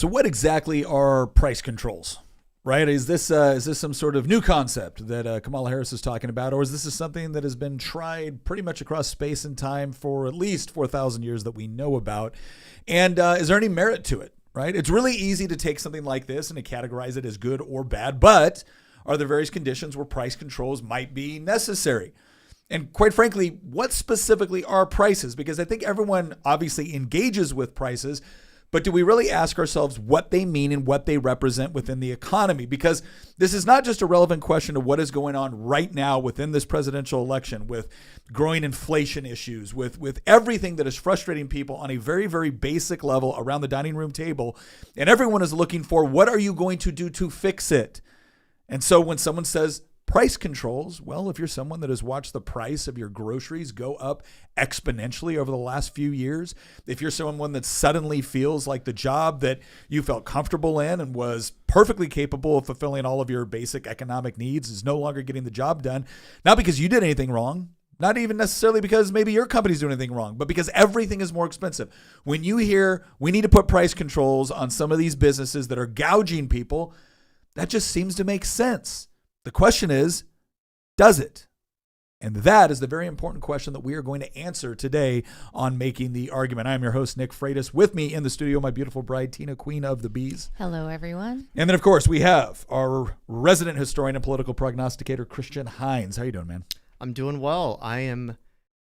So what exactly are price controls, right? Is this some sort of new concept that Kamala Harris is talking about, or is this something that has been tried pretty much across space and time for at least 4,000 years that we know about? And is there any merit to it, right? It's really easy to take something like this and to categorize it as good or bad, but are there various conditions where price controls might be necessary? And quite frankly, what specifically are prices? Because I think everyone obviously engages with prices, but do we really ask ourselves what they mean and what they represent within the economy? Because this is not just a relevant question of what is going on right now within this presidential election with growing inflation issues, with everything that is frustrating people on a very, very basic level around the dining room table. And everyone is looking for, what are you going to do to fix it? And so when someone says price controls, well, if you're someone that has watched the price of your groceries go up exponentially over the last few years, if you're someone that suddenly feels like the job that you felt comfortable in and was perfectly capable of fulfilling all of your basic economic needs is no longer getting the job done, not because you did anything wrong, not even necessarily because maybe your company's doing anything wrong, but because everything is more expensive. When you hear we need to put price controls on some of these businesses that are gouging people, that just seems to make sense. The question is, does it? And that is the very important question that we are going to answer today on Making the Argument. I am your host, Nick Freitas. With me in the studio, my beautiful bride, Tina, Queen of the Bees. Hello, everyone. And then, of course, we have our resident historian and political prognosticator, Christian Hines. How you doing, man? I'm doing well.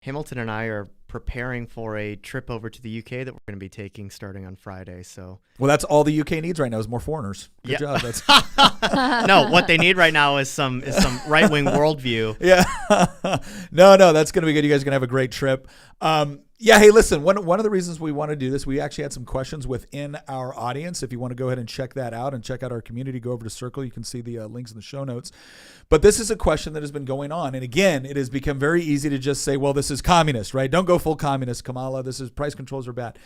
Hamilton and I are preparing for a trip over to the UK that we're going to be taking starting on Friday. So, well, that's all the UK needs right now is more foreigners. Good job. That's no, what they need right now is some right-wing worldview. Yeah. No, that's going to be good. You guys are going to have a great trip. Yeah, hey, listen, one of the reasons we want to do this, we actually had some questions within our audience. If you want to go ahead and check that out and check out our community, go over to Circle. You can see the links in the show notes. But this is a question that has been going on. And again, it has become very easy to just say, well, this is communist, right? Don't go full communist, Kamala. This is price controls are bad.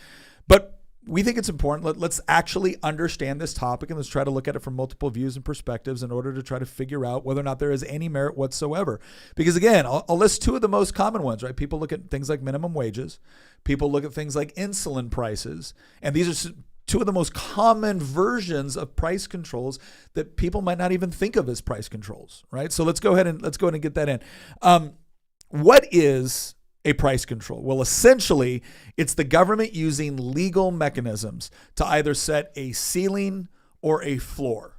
But we think it's important. Let's actually understand this topic and let's try to look at it from multiple views and perspectives in order to try to figure out whether or not there is any merit whatsoever. Because again, I'll list two of the most common ones, right? People look at things like minimum wages. People look at things like insulin prices. And these are two of the most common versions of price controls that people might not even think of as price controls, right? So let's go ahead and get that in. What is a price control? Well, essentially, it's the government using legal mechanisms to either set a ceiling or a floor,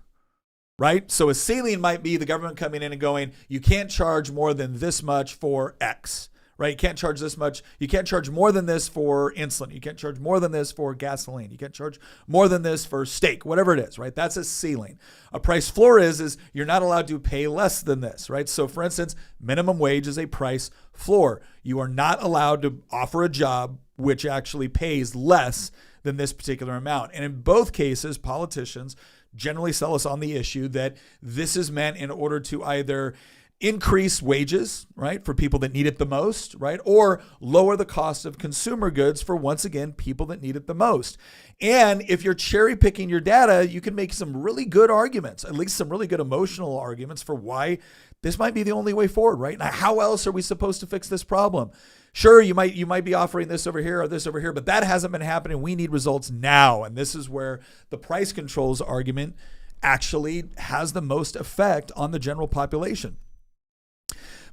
right? So a ceiling might be the government coming in and going, you can't charge more than this much for X, right? You can't charge this much. You can't charge more than this for insulin. You can't charge more than this for gasoline. You can't charge more than this for steak, whatever it is, right? That's a ceiling. A price floor is you're not allowed to pay less than this, right? So for instance, minimum wage is a price floor. You are not allowed to offer a job which actually pays less than this particular amount. And in both cases, politicians generally sell us on the issue that this is meant in order to either increase wages, right, for people that need it the most, right, or lower the cost of consumer goods for, once again, people that need it the most. And if you're cherry picking your data, you can make some really good arguments, at least some really good emotional arguments for why this might be the only way forward, right? Now, how else are we supposed to fix this problem? Sure, you might be offering this over here or this over here, but that hasn't been happening. We need results now. And this is where the price controls argument actually has the most effect on the general population.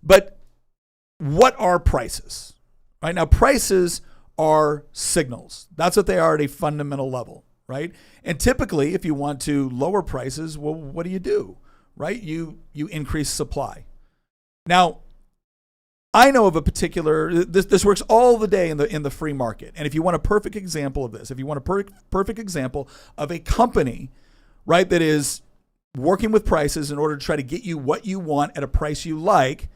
But what are prices? Right now, prices are signals. That's what they are at a fundamental level, right? And typically, if you want to lower prices, well, what do? Right? You increase supply. Now, I know of a particular, this works all the day in the free market. And if you want a perfect example of this, if you want a perfect example of a company, right, that is working with prices in order to try to get you what you want at a price you like,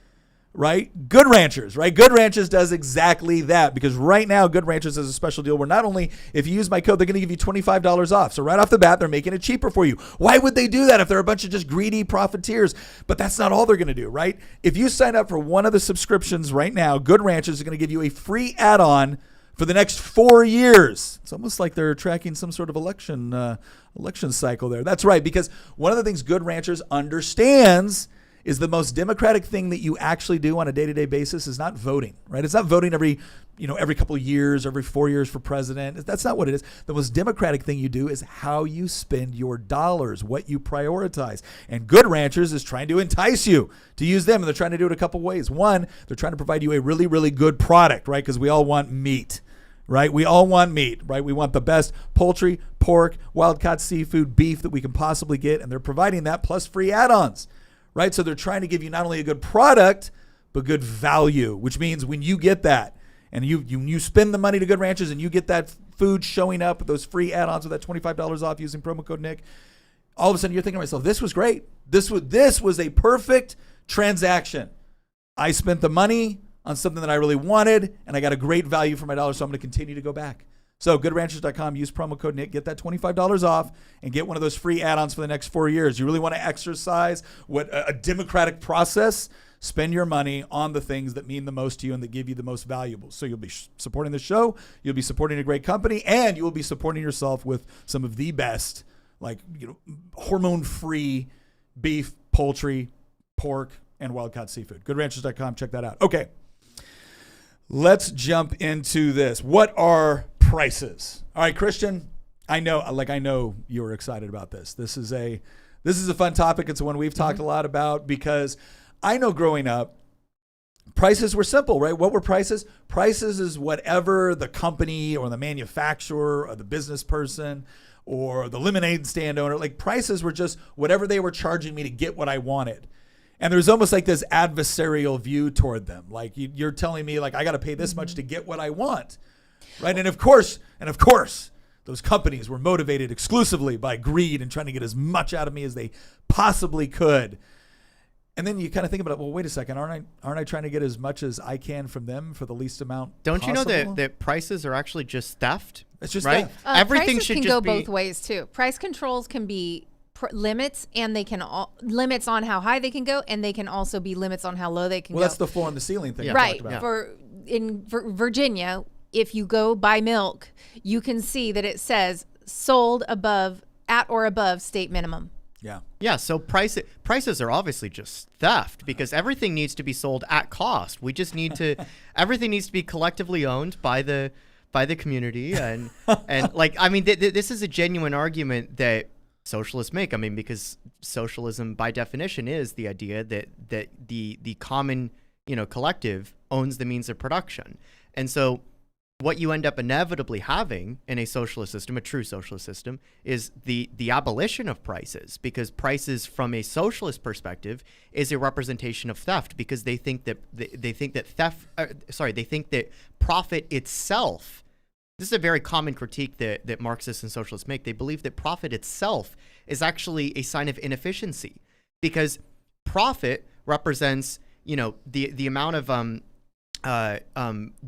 right? Good Ranchers, right? Good Ranchers does exactly that, because right now Good Ranchers has a special deal where not only if you use my code, they're going to give you $25 off. So right off the bat, they're making it cheaper for you. Why would they do that if they're a bunch of just greedy profiteers? But that's not all they're going to do, right? If you sign up for one of the subscriptions right now, Good Ranchers is going to give you a free add-on for the next 4 years. It's almost like they're tracking some sort of election cycle there. That's right, because one of the things Good Ranchers understands is the most democratic thing that you actually do on a day-to-day basis is not voting, right? It's not voting every couple of years, every 4 years for president. That's not what it is. The most democratic thing you do is how you spend your dollars, what you prioritize. And Good Ranchers is trying to entice you to use them, and they're trying to do it a couple ways. One, they're trying to provide you a really, really good product, right? Because we all want meat, right? We all want meat, right? We want the best poultry, pork, wild-caught seafood, beef that we can possibly get, and they're providing that plus free add-ons. Right? So they're trying to give you not only a good product, but good value, which means when you get that and you spend the money to Good Ranchers and you get that food showing up with those free add-ons with that $25 off using promo code Nick, all of a sudden you're thinking to yourself, this was great. This was a perfect transaction. I spent the money on something that I really wanted and I got a great value for my dollar, so I'm going to continue to go back. So goodranchers.com, use promo code Nick, get that $25 off, and get one of those free add-ons for the next 4 years. You really want to exercise what a democratic process? Spend your money on the things that mean the most to you and that give you the most valuable. So you'll be supporting the show, you'll be supporting a great company, and you will be supporting yourself with some of the best, hormone-free beef, poultry, pork, and wild-caught seafood. Goodranchers.com, check that out. Okay, let's jump into this. What are prices? All right, Christian, I know you were excited about this. This is a fun topic. It's one we've talked a lot about because I know growing up, prices were simple, right? What were prices? Prices is whatever the company or the manufacturer or the business person or the lemonade stand owner, prices were just whatever they were charging me to get what I wanted. And there's almost like this adversarial view toward them. Like you're telling me I got to pay this much to get what I want. Right. And of course, those companies were motivated exclusively by greed and trying to get as much out of me as they possibly could. And then you kind of think about it. Well, wait a second. Aren't I trying to get as much as I can from them for the least amount Don't possible? You know that prices are actually just theft? It's just right. theft. Everything prices should can just go be both ways too. Price controls can be limits, and they can limits on how high they can go, and they can also be limits on how low they can go. Well, that's the floor and the ceiling thing. Yeah. Right. Yeah. For Virginia, if you go buy milk, you can see that it says sold at or above state minimum. Yeah. Yeah, so prices are obviously just theft because everything needs to be sold at cost. We just need to everything needs to be collectively owned by the community and this is a genuine argument that socialists make. I mean, because socialism by definition is the idea that the common, collective owns the means of production. And so what you end up inevitably having in a socialist system, a true socialist system, is the abolition of prices, because prices from a socialist perspective is a representation of theft, because they think that they think that profit itself. This is a very common critique that Marxists and socialists make. They believe that profit itself is actually a sign of inefficiency, because profit represents, the amount of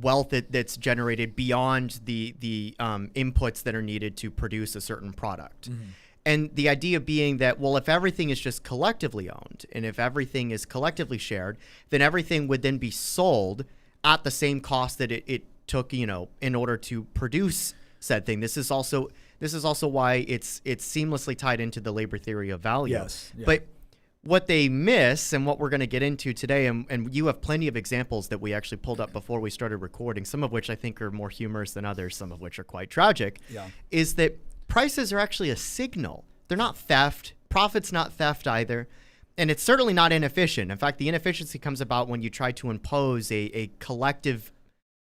wealth that's generated beyond the inputs that are needed to produce a certain product. Mm-hmm. And the idea being that, well, if everything is just collectively owned and if everything is collectively shared, then everything would then be sold at the same cost that it took, in order to produce said thing. This is also why it's seamlessly tied into the labor theory of value. Yes. Yeah. But what they miss, and what we're going to get into today, and you have plenty of examples that we actually pulled up before we started recording, some of which I think are more humorous than others, some of which are quite tragic, is that prices are actually a signal. They're not theft. Profit's not theft either. And it's certainly not inefficient. In fact, the inefficiency comes about when you try to impose a collective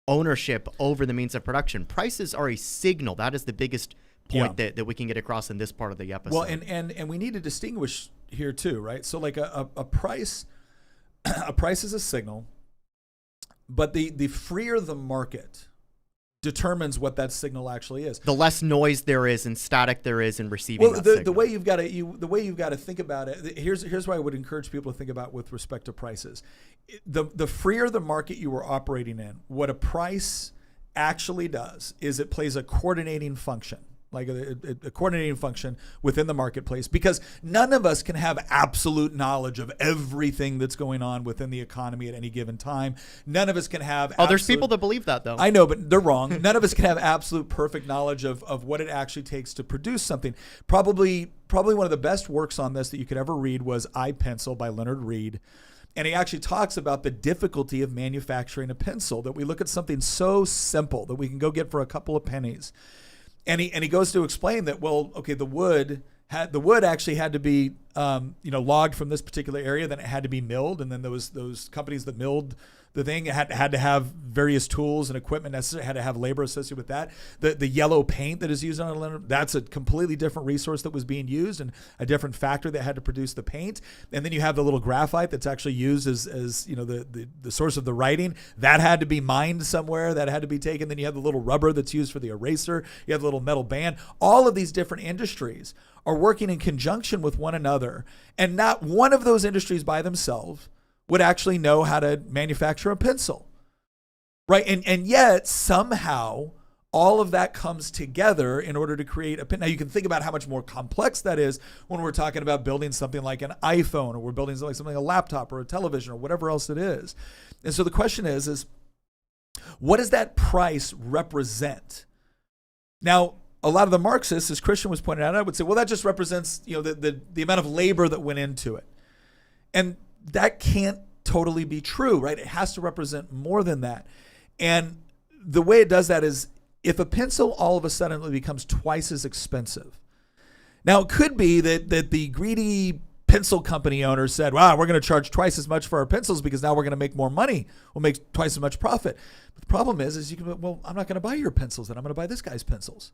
ownership over the means of production. Prices are a signal. That is the biggest point that we can get across in this part of the episode. Well, and we need to distinguish here too, right? So like a price is a signal, but the freer the market determines what that signal actually is. The less noise there is and static there is in receiving that signal. The way you've got to think about it. Here's what I would encourage people to think about with respect to prices. The freer the market you are operating in, what a price actually does is it plays a coordinating function. like a coordinating function within the marketplace, because none of us can have absolute knowledge of everything that's going on within the economy at any given time. None of us can have There's people that believe that, though. I know, but they're wrong. None of us can have absolute perfect knowledge of what it actually takes to produce something. Probably one of the best works on this that you could ever read was I, Pencil by Leonard Reed. And he actually talks about the difficulty of manufacturing a pencil, that we look at something so simple that we can go get for a couple of pennies. And he goes to explain that, well, okay, the wood actually had to be logged from this particular area, then it had to be milled, and then those companies that milled the thing had to have various tools and equipment necessary, had to have labor associated with that. The yellow paint that is used on a liner, that's a completely different resource that was being used, and a different factory that had to produce the paint. And then you have the little graphite that's actually used as the source of the writing. That had to be mined somewhere, that had to be taken. Then you have the little rubber that's used for the eraser. You have the little metal band. All of these different industries are working in conjunction with one another, and not one of those industries by themselves would actually know how to manufacture a pencil, right? And yet somehow all of that comes together in order to create a pen. Now you can think about how much more complex that is when we're talking about building something like an iPhone, or we're building something like a laptop or a television or whatever else it is. And so the question is what does that price represent? Now, a lot of the Marxists, as Christian was pointing out, I would say, well, that just represents the amount of labor that went into it. And that can't totally be true, right? It has to represent more than that. And the way it does that is if a pencil all of a sudden becomes twice as expensive. Now, it could be that the greedy pencil company owner said, wow, we're going to charge twice as much for our pencils because now we're going to make more money. We'll make twice as much profit. But the problem is you can, well, I'm not going to buy your pencils, then I'm going to buy this guy's pencils.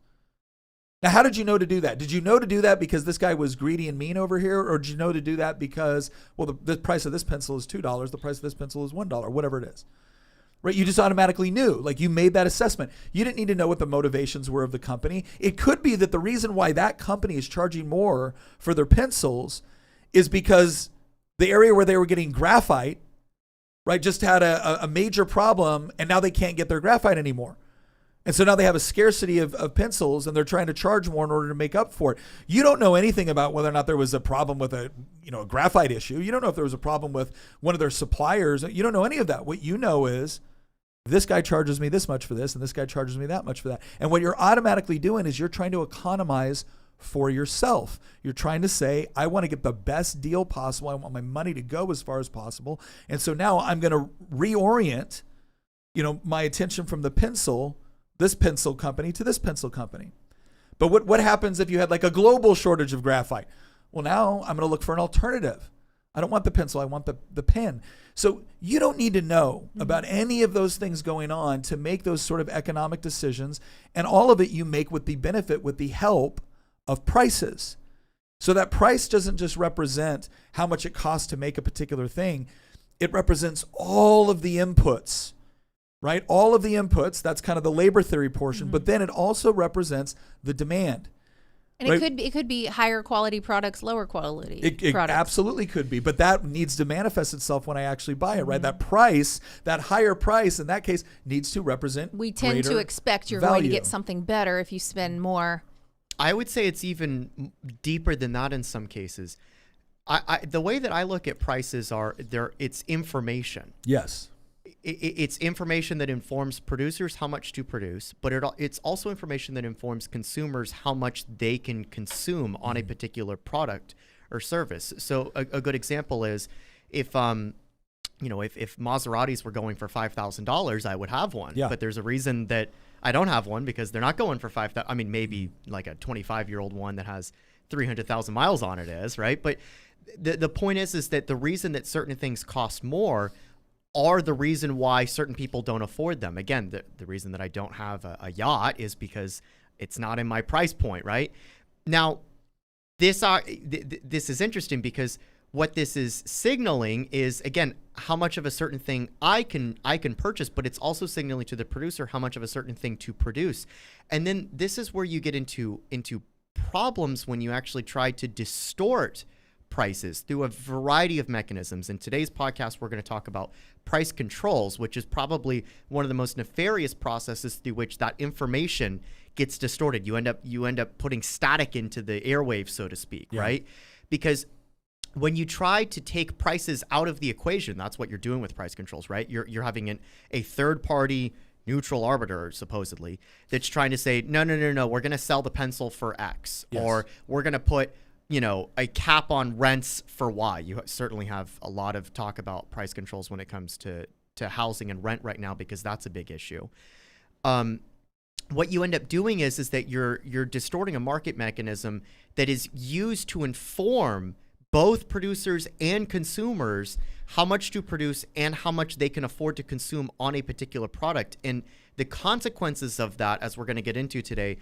Now, how did you know to do that? Did you know to do that because this guy was greedy and mean over here? Or did you know to do that because, well, the price of this pencil is $2, the price of this pencil is $1, whatever it is, right? You just automatically knew, like you made that assessment. You didn't need to know what the motivations were of the company. It could be that the reason why that company is charging more for their pencils is because the area where they were getting graphite, right, just had a major problem, and now they can't get their graphite anymore. And so now they have a scarcity of pencils, and they're trying to charge more in order to make up for it. You don't know anything about whether or not there was a problem with a graphite issue. You don't know if there was a problem with one of their suppliers. You don't know any of that. What you know is this guy charges me this much for this, and this guy charges me that much for that. And what you're automatically doing is you're trying to economize for yourself. You're trying to say, I want to get the best deal possible. I want my money to go as far as possible. And so now I'm going to reorient, my attention from this pencil company to this pencil company. But what happens if you had like a global shortage of graphite? Well, now I'm going to look for an alternative. I don't want the pencil. I want the pen. So you don't need to know about any of those things going on to make those sort of economic decisions. And all of it you make with the help of prices. So that price doesn't just represent how much it costs to make a particular thing. It represents all of the inputs, right? All of the inputs, that's kind of the labor theory portion, but then it also represents the demand. And right? it could be higher quality products, lower quality it products. Absolutely could be, but that needs to manifest itself when I actually buy it, right? That price, that higher price in that case needs to represent We tend to expect you're value. going to get something better if you spend more. I would say it's even deeper than that in some cases. The way that I look at prices it's information. Yes. It's information that informs producers how much to produce, but it's also information that informs consumers how much they can consume on a particular product or service. So a good example is if Maseratis were going for $5,000, I would have one. Yeah. But there's a reason that I don't have one because they're not going for $5,000. I mean, maybe like a 25-year-old one that has 300,000 miles on it is, right? But the point is that the reason that certain things cost more are the reason why certain people don't afford them. Again, the reason that I don't have a yacht is because it's not in my price point, right? Now, this is interesting because what this is signaling is, again, how much of a certain thing I can purchase, but it's also signaling to the producer how much of a certain thing to produce. And then this is where you get into problems when you actually try to distort prices through a variety of mechanisms. In today's podcast, we're going to talk about price controls, which is probably one of the most nefarious processes through which that information gets distorted. You end up putting static into the airwaves, so to speak, right? Because when you try to take prices out of the equation, that's what you're doing with price controls, right? You're having a third party neutral arbiter, supposedly, that's trying to say, no, we're going to sell the pencil for X, or we're going to put, a cap on rents for Y. You certainly have a lot of talk about price controls when it comes to housing and rent right now, because that's a big issue. What you end up doing is that you're distorting a market mechanism that is used to inform both producers and consumers how much to produce and how much they can afford to consume on a particular product. And the consequences of that, as we're going to get into today,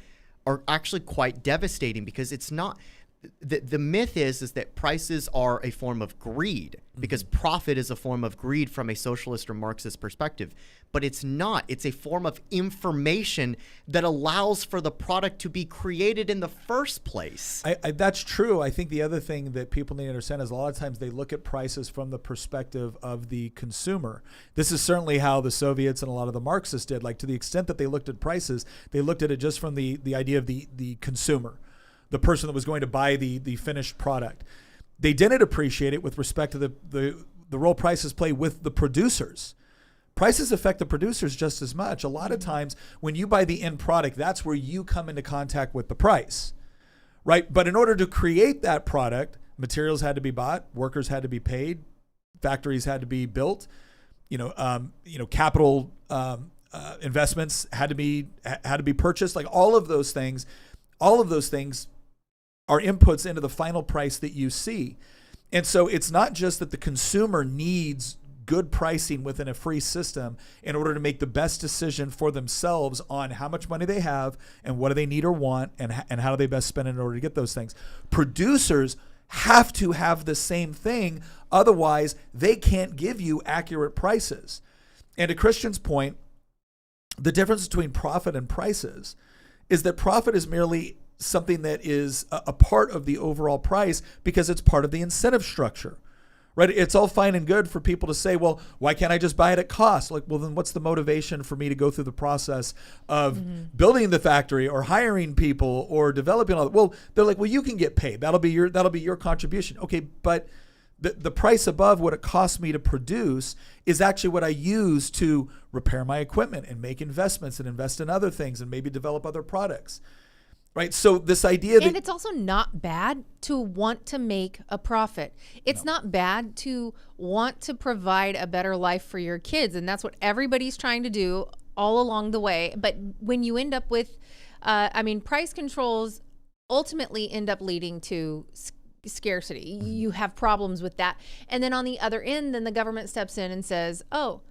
are actually quite devastating, because it's not the myth is that prices are a form of greed, because profit is a form of greed from a socialist or Marxist perspective. But it's not. It's a form of information that allows for the product to be created in the first place. That's true. I think the other thing that people need to understand is a lot of times they look at prices from the perspective of the consumer. This is certainly how the Soviets and a lot of the Marxists did. Like, to the extent that they looked at prices, they looked at it just from the idea of the consumer, the person that was going to buy the finished product. They didn't appreciate it with respect to the role prices play with the producers. Prices affect the producers just as much. A lot of times when you buy the end product, that's where you come into contact with the price, right? But in order to create that product, materials had to be bought, workers had to be paid, factories had to be built, capital investments had to be purchased. Like all of those things are inputs into the final price that you see. And so it's not just that the consumer needs good pricing within a free system in order to make the best decision for themselves on how much money they have and what do they need or want, and how do they best spend it in order to get those things. Producers have to have the same thing. Otherwise, they can't give you accurate prices. And to Christian's point, the difference between profit and prices is that profit is merely something that is a part of the overall price because it's part of the incentive structure, right? It's all fine and good for people to say, well, why can't I just buy it at cost? Like, well, then what's the motivation for me to go through the process of building the factory or hiring people or developing all that? Well, they're like, well, you can get paid. That'll be your contribution. Okay, but the price above what it costs me to produce is actually what I use to repair my equipment and make investments and invest in other things and maybe develop other products. Right. So this idea that, and it's also not bad to want to make a profit. It's not bad to want to provide a better life for your kids. And that's what everybody's trying to do all along the way. But when you end up with, price controls ultimately end up leading to scarcity. You have problems with that. And then on the other end, then the government steps in and says, oh,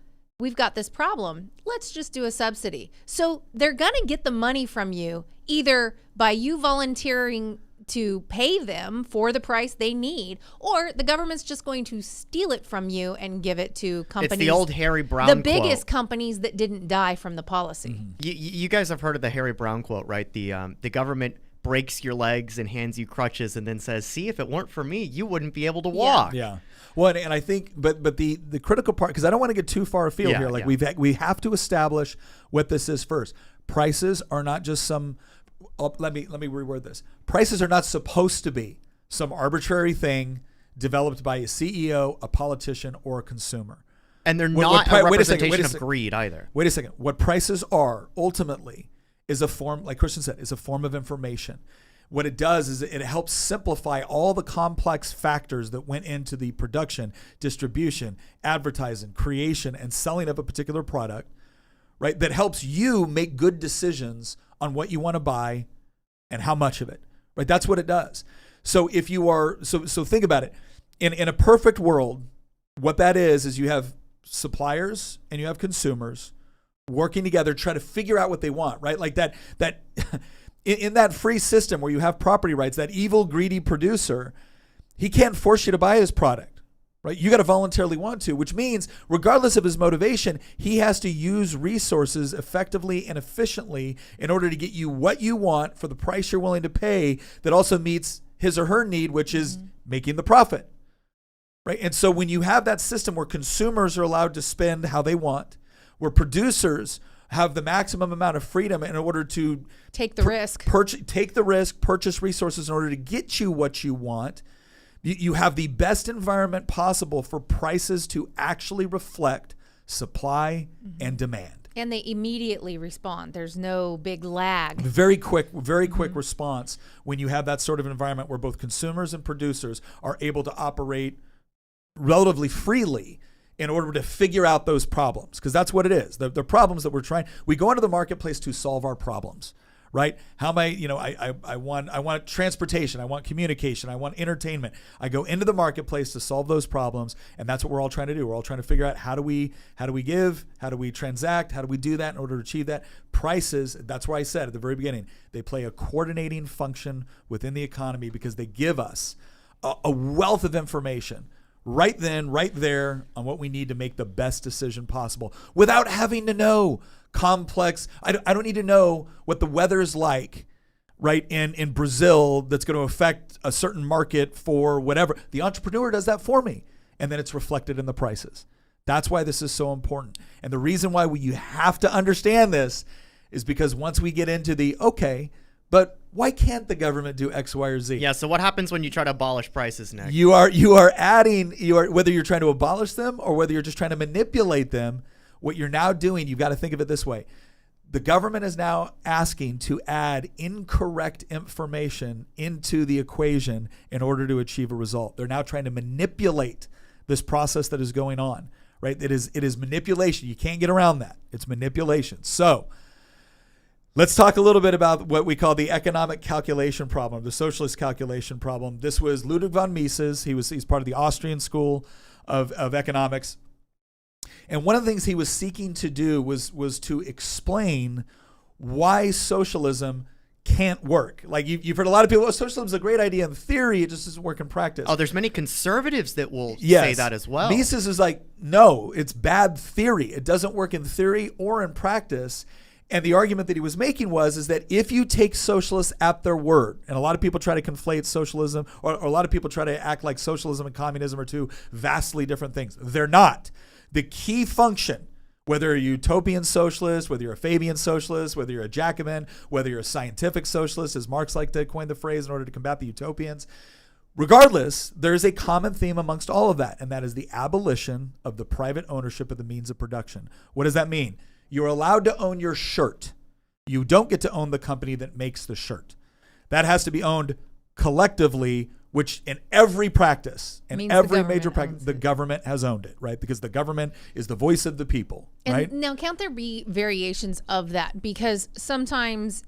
we've got this problem. Let's just do a subsidy. So they're going to get the money from you either by you volunteering to pay them for the price they need, or the government's just going to steal it from you and give it to companies. It's the old Harry Brown quote. The biggest companies that didn't die from the policy. You guys have heard of the Harry Brown quote, right? The government breaks your legs and hands you crutches and then says, see, if it weren't for me, you wouldn't be able to walk. Yeah. Well, and I think, but the critical part, because I don't want to get too far afield here. Like we have to establish what this is first. Prices are not just some. Let me reword this. Prices are not supposed to be some arbitrary thing developed by a CEO, a politician, or a consumer. And they're not a representation of greed either. Wait a second. What prices are ultimately is a form, like Christian said, is a form of information. What it does is it helps simplify all the complex factors that went into the production, distribution, advertising, creation, and selling of a particular product, right? That helps you make good decisions on what you want to buy and how much of it, right? That's what it does. So if you are, so think about it. In a perfect world, what that is you have suppliers and you have consumers working together, try to figure out what they want, right? Like that in that free system where you have property rights, that evil, greedy producer, he can't force you to buy his product, right? You got to voluntarily want to, which means regardless of his motivation, he has to use resources effectively and efficiently in order to get you what you want for the price you're willing to pay that also meets his or her need, which is making the profit, right? And so when you have that system where consumers are allowed to spend how they want, where producers have the maximum amount of freedom in order to take the risk, purchase resources in order to get you what you want, you have the best environment possible for prices to actually reflect supply and demand. And they immediately respond. There's no big lag. Very quick response when you have that sort of environment where both consumers and producers are able to operate relatively freely in order to figure out those problems, because that's what it is. The problems that we go into the marketplace to solve our problems, right? How am I want transportation, I want communication, I want entertainment. I go into the marketplace to solve those problems, and that's what we're all trying to do. We're all trying to figure out how do we give, how do we transact, how do we do that in order to achieve that. Prices, that's where I said at the very beginning, they play a coordinating function within the economy because they give us a wealth of information right then, right there on what we need to make the best decision possible without having to know complex. I don't need to know what the weather is like, right, in Brazil that's going to affect a certain market for whatever. The entrepreneur does that for me, and then it's reflected in the prices. That's why this is so important. And the reason why you have to understand this is because once we get into but why can't the government do X, Y, or Z? Yeah, so what happens when you try to abolish prices, Nick? You are whether you're trying to abolish them or whether you're just trying to manipulate them, what you're now doing, you've got to think of it this way. The government is now asking to add incorrect information into the equation in order to achieve a result. They're now trying to manipulate this process that is going on, right? It is manipulation. You can't get around that. It's manipulation. So let's talk a little bit about what we call the economic calculation problem, the socialist calculation problem. This was Ludwig von Mises. He's part of the Austrian school of economics. And one of the things he was seeking to do was to explain why socialism can't work. Like you've heard a lot of people, socialism is a great idea in theory, it just doesn't work in practice. Oh, there's many conservatives that will say that as well. Mises is like, no, it's bad theory. It doesn't work in theory or in practice. And the argument that he was making is that if you take socialists at their word, and a lot of people try to conflate socialism, or a lot of people try to act like socialism and communism are two vastly different things. They're not. The key function, whether you're a utopian socialist, whether you're a Fabian socialist, whether you're a Jacobin, whether you're a scientific socialist, as Marx liked to coin the phrase in order to combat the utopians, regardless, there's a common theme amongst all of that, and that is the abolition of the private ownership of the means of production. What does that mean? You're allowed to own your shirt. You don't get to own the company that makes the shirt. That has to be owned collectively, which in every practice, in every major practice, the government has owned it, right? Because the government is the voice of the people, right? And now, can't there be variations of that? Because sometimes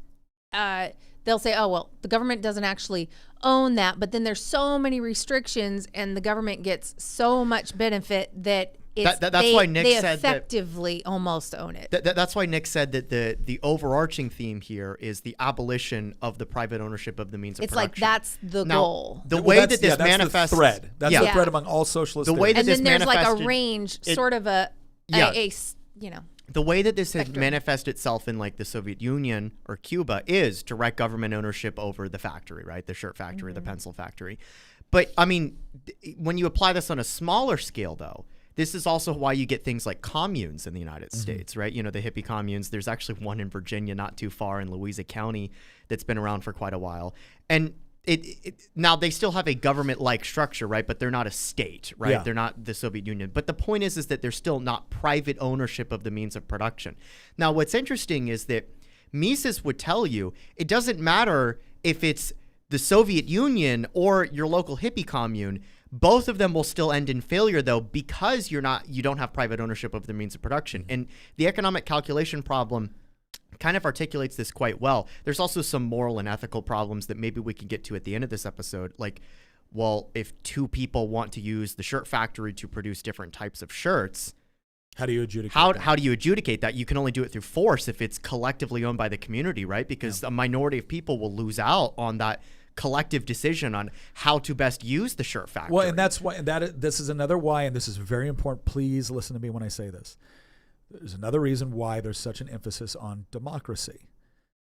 they'll say, oh, well, the government doesn't actually own that, but then there's so many restrictions and the government gets so much benefit that that's why Nick said effectively almost own it. That's why Nick said that the overarching theme here is the abolition of the private ownership of the means of production. It's like that's the goal. The way that this manifests, the thread. That's the thread among all socialist. The way that this and then there's like a manifested, range, sort of a the way that this has manifested itself in like the Soviet Union or Cuba is direct government ownership over the factory, right? The shirt factory, the pencil factory. But I mean, when you apply this on a smaller scale, though. This is also why you get things like communes in the United States, right? You know, the hippie communes. There's actually one in Virginia, not too far in Louisa County, that's been around for quite a while. And now they still have a government-like structure, right? But they're not a state, right? Yeah. They're not the Soviet Union. But the point is that they're still not private ownership of the means of production. Now, what's interesting is that Mises would tell you it doesn't matter if it's the Soviet Union or your local hippie commune. Both of them will still end in failure, though, because you don't have private ownership of the means of production. And the economic calculation problem kind of articulates this quite well. There's also some moral and ethical problems that maybe we can get to at the end of this episode. Like, well, if two people want to use the shirt factory to produce different types of shirts, how do you adjudicate that? How do you adjudicate that? You can only do it through force if it's collectively owned by the community, right? Because a minority of people will lose out on that collective decision on how to best use the shirt factory. Well, and that's why this is another why, and this is very important. Please listen to me when I say this. There's another reason why there's such an emphasis on democracy.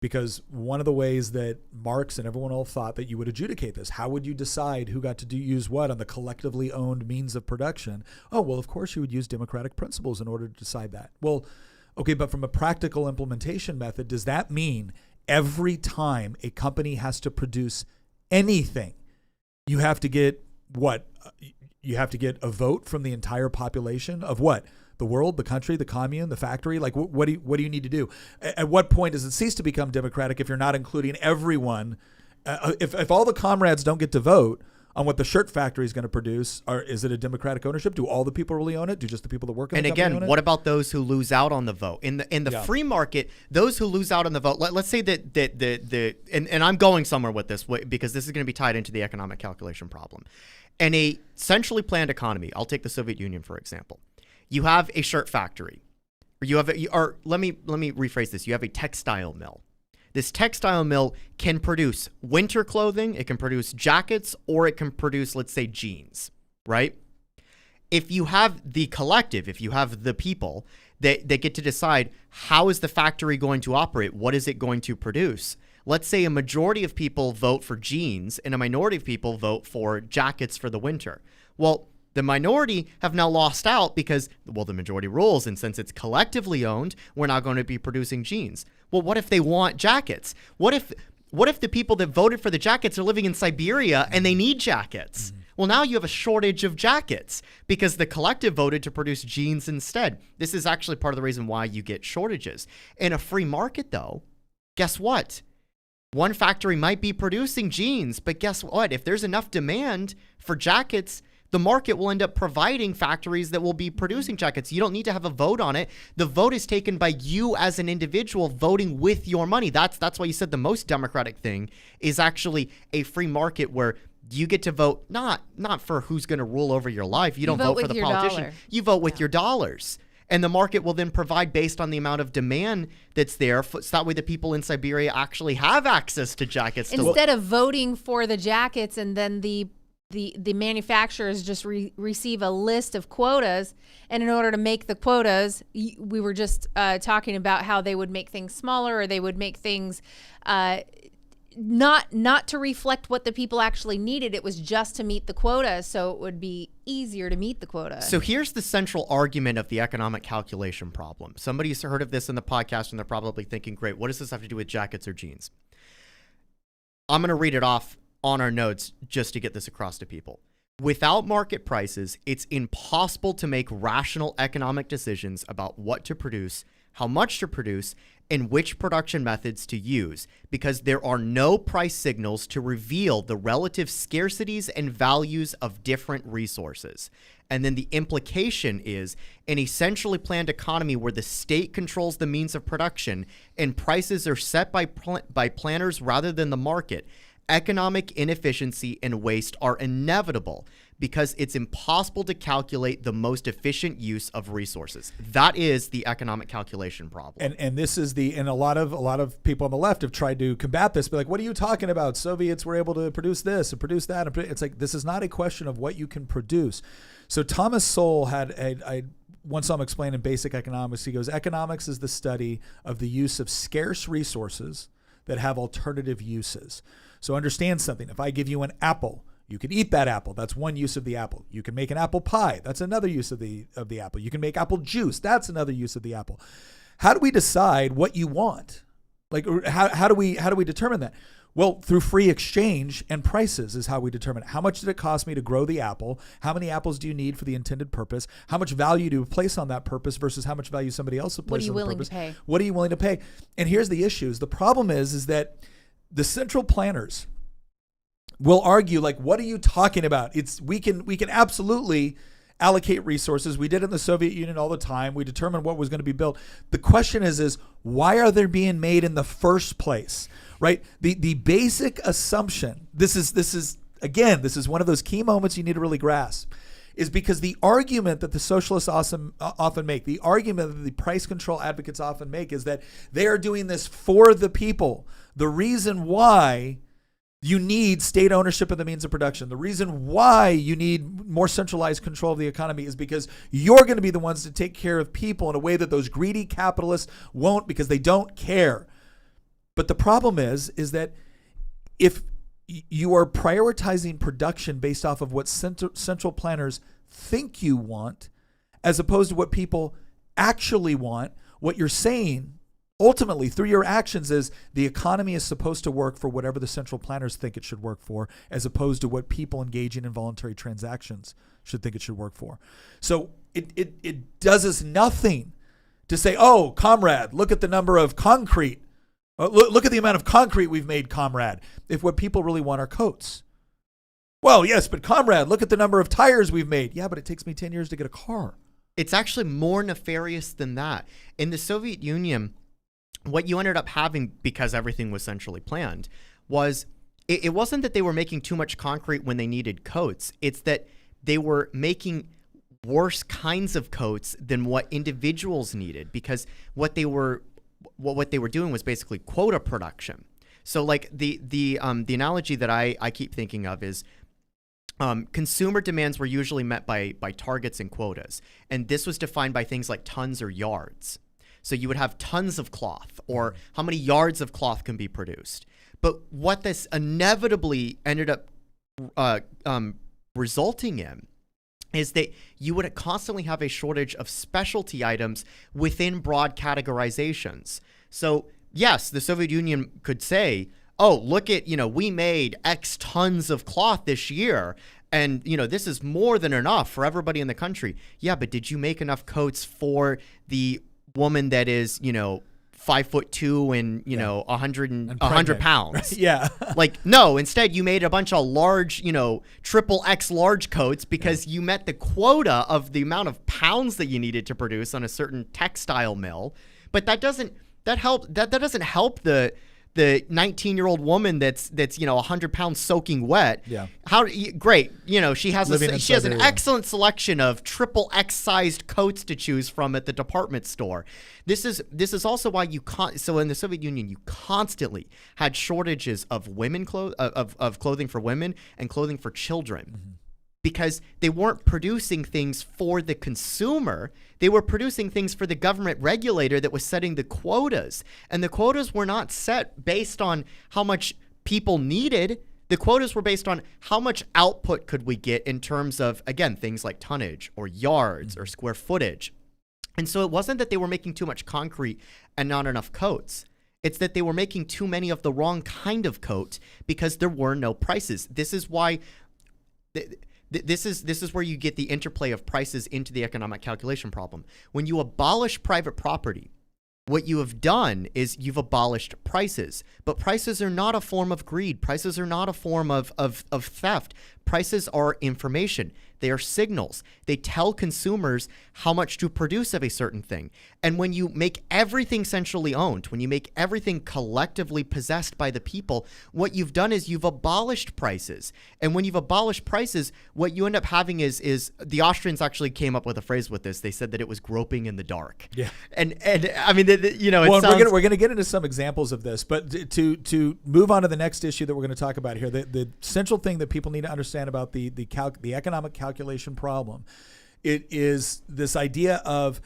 Because one of the ways that Marx and everyone all thought that you would adjudicate this, how would you decide who got to use what on the collectively owned means of production? Oh, well, of course you would use democratic principles in order to decide that. Well, okay, but from a practical implementation method, does that mean every time a company has to produce anything, you have to get what? You have to get a vote from the entire population of what? The world, the country, the commune, the factory? Like, what do you need to do? At what point does it cease to become democratic if you're not including everyone? If all the comrades don't get to vote on what the shirt factory is going to produce, is it a democratic ownership? Do all the people really own it? Do just the people that work in the company own it? And again, what about those who lose out on the vote? In the free market, those who lose out on the vote, let's say and I'm going somewhere with this because this is going to be tied into the economic calculation problem. In a centrally planned economy, I'll take the Soviet Union, for example. You have a shirt factory, or let me rephrase this. You have a textile mill. This textile mill can produce winter clothing, it can produce jackets, or it can produce, let's say, jeans, right? If you have the collective, if you have the people that get to decide how is the factory going to operate, what is it going to produce? Let's say a majority of people vote for jeans and a minority of people vote for jackets for the winter. Well, the minority have now lost out because, well, the majority rules, and since it's collectively owned, we're not going to be producing jeans. Well, what if they want jackets? What if the people that voted for the jackets are living in Siberia and they need jackets? Mm-hmm. Well, now you have a shortage of jackets because the collective voted to produce jeans instead. This is actually part of the reason why you get shortages. In a free market, though, guess what? One factory might be producing jeans, but guess what? If there's enough demand for jackets, the market will end up providing factories that will be producing jackets. You don't need to have a vote on it. The vote is taken by you as an individual voting with your money. That's why you said the most democratic thing is actually a free market where you get to vote not for who's going to rule over your life. You don't vote for the politician. Dollar. You vote with your dollars. And the market will then provide based on the amount of demand that's there. So that way the people in Siberia actually have access to jackets. Instead of voting for the jackets and then the manufacturers just receive a list of quotas, and in order to make the quotas, we were just talking about how they would make things smaller, or they would make things not to reflect what the people actually needed. It was just to meet the quota, so it would be easier to meet the quota. So here's the central argument of the economic calculation problem. Somebody's heard of this in the podcast, and they're probably thinking, great, what does this have to do with jackets or jeans? I'm going to read it off on our notes just to get this across to people. Without market prices, it's impossible to make rational economic decisions about what to produce, how much to produce, and which production methods to use, because there are no price signals to reveal the relative scarcities and values of different resources. And then the implication is, in a centrally planned economy where the state controls the means of production and prices are set by planners rather than the market, economic inefficiency and waste are inevitable because it's impossible to calculate the most efficient use of resources. That is the economic calculation problem. And this is and a lot of people on the left have tried to combat this, but like, what are you talking about? Soviets were able to produce this and produce that. It's like, this is not a question of what you can produce. So Thomas Sowell had I once saw him explain in Basic Economics, he goes, economics is the study of the use of scarce resources that have alternative uses. So understand something. If I give you an apple, you can eat that apple. That's one use of the apple. You can make an apple pie. That's another use of the apple. You can make apple juice. That's another use of the apple. How do we decide what you want? Like, how do we determine that? Well, through free exchange and prices is how we determine it. How much did it cost me to grow the apple? How many apples do you need for the intended purpose? How much value do you place on that purpose versus how much value somebody else would place on the purpose? What are you willing to pay? What are you willing to pay? And here's the issues. The problem is that the central planners will argue, like, what are you talking about? We can absolutely allocate resources. We did it in the Soviet Union all the time. We determined what was going to be built. The question is why are they being made in the first place? Right? The basic assumption, this is one of those key moments you need to really grasp, is because the argument that the socialists often make, the argument that the price control advocates often make, is that they are doing this for the people. The reason why you need state ownership of the means of production, the reason why you need more centralized control of the economy, is because you're going to be the ones to take care of people in a way that those greedy capitalists won't, because they don't care. But the problem is that if you are prioritizing production based off of what central planners think you want, as opposed to what people actually want, what you're saying ultimately through your actions is the economy is supposed to work for whatever the central planners think it should work for, as opposed to what people engaging in voluntary transactions should think it should work for. So it does us nothing to say, oh, comrade, look at the number of concrete. Look at the amount of concrete we've made, comrade, if what people really want are coats. Well, yes, but comrade, look at the number of tires we've made. Yeah, but it takes me 10 years to get a car. It's actually more nefarious than that. In the Soviet Union, what you ended up having, because everything was centrally planned, was it wasn't that they were making too much concrete when they needed coats. It's that they were making worse kinds of coats than what individuals needed, because what they were doing was basically quota production. So like the analogy that I keep thinking of is consumer demands were usually met by targets and quotas. And this was defined by things like tons or yards. So you would have tons of cloth, or how many yards of cloth can be produced. But what this inevitably ended up resulting in is that you would constantly have a shortage of specialty items within broad categorizations. So yes, the Soviet Union could say, oh, look at, we made X tons of cloth this year, and, this is more than enough for everybody in the country. Yeah, but did you make enough coats for the woman that is, 5'2" and 100 pounds? Yeah. Like, no, instead you made a bunch of large, triple X large coats because you met the quota of the amount of pounds that you needed to produce on a certain textile mill. But that doesn't help the 19-year-old woman that's 100 pounds soaking wet. Yeah. Great. She has an Siberia. excellent selection of triple X sized coats to choose from at the department store. This is also why so in the Soviet Union you constantly had shortages of of clothing for women and clothing for children. Mm-hmm. Because they weren't producing things for the consumer. They were producing things for the government regulator that was setting the quotas. And the quotas were not set based on how much people needed. The quotas were based on how much output could we get in terms of, again, things like tonnage or yards or square footage. And so it wasn't that they were making too much concrete and not enough coats. It's that they were making too many of the wrong kind of coat because there were no prices. This is why... This is where you get the interplay of prices into the economic calculation problem. When you abolish private property, what you have done is you've abolished prices. But prices are not a form of greed. Prices are not a form of theft. Prices are information. They are signals. They tell consumers how much to produce of a certain thing. And when you make everything centrally owned, when you make everything collectively possessed by the people, what you've done is you've abolished prices. And when you've abolished prices, what you end up having is the Austrians actually came up with a phrase with this. They said that it was groping in the dark. Yeah. And I mean, well, we're going to get into some examples of this, but to move on to the next issue that we're going to talk about here, the central thing that people need to understand about the economic calculation problem, it is this idea of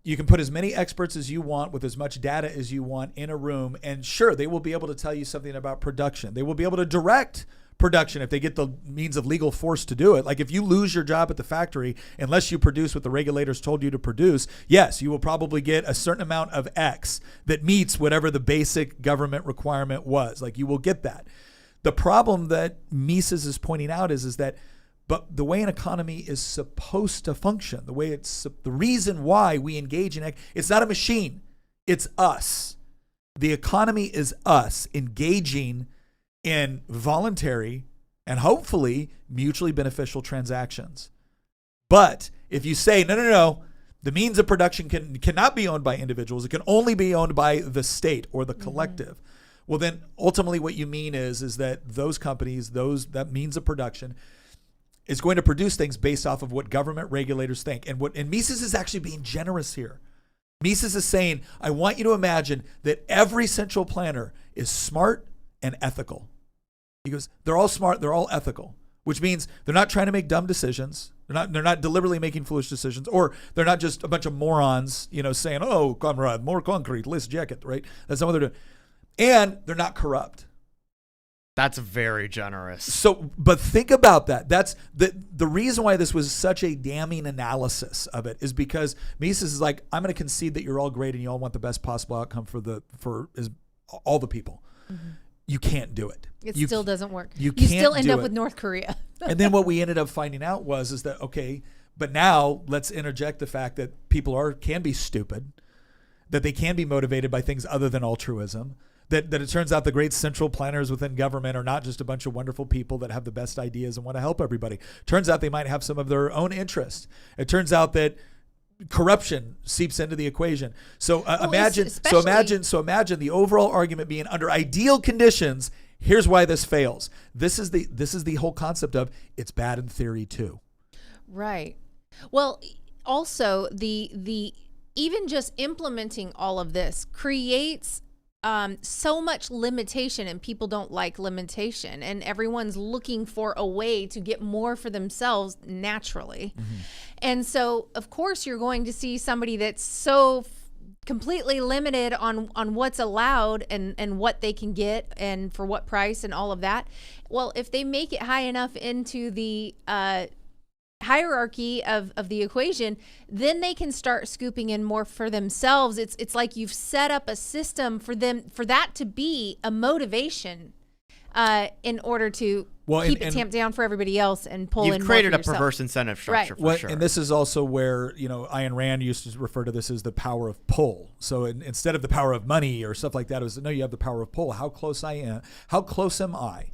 you can put as many experts as you want with as much data as you want in a room, and sure, they will be able to tell you something about production. They will be able to direct production if they get the means of legal force to do it. Like if you lose your job at the factory, unless you produce what the regulators told you to produce, yes, you will probably get a certain amount of X that meets whatever the basic government requirement was. Like you will get that. The problem that Mises is pointing out is that but the way an economy is supposed to function, the reason why we engage in it's not a machine, it's us. The economy is us engaging in voluntary and hopefully mutually beneficial transactions. But if you say, no, the means of production cannot be owned by individuals, it can only be owned by the state or the collective. Mm-hmm. Well, then ultimately what you mean is that those companies, that means of production is going to produce things based off of what government regulators think. And Mises is actually being generous here. Mises is saying, I want you to imagine that every central planner is smart and ethical. He goes, they're all smart, they're all ethical, which means they're not trying to make dumb decisions. They're not deliberately making foolish decisions, or they're not just a bunch of morons, saying, oh, comrade, more concrete, less jacket, right? That's not what they're doing. and they're not corrupt. That's very generous. So, but think about that. That's the reason why this was such a damning analysis of it is because Mises is like, I'm going to concede that you're all great and you all want the best possible outcome for all the people. Mm-hmm. You can't do it. It still doesn't work. You still end up with North Korea. And then what we ended up finding out is that, okay, but now let's interject the fact that people can be stupid, that they can be motivated by things other than altruism. That it turns out the great central planners within government are not just a bunch of wonderful people that have the best ideas and want to help everybody. Turns out they might have some of their own interest. It turns out that corruption seeps into the equation. So imagine the overall argument being under ideal conditions. Here's why this fails. This is the whole concept of it's bad in theory too. Right. Well, also the even just implementing all of this creates so much limitation, and people don't like limitation, and everyone's looking for a way to get more for themselves naturally. Mm-hmm. And so of course you're going to see somebody that's so completely limited on what's allowed and what they can get and for what price and all of that. Well, if they make it high enough into the hierarchy of the equation, then they can start scooping in more for themselves. It's like you've set up a system for that to be a motivation in order to keep it tamped down for everybody else and pull in more. You've created a perverse incentive structure, right. for sure. And this is also where Ayn Rand used to refer to this as the power of pull. So instead of the power of money or stuff like that, it was no, you have the power of pull. How close am I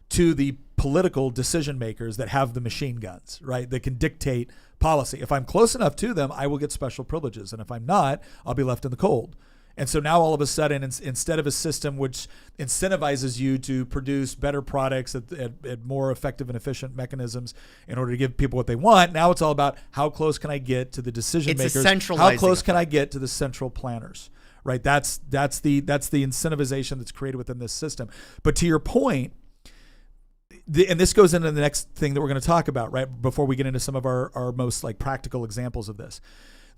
to the political decision makers that have the machine guns, right? That can dictate policy. If I'm close enough to them, I will get special privileges. And if I'm not, I'll be left in the cold. And so now all of a sudden, instead of a system which incentivizes you to produce better products at more effective and efficient mechanisms in order to give people what they want, now it's all about how close can I get to the decision makers? How close can I get to the central planners? Right? That's the incentivization that's created within this system. But to your point, and this goes into the next thing that we're going to talk about, right? Before we get into some of our most practical examples of this.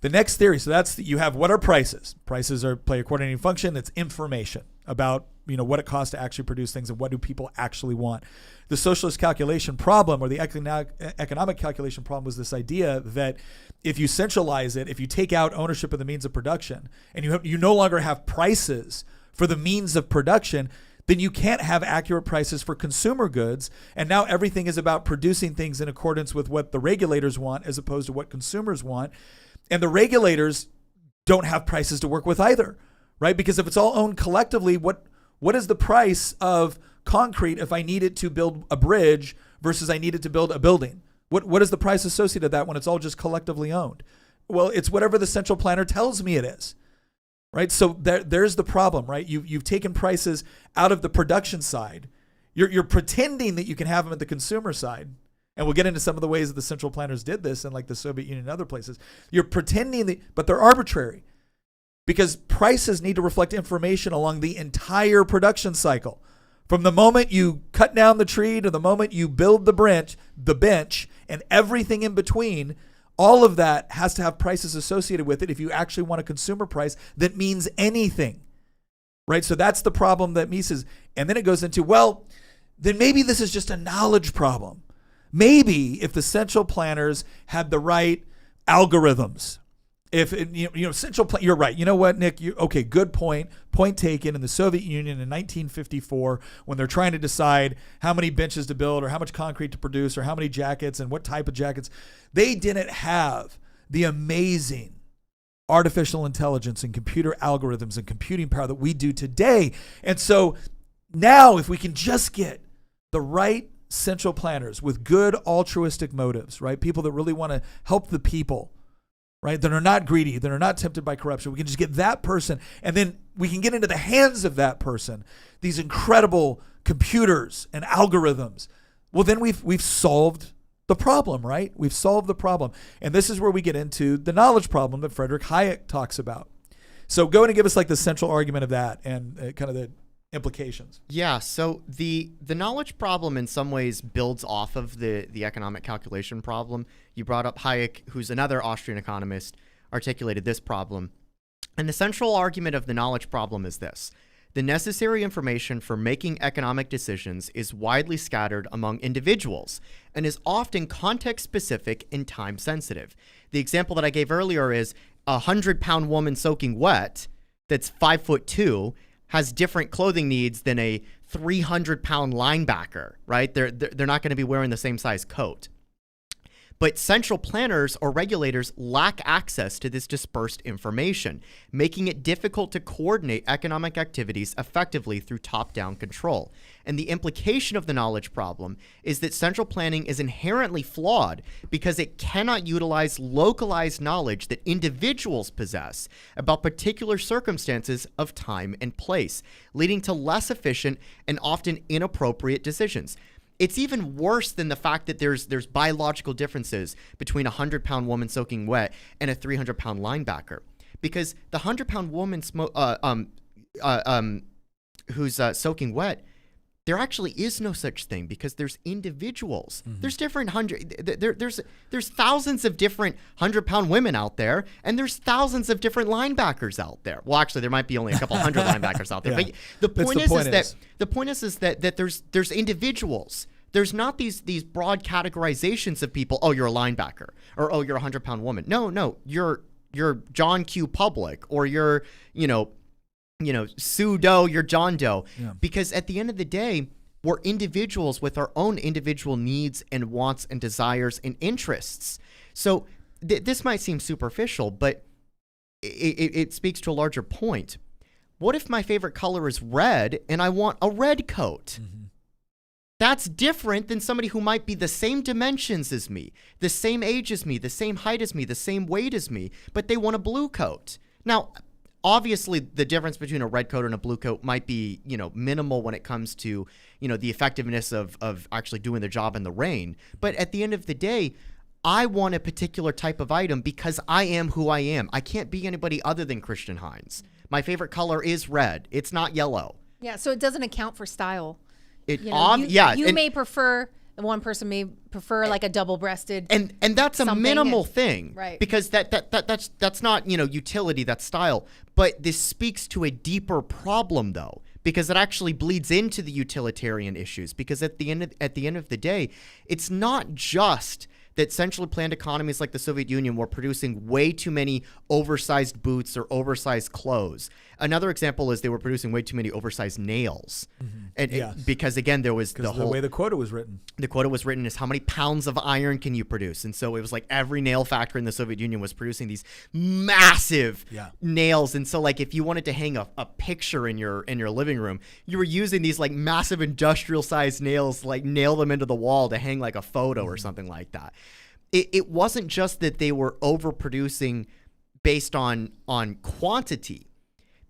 The next theory, so you have what are prices? Prices play a coordinating function. It's information about what it costs to actually produce things and what do people actually want. The socialist calculation problem or the economic calculation problem was this idea that if you centralize it, if you take out ownership of the means of production and you no longer have prices for the means of production, then you can't have accurate prices for consumer goods. And now everything is about producing things in accordance with what the regulators want as opposed to what consumers want. And the regulators don't have prices to work with either, right? Because if it's all owned collectively, what is the price of concrete if I need it to build a bridge versus I need it to build a building? What is the price associated with that when it's all just collectively owned? Well, it's whatever the central planner tells me it is. Right, so there's the problem, right? You've taken prices out of the production side. You're pretending that you can have them at the consumer side, and we'll get into some of the ways that the central planners did this in the Soviet Union and other places. You're pretending but they're arbitrary because prices need to reflect information along the entire production cycle, from the moment you cut down the tree to the moment you build the bench, and everything in between. All of that has to have prices associated with it if you actually want a consumer price that means anything, right? So that's the problem that Mises, and then it goes into, well, then maybe this is just a knowledge problem. Maybe if the central planners had the right algorithms, if you're right. You know what, Nick? Okay, good point. Point taken. In the Soviet Union in 1954, when they're trying to decide how many benches to build or how much concrete to produce or how many jackets and what type of jackets, they didn't have the amazing artificial intelligence and computer algorithms and computing power that we do today. And so now if we can just get the right central planners with good altruistic motives, right? People that really want to help the people, right? That are not greedy, that are not tempted by corruption. We can just get that person, and then we can get into the hands of that person these incredible computers and algorithms. Well, then we've solved the problem, right? We've solved the problem. And this is where we get into the knowledge problem that Friedrich Hayek talks about. So go ahead and give us the central argument of that and kind of the implications. Yeah, so the knowledge problem in some ways builds off of the economic calculation problem. You brought up Hayek, who's another Austrian economist, articulated this problem. And the central argument of the knowledge problem is this, The necessary information for making economic decisions is widely scattered among individuals and is often context-specific and time-sensitive. The example that I gave earlier is a 100-pound woman soaking wet that's 5'2" has different clothing needs than a 300-pound linebacker, right? They're not going to be wearing the same size coat. But central planners or regulators lack access to this dispersed information, making it difficult to coordinate economic activities effectively through top-down control. And the implication of the knowledge problem is that central planning is inherently flawed because it cannot utilize localized knowledge that individuals possess about particular circumstances of time and place, leading to less efficient and often inappropriate decisions. It's even worse than the fact that there's biological differences between a 100-pound woman soaking wet and a 300-pound linebacker, because the 100-pound woman who's soaking wet, there actually is no such thing because there's individuals. Mm-hmm. There's different there's thousands of different 100-pound women out there, and there's thousands of different linebackers out there. Well, actually, there might be only a couple hundred linebackers out there. Yeah. But the point is that there's individuals. There's not these broad categorizations of people. Oh, you're a linebacker, or oh, you're a 100-pound woman. No, you're John Q. Public, or you're Sue Doe, you're John Doe. Yeah. Because at the end of the day, we're individuals with our own individual needs and wants and desires and interests. So this might seem superficial, but it speaks to a larger point. What if my favorite color is red and I want a red coat? Mm-hmm. That's different than somebody who might be the same dimensions as me, the same age as me, the same height as me, the same weight as me, but they want a blue coat. Now, obviously, the difference between a red coat and a blue coat might be, minimal when it comes to, the effectiveness of actually doing the job in the rain. But at the end of the day, I want a particular type of item because I am who I am. I can't be anybody other than Christian Hines. My favorite color is red. It's not yellow. Yeah, so it doesn't account for style. You may prefer, one person may prefer like a double-breasted, and that's a minimal thing, right? Because that's not utility, that's style. But this speaks to a deeper problem, though, because it actually bleeds into the utilitarian issues. Because at the end of the day, it's not just that centrally planned economies like the Soviet Union were producing way too many oversized boots or oversized clothes. Another example is they were producing way too many oversized nails. Mm-hmm. And because, again, there was the way the quota was written. The quota was written is how many pounds of iron can you produce? And so it was like every nail factory in the Soviet Union was producing these massive nails. And so, like, if you wanted to hang a picture in your living room, you were using these like massive industrial sized nails, like nail them into the wall to hang like a photo or something like that. It wasn't just that they were overproducing based on quantity.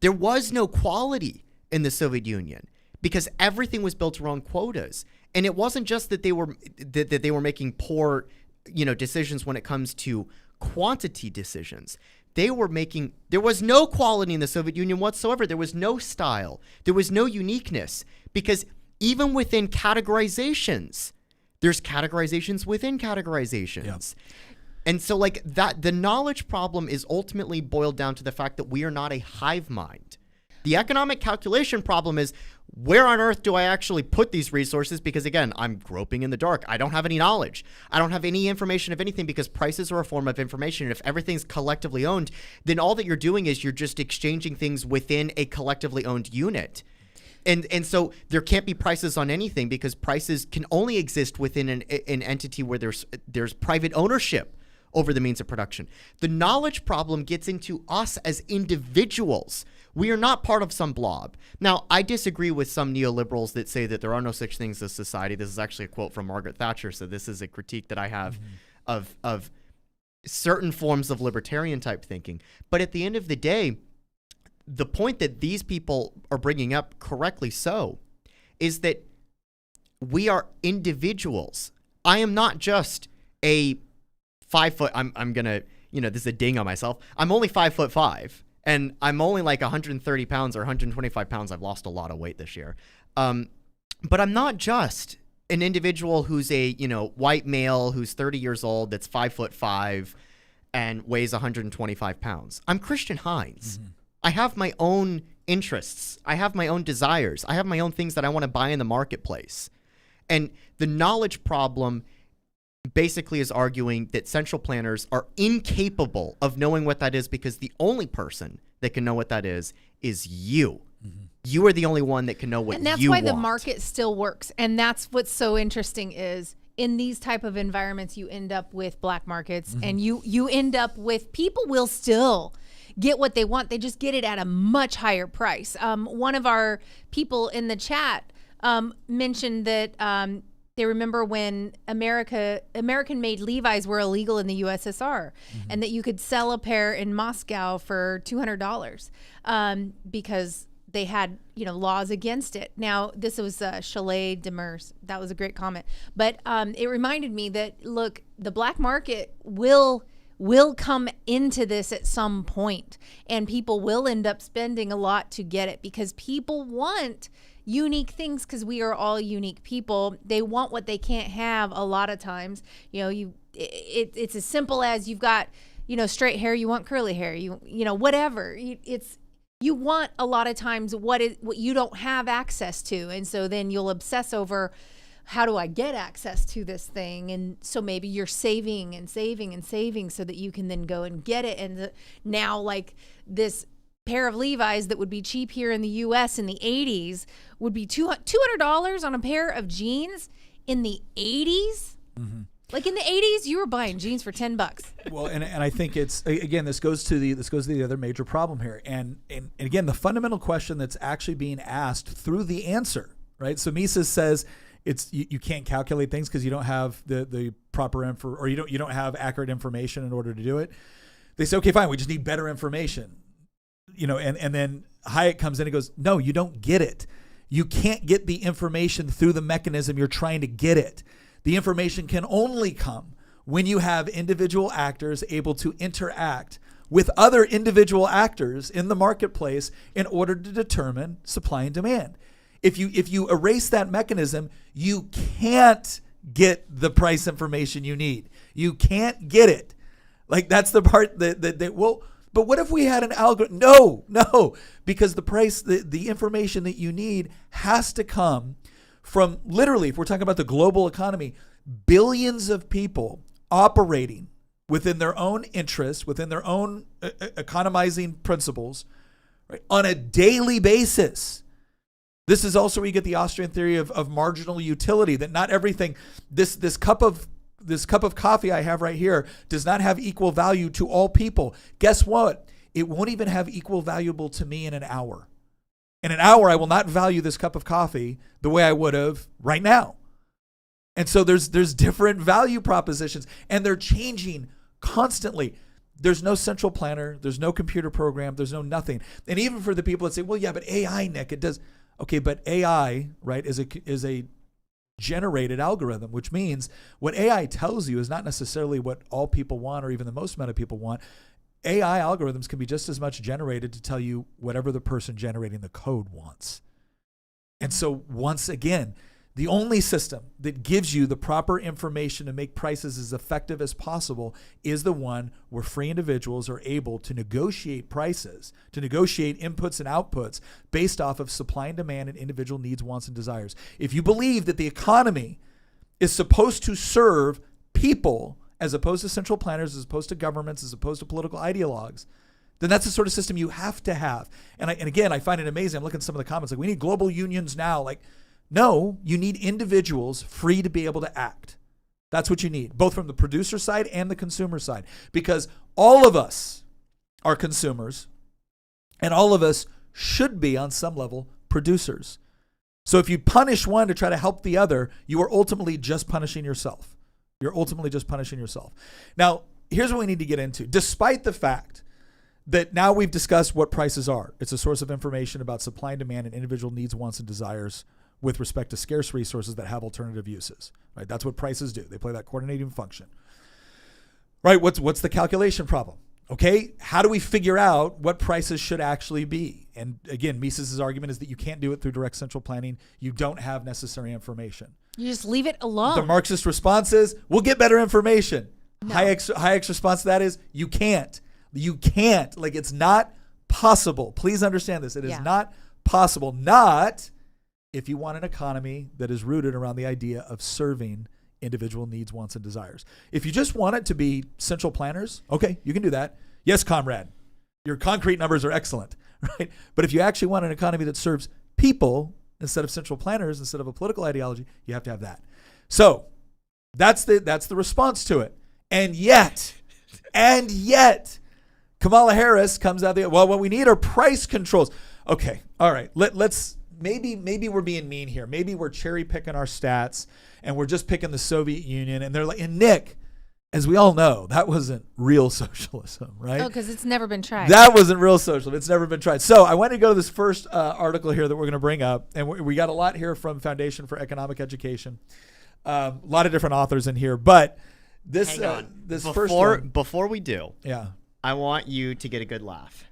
There was no quality in the Soviet Union because everything was built around quotas. And it wasn't just that they were making poor, decisions when it comes to quantity decisions. There was no quality in the Soviet Union whatsoever. There was no style. There was no uniqueness because even within categorizations, there's categorizations within categorizations. Yeah. And so like that, the knowledge problem is ultimately boiled down to the fact that we are not a hive mind. The economic calculation problem is where on earth do I actually put these resources? Because again, I'm groping in the dark. I don't have any knowledge. I don't have any information of anything because prices are a form of information. And if everything's collectively owned, then all that you're doing is you're just exchanging things within a collectively owned unit. And so there can't be prices on anything because prices can only exist within an entity where there's private ownership over the means of production. The knowledge problem gets into us as individuals. We are not part of some blob. Now, I disagree with some neoliberals that say that there are no such things as society. This is actually a quote from Margaret Thatcher, so this is a critique that I have of certain forms of libertarian type thinking. But at the end of the day, the point that these people are bringing up, correctly so, is that we are individuals. I am not just a 5 foot. I'm gonna, this is a ding on myself. I'm only 5'5", and I'm only like 130 pounds or 125 pounds. I've lost a lot of weight this year. But I'm not just an individual who's a, white male who's 30 years old that's 5'5" and weighs 125 pounds. I'm Christian Hines. Mm-hmm. I have my own interests. I have my own desires. I have my own things that I want to buy in the marketplace. And the knowledge problem basically is arguing that central planners are incapable of knowing what that is because the only person that can know what that is you. You are the only one that can know what you want. And that's why the market still works. And that's what's so interesting is in these type of environments, you end up with black markets and you end up with people will still get what they want. They just get it at a much higher price. One of our people in the chat mentioned that they remember when American-made Levi's were illegal in the USSR, and that you could sell a pair in Moscow for $200 because they had, laws against it. Now, this was Chalet Demers. That was a great comment. But it reminded me that, look, the black market will come into this at some point, and people will end up spending a lot to get it because people want unique things because we are all unique people. They want what they can't have a lot of times. It's as simple as you've got, straight hair, you want curly hair, whatever. You want a lot of times what you don't have access to. And so then you'll obsess over, how do I get access to this thing? And so maybe you're saving and saving and saving so that you can then go and get it. And now, like, this pair of Levi's that would be cheap here in the US in the 80s would be $200 on a pair of jeans in the 80s. Like in the 80s, you were buying jeans for $10. Well, and I think it's, again, this goes to the other major problem here. And again, the fundamental question that's actually being asked through the answer, right? So Mises says it's you can't calculate things because you don't have the proper info, or you don't have accurate information in order to do it. They say, okay, fine, we just need better information. And then Hayek comes in and goes, no, you don't get it. You can't get the information through the mechanism you're trying to get it. The information can only come when you have individual actors able to interact with other individual actors in the marketplace in order to determine supply and demand. If you erase that mechanism, you can't get the price information you need. You can't get it. Like, that's the part that but what if we had an algorithm? No, because the price, the information that you need has to come from, literally, if we're talking about the global economy, billions of people operating within their own interests, within their own economizing principles, right, on a daily basis. This is also where you get the Austrian theory of marginal utility, that not everything, this cup of coffee I have right here does not have equal value to all people. Guess what? It won't even have equal valuable to me in an hour. In an hour, I will not value this cup of coffee the way I would have right now. And so there's different value propositions, and they're changing constantly. There's no central planner. There's no computer program. There's no nothing. And even for the people that say, well, yeah, but AI, Nick, it does. Okay, but AI, right, is a generated algorithm, which means what AI tells you is not necessarily what all people want or even the most amount of people want. AI algorithms can be just as much generated to tell you whatever the person generating the code wants. And so once again, the only system that gives you the proper information to make prices as effective as possible is the one where free individuals are able to negotiate prices, to negotiate inputs and outputs based off of supply and demand and individual needs, wants, and desires. If you believe that the economy is supposed to serve people as opposed to central planners, as opposed to governments, as opposed to political ideologues, then that's the sort of system you have to have. And again, I find it amazing. I'm looking at some of the comments like, we need global unions now. Like, no, you need individuals free to be able to act. That's what you need, both from the producer side and the consumer side, because all of us are consumers and all of us should be on some level producers. So if you punish one to try to help the other, you are ultimately just punishing yourself. You're ultimately just punishing yourself. Now, here's what we need to get into. Despite the fact that now we've discussed what prices are, it's a source of information about supply and demand and individual needs, wants, and desires with respect to scarce resources that have alternative uses, right? That's what prices do. They play that coordinating function, right? What's the calculation problem? Okay, how do we figure out what prices should actually be? And again, Mises' argument is that you can't do it through direct central planning. You don't have necessary information. You just leave it alone. The Marxist response is, we'll get better information. No. Hayek's response to that is, you can't. You can't. Like, it's not possible. Please understand this. It is Yeah. not possible. Not if you want an economy that is rooted around the idea of serving individual needs, wants, and desires. If you just want it to be central planners, okay, you can do that. Yes, comrade, your concrete numbers are excellent, right? But if you actually want an economy that serves people instead of central planners, instead of a political ideology, you have to have that. So that's the response to it. And yet, Kamala Harris comes out what we need are price controls. Okay, all right, let's maybe we're being mean here. Maybe we're cherry picking our stats and we're just picking the Soviet Union. And they're like, and Nick, as we all know, that wasn't real socialism, right? Oh, because it's never been tried. That wasn't real socialism. It's never been tried. So I want to go to this first article here that we're going to bring up. And we got a lot here from Foundation for Economic Education. A lot of different authors in here. But this first one. Before we do, yeah, I want you to get a good laugh.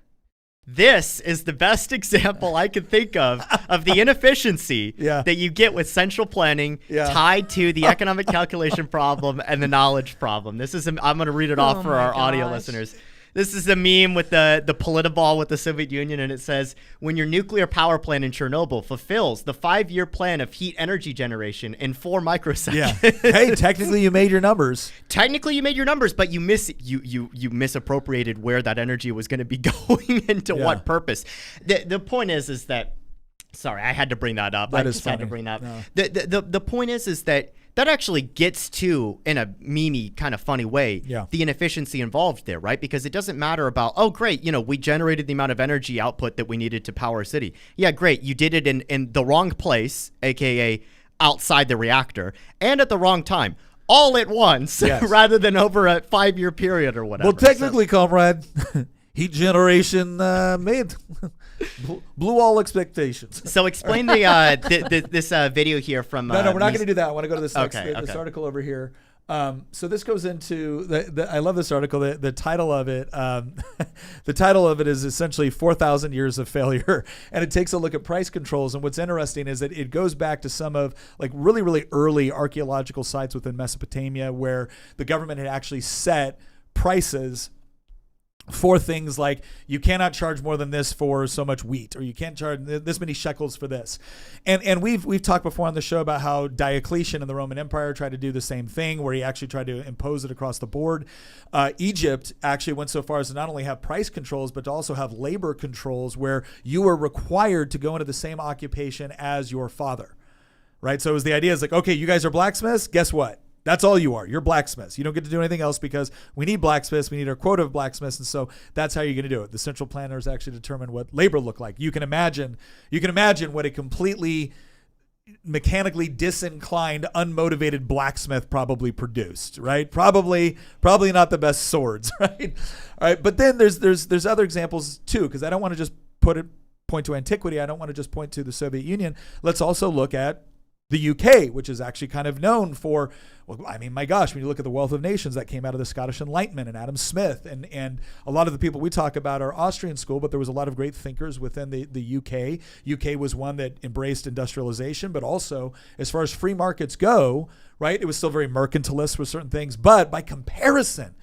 This is the best example I could think of the inefficiency that you get with central planning tied to the economic calculation problem and the knowledge problem. I'm going to read it off for our audio listeners. This is a meme with the politball with the Soviet Union, and it says, when your nuclear power plant in Chernobyl fulfills the 5-year plan of heat energy generation in 4 microseconds. Yeah. Hey, technically you made your numbers. But you misappropriated where that energy was going to be going into what purpose. The point is that, sorry, I had to bring that up. That I is just funny. had to bring that up. No. The point is that actually gets to, in a memey kind of funny way, the inefficiency involved there, right? Because it doesn't matter about, oh, great, we generated the amount of energy output that we needed to power a city. Yeah, great. You did it in the wrong place, aka outside the reactor, and at the wrong time. All at once, rather than over a 5-year period or whatever. Well, technically, comrade, heat generation blew all expectations. So explain this video here from. No, we're not going to do that. I want to go to this this article over here. So this goes into I love this article. The title of it, the title of it is essentially 4,000 years of failure, and it takes a look at price controls. And what's interesting is that it goes back to some of like really, really early archaeological sites within Mesopotamia where the government had actually set prices for things like you cannot charge more than this for so much wheat, or you can't charge this many shekels for this. And we've talked before on the show about how Diocletian in the Roman Empire tried to do the same thing, where he actually tried to impose it across the board. Egypt actually went so far as to not only have price controls, but to also have labor controls where you were required to go into the same occupation as your father, right? So it was the idea is like, okay, you guys are blacksmiths. Guess what? That's all you are. You're blacksmiths. You don't get to do anything else because we need blacksmiths. We need our quota of blacksmiths. And so that's how you're going to do it. The central planners actually determine what labor looked like. You can imagine what a completely mechanically disinclined, unmotivated blacksmith probably produced, right? Probably not the best swords, right? All right. But then there's other examples too, because I don't want to just point to antiquity. I don't want to just point to the Soviet Union. Let's also look at the UK, which is actually kind of known for, well, I mean, my gosh, when you look at the Wealth of Nations, that came out of the Scottish Enlightenment and Adam Smith. And a lot of the people we talk about are Austrian school, but there was a lot of great thinkers within the UK. UK was one that embraced industrialization, but also as far as free markets go, right, it was still very mercantilist with certain things. But by comparison,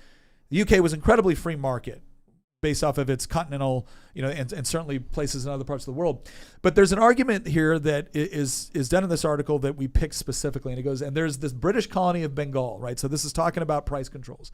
the UK was incredibly free market based off of its continental, and certainly places in other parts of the world. But there's an argument here that is done in this article that we picked specifically, and it goes, and there's this British colony of Bengal, right? So this is talking about price controls.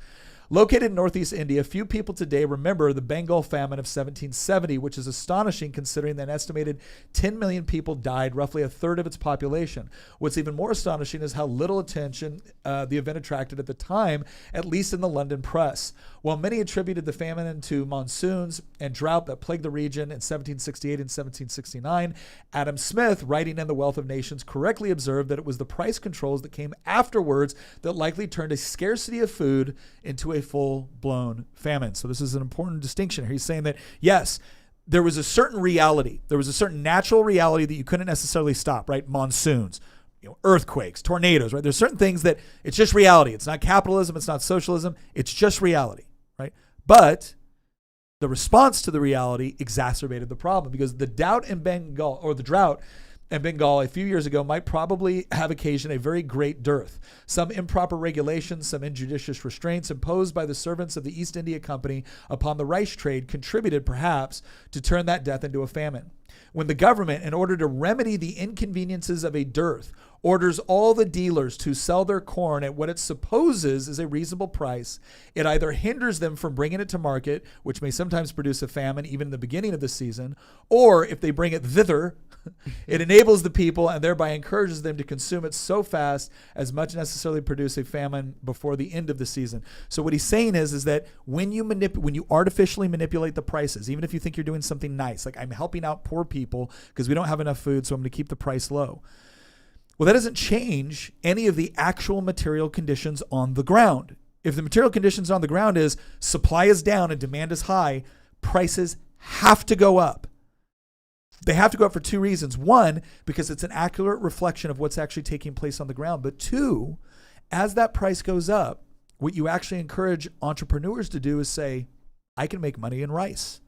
Located in northeast India, few people today remember the Bengal famine of 1770, which is astonishing considering that an estimated 10 million people died, roughly a third of its population. What's even more astonishing is how little attention the event attracted at the time, at least in the London press. While many attributed the famine to monsoons and drought that plagued the region in 1768 and 1769, Adam Smith, writing in The Wealth of Nations, correctly observed that it was the price controls that came afterwards that likely turned a scarcity of food into a full-blown famine. So this is an important distinction here. He's saying that, yes, there was a certain reality. There was a certain natural reality that you couldn't necessarily stop, right? Monsoons, earthquakes, tornadoes, right? There's certain things that it's just reality. It's not capitalism. It's not socialism. It's just reality, right? But the response to the reality exacerbated the problem because the drought in Bengal, or the drought and Bengal a few years ago might probably have occasioned a very great dearth. Some improper regulations, some injudicious restraints imposed by the servants of the East India Company upon the rice trade contributed perhaps to turn that death into a famine. When the government, in order to remedy the inconveniences of a dearth, orders all the dealers to sell their corn at what it supposes is a reasonable price, it either hinders them from bringing it to market, which may sometimes produce a famine even in the beginning of the season, or if they bring it thither, it enables the people and thereby encourages them to consume it so fast as much necessarily produce a famine before the end of the season. So what he's saying is that when you artificially manipulate the prices, even if you think you're doing something nice, like I'm helping out poor people because we don't have enough food, so I'm going to keep the price low. Well, that doesn't change any of the actual material conditions on the ground. If the material conditions on the ground is supply is down and demand is high, prices have to go up. They have to go up for two reasons. One, because it's an accurate reflection of what's actually taking place on the ground. But two, as that price goes up, what you actually encourage entrepreneurs to do is say, I can make money in rice.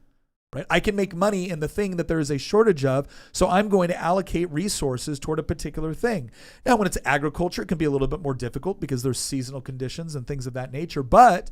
Right? I can make money in the thing that there is a shortage of, so I'm going to allocate resources toward a particular thing. Now, when it's agriculture, it can be a little bit more difficult because there's seasonal conditions and things of that nature, but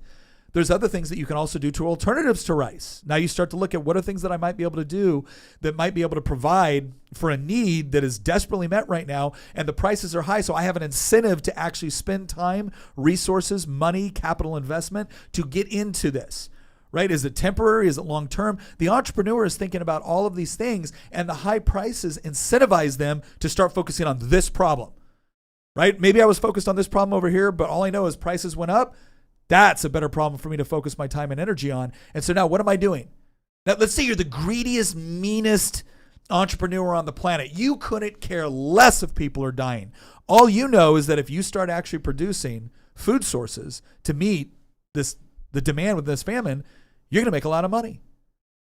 there's other things that you can also do to alternatives to rice. Now you start to look at what are things that I might be able to do that might be able to provide for a need that is desperately met right now, and the prices are high, so I have an incentive to actually spend time, resources, money, capital investment to get into this. Right? Is it temporary? Is it long-term? The entrepreneur is thinking about all of these things, and the high prices incentivize them to start focusing on this problem. Right? Maybe I was focused on this problem over here, but all I know is prices went up. That's a better problem for me to focus my time and energy on. And so now what am I doing? Now, let's say you're the greediest, meanest entrepreneur on the planet. You couldn't care less if people are dying. All you know is that if you start actually producing food sources to meet the demand with this famine, you're going to make a lot of money.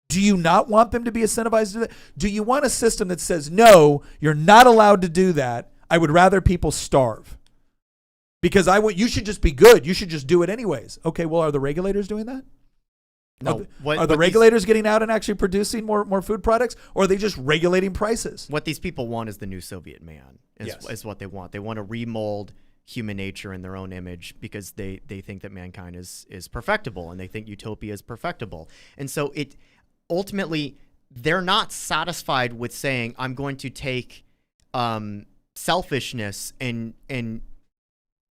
Do you not want them to be incentivized to do that? Do you want a system that says, no, you're not allowed to do that? I would rather people starve. Because you should just be good. You should just do it anyways. Okay, well, are the regulators doing that? No. Are the regulators getting out and actually producing more food products? Or are they just regulating prices? What these people want is the new Soviet man, is what they want. They want to remold human nature in their own image because they think that mankind is perfectible, and they think utopia is perfectible. And so it ultimately, they're not satisfied with saying, I'm going to take selfishness and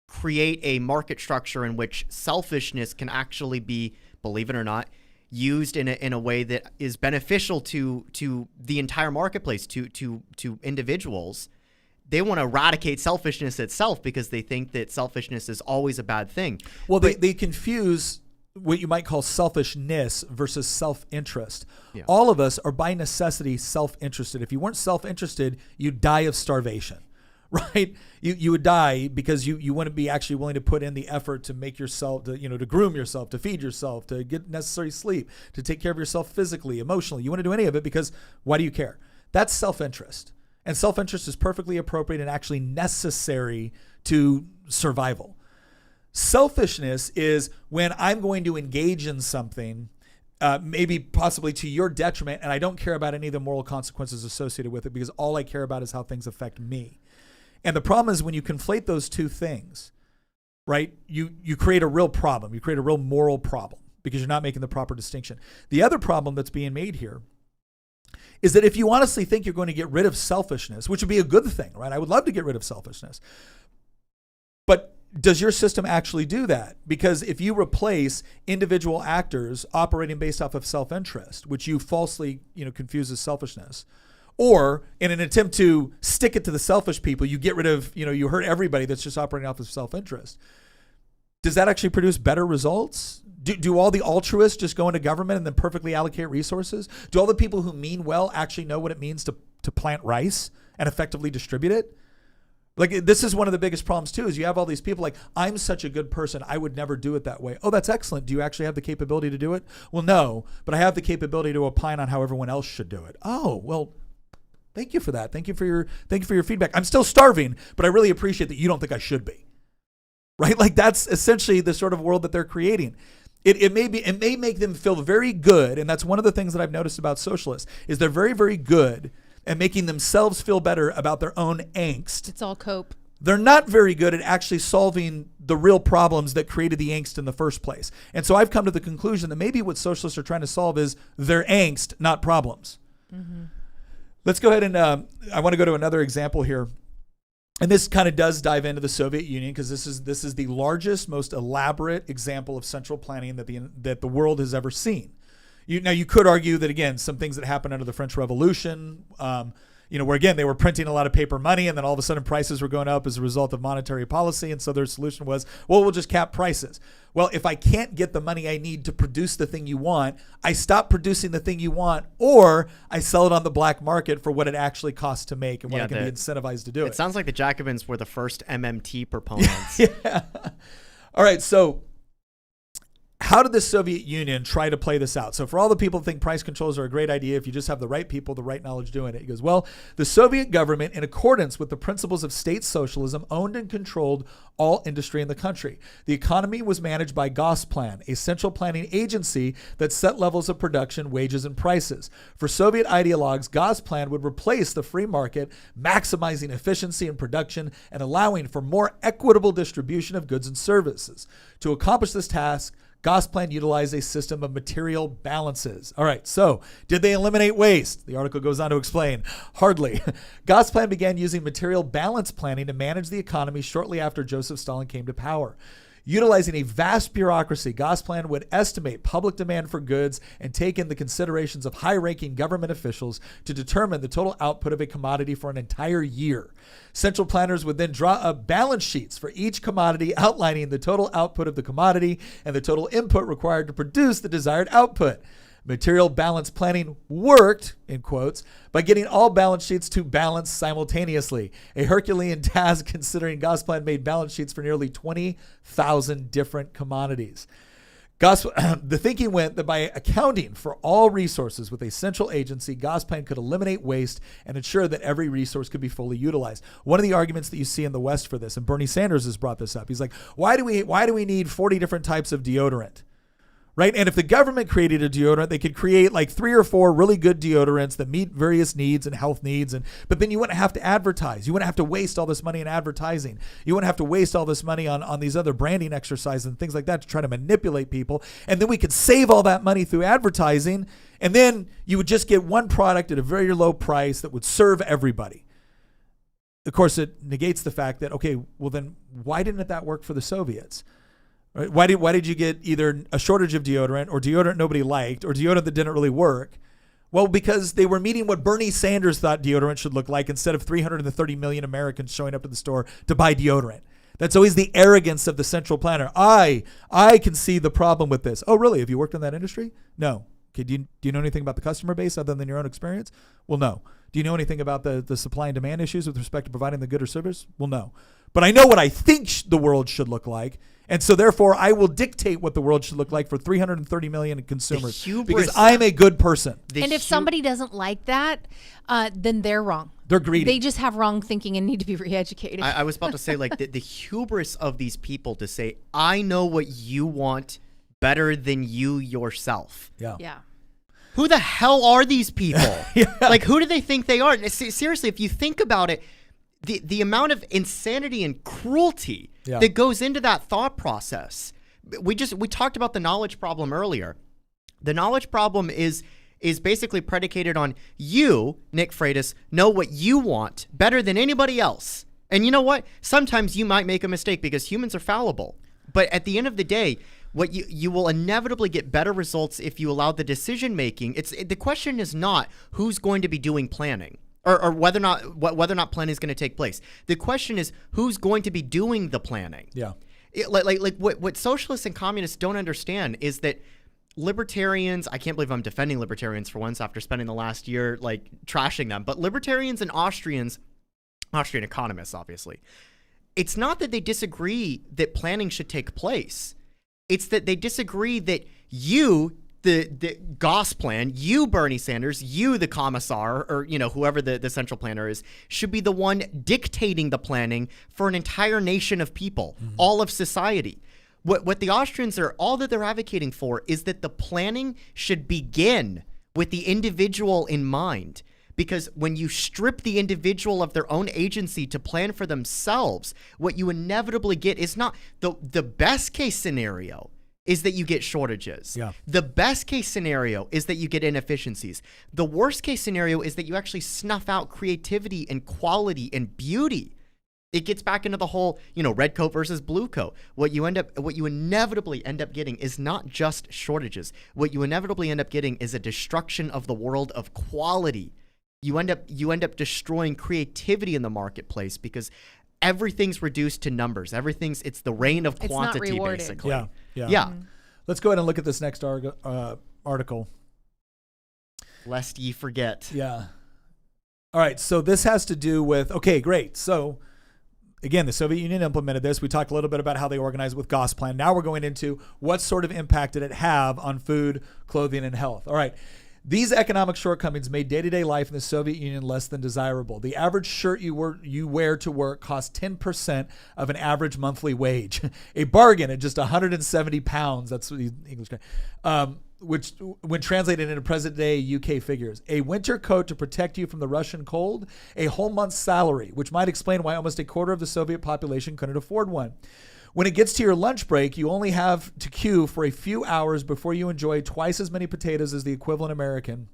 create a market structure in which selfishness can actually be, believe it or not, used in a way that is beneficial to the entire marketplace, to individuals. They want to eradicate selfishness itself because they think that selfishness is always a bad thing. Well, they confuse what you might call selfishness versus self-interest. Yeah. All of us are by necessity self-interested. If you weren't self-interested, you'd die of starvation, right? You would die because you wouldn't be actually willing to put in the effort to make yourself, to groom yourself, to feed yourself, to get necessary sleep, to take care of yourself physically, emotionally. You wouldn't do any of it because why do you care? That's self-interest. And self-interest is perfectly appropriate and actually necessary to survival. Selfishness is when I'm going to engage in something, maybe possibly to your detriment, and I don't care about any of the moral consequences associated with it because all I care about is how things affect me. And the problem is when you conflate those two things, right, you create a real problem. You create a real moral problem because you're not making the proper distinction. The other problem that's being made here is that if you honestly think you're going to get rid of selfishness, which would be a good thing, right? I would love to get rid of selfishness. But does your system actually do that? Because if you replace individual actors operating based off of self-interest, which you falsely, confuse as selfishness, or in an attempt to stick it to the selfish people, you get rid of, you hurt everybody that's just operating off of self-interest. Does that actually produce better results? Do all the altruists just go into government and then perfectly allocate resources? Do all the people who mean well actually know what it means to plant rice and effectively distribute it? Like, this is one of the biggest problems too, is you have all these people like, I'm such a good person, I would never do it that way. Oh, that's excellent. Do you actually have the capability to do it? Well, no, but I have the capability to opine on how everyone else should do it. Oh, well, thank you for that. Thank you for your feedback. I'm still starving, but I really appreciate that you don't think I should be. Right? Like, that's essentially the sort of world that they're creating. It may make them feel very good, and that's one of the things that I've noticed about socialists, is they're very, very good and making themselves feel better about their own angst. It's all cope. They're not very good at actually solving the real problems that created the angst in the first place. And so I've come to the conclusion that maybe what socialists are trying to solve is their angst, not problems. Mm-hmm. Let's go ahead and I want to go to another example here. And this kind of does dive into the Soviet Union, because this is the largest, most elaborate example of central planning that the world has ever seen. Now, you could argue that, again, some things that happened under the French Revolution, where, again, they were printing a lot of paper money, and then all of a sudden prices were going up as a result of monetary policy. And so their solution was, well, we'll just cap prices. Well, if I can't get the money I need to produce the thing you want, I stop producing the thing you want, or I sell it on the black market for what it actually costs to make and what I can be incentivized to do it. It sounds like the Jacobins were the first MMT proponents. Yeah. All right. So how did the Soviet Union try to play this out? So for all the people who think price controls are a great idea if you just have the right people, the right knowledge doing it, he goes, well, the Soviet government, in accordance with the principles of state socialism, owned and controlled all industry in the country. The economy was managed by Gosplan, a central planning agency that set levels of production, wages, and prices. For Soviet ideologues, Gosplan would replace the free market, maximizing efficiency in production and allowing for more equitable distribution of goods and services. To accomplish this task, Gosplan utilized a system of material balances. All right, so did they eliminate waste? The article goes on to explain. Hardly. Gosplan began using material balance planning to manage the economy shortly after Joseph Stalin came to power. Utilizing a vast bureaucracy, Gosplan would estimate public demand for goods and take in the considerations of high-ranking government officials to determine the total output of a commodity for an entire year. Central planners would then draw up balance sheets for each commodity outlining the total output of the commodity and the total input required to produce the desired output. Material balance planning worked, in quotes, by getting all balance sheets to balance simultaneously. A Herculean task, considering Gosplan made balance sheets for nearly 20,000 different commodities. The thinking went that by accounting for all resources with a central agency, Gosplan could eliminate waste and ensure that every resource could be fully utilized. One of the arguments that you see in the West for this, and Bernie Sanders has brought this up, he's like, why do we need 40 different types of deodorant? Right? And if the government created a deodorant, they could create like 3 or 4 really good deodorants that meet various needs and health needs. But then you wouldn't have to advertise. You wouldn't have to waste all this money in advertising. You wouldn't have to waste all this money on these other branding exercises and things like that to try to manipulate people. And then we could save all that money through advertising. And then you would just get one product at a very low price that would serve everybody. Of course, it negates the fact that, okay, well then why didn't that work for the Soviets? Right? Why did you get either a shortage of deodorant or deodorant nobody liked or deodorant that didn't really work? Well, because they were meeting what Bernie Sanders thought deodorant should look like instead of 330 million Americans showing up at the store to buy deodorant. That's always the arrogance of the central planner. I can see the problem with this. Oh, really? Have you worked in that industry? No. Okay. Do you know anything about the customer base other than your own experience? Well, no. Do you know anything about the supply and demand issues with respect to providing the good or service? Well, no. But I know what I think the world should look like. And so therefore, I will dictate what the world should look like for 330 million consumers because I'm a good person. And if somebody doesn't like that, then they're wrong. They're greedy. They just have wrong thinking and need to be re-educated. I was about to say, like, the hubris of these people to say, I know what you want better than you yourself. Yeah. Who the hell are these people? Like, who do they think they are? Seriously, if you think about it, the amount of insanity and cruelty that goes into that thought process. We talked about the knowledge problem earlier. The knowledge problem is basically predicated on you, Nick Freitas, know what you want better than anybody else. And you know what? Sometimes you might make a mistake because humans are fallible. But at the end of the day, what you will inevitably get better results if you allow the decision making. The question is not who's going to be doing planning. Or whether or not planning is going to take place. The question is who's going to be doing the planning. Yeah. Like what socialists and communists don't understand is that libertarians, I can't believe I'm defending libertarians for once after spending the last year like trashing them, but libertarians and Austrian economists, obviously, it's not that they disagree that planning should take place. It's that they disagree that you, the Gosplan, you, Bernie Sanders, you, the commissar, or, whoever the central planner is, should be the one dictating the planning for an entire nation of people, all of society. What the Austrians all that they're advocating for is that the planning should begin with the individual in mind. Because when you strip the individual of their own agency to plan for themselves, what you inevitably get is not the best case scenario is that you get shortages. Yeah. The best case scenario is that you get inefficiencies. The worst case scenario is that you actually snuff out creativity and quality and beauty. It gets back into the whole, red coat versus blue coat. What you inevitably end up getting is not just shortages. What you inevitably end up getting is a destruction of the world of quality. You end up destroying creativity in the marketplace because everything's reduced to numbers. It's the reign of quantity, basically. Yeah. Mm-hmm. Let's go ahead and look at this next article. Lest ye forget. Yeah. All right. So this has to do with, okay, great. So again, the Soviet Union implemented this. We talked a little bit about how they organized with Gosplan. Now we're going into what sort of impact did it have on food, clothing, and health. All right. These economic shortcomings made day-to-day life in the Soviet Union less than desirable. The average shirt you wear to work cost 10% of an average monthly wage. A bargain at just 170 pounds. That's the English guy. Which, when translated into present-day UK figures, a winter coat to protect you from the Russian cold, a whole month's salary, which might explain why almost a quarter of the Soviet population couldn't afford one. When it gets to your lunch break, you only have to queue for a few hours before you enjoy twice as many potatoes as the equivalent American,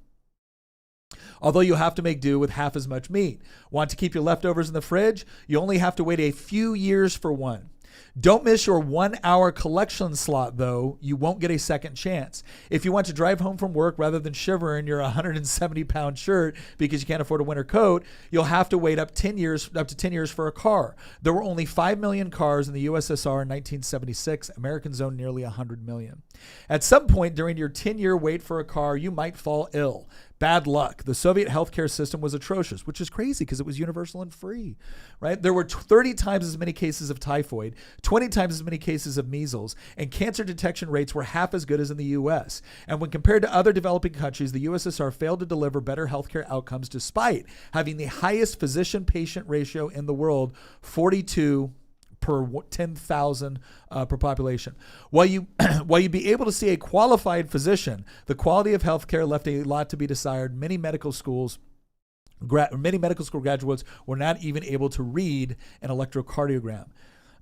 although you have to make do with half as much meat. Want to keep your leftovers in the fridge? You only have to wait a few years for one. Don't miss your 1 hour collection slot, though. You won't get a second chance. If you want to drive home from work rather than shiver in your 170-pound shirt because you can't afford a winter coat, you'll have to wait up to 10 years for a car. There were only 5 million cars in the USSR in 1976. Americans owned nearly 100 million. At some point during your 10-year wait for a car, you might fall ill. Bad luck. The Soviet healthcare system was atrocious, which is crazy because it was universal and free, right? There were 30 times as many cases of typhoid, 20 times as many cases of measles, and cancer detection rates were half as good as in the U.S. And when compared to other developing countries, the USSR failed to deliver better healthcare outcomes despite having the highest physician-patient ratio in the world, 42 per 10,000 per population. While you'd be able to see a qualified physician, the quality of healthcare left a lot to be desired. Many medical school graduates were not even able to read an electrocardiogram.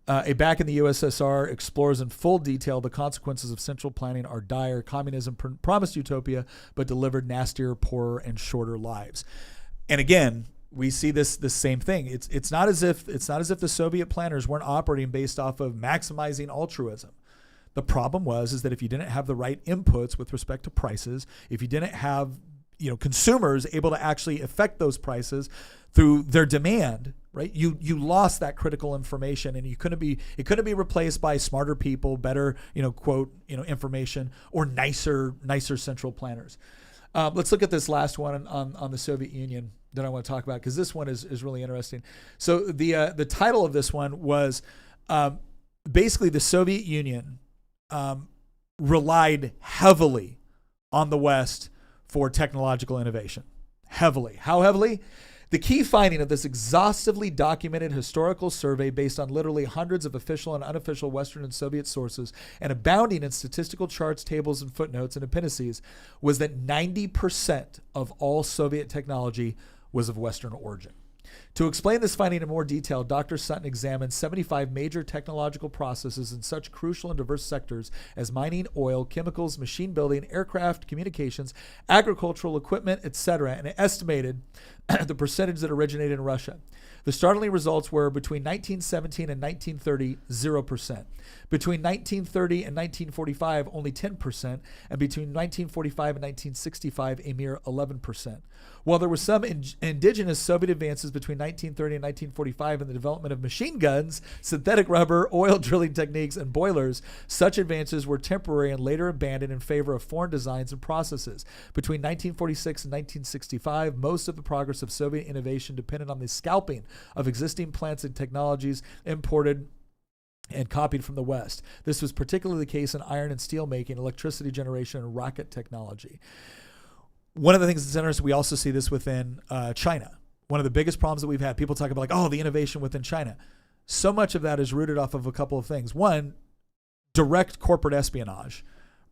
A Back in the USSR explores in full detail the consequences of central planning are dire. Communism promised utopia, but delivered nastier, poorer, and shorter lives. And again, we see this same thing. It's not as if the Soviet planners weren't operating based off of maximizing altruism. The problem is that if you didn't have the right inputs with respect to prices, if you didn't have consumers able to actually affect those prices through their demand, right? You lost that critical information, and it couldn't be replaced by smarter people, better information, or nicer central planners. Let's look at this last one on the Soviet Union that I want to talk about, because this one is really interesting. So the title of this one was basically the Soviet Union relied heavily on the West for technological innovation. Heavily. How heavily? The key finding of this exhaustively documented historical survey, based on literally hundreds of official and unofficial Western and Soviet sources and abounding in statistical charts, tables, and footnotes and appendices, was that 90% of all Soviet technology was of Western origin. To explain this finding in more detail, Dr. Sutton examined 75 major technological processes in such crucial and diverse sectors as mining, oil, chemicals, machine building, aircraft, communications, agricultural equipment, etc., and estimated the percentage that originated in Russia. The startling results were between 1917 and 1930, 0%. Between 1930 and 1945, only 10%. And between 1945 and 1965, a mere 11%. While there were some indigenous Soviet advances between 1930 and 1945 in the development of machine guns, synthetic rubber, oil drilling techniques, and boilers, such advances were temporary and later abandoned in favor of foreign designs and processes. Between 1946 and 1965, most of the progress of Soviet innovation depended on the scalping of existing plants and technologies imported and copied from the West. This was particularly the case in iron and steel making, electricity generation, and rocket technology. One of the things that's interesting, we also see this within China. One of the biggest problems that we've had, people talk about the innovation within China. So much of that is rooted off of a couple of things. One, direct corporate espionage,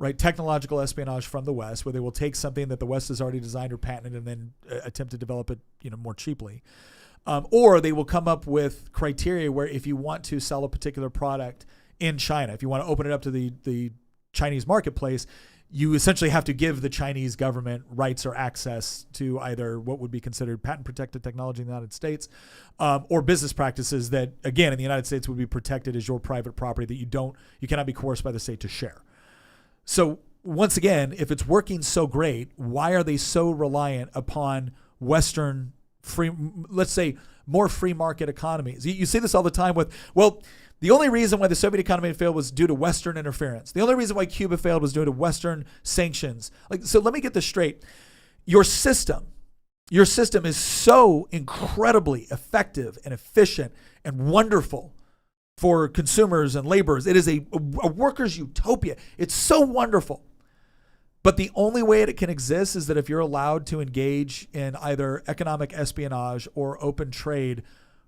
right? Technological espionage from the West, where they will take something that the West has already designed or patented and then attempt to develop it, more cheaply. Or they will come up with criteria where if you want to sell a particular product in China, if you want to open it up to the Chinese marketplace, you essentially have to give the Chinese government rights or access to either what would be considered patent protected technology in the United States, or business practices that, again, in the United States would be protected as your private property that you cannot be coerced by the state to share. So once again, if it's working so great, why are they so reliant upon Western let's say more free market economies? You see this all the time with, the only reason why the Soviet economy failed was due to Western interference. The only reason why Cuba failed was due to Western sanctions. So let me get this straight. Your system is so incredibly effective and efficient and wonderful for consumers and laborers. It is a worker's utopia. It's so wonderful. But the only way it can exist is that if you're allowed to engage in either economic espionage or open trade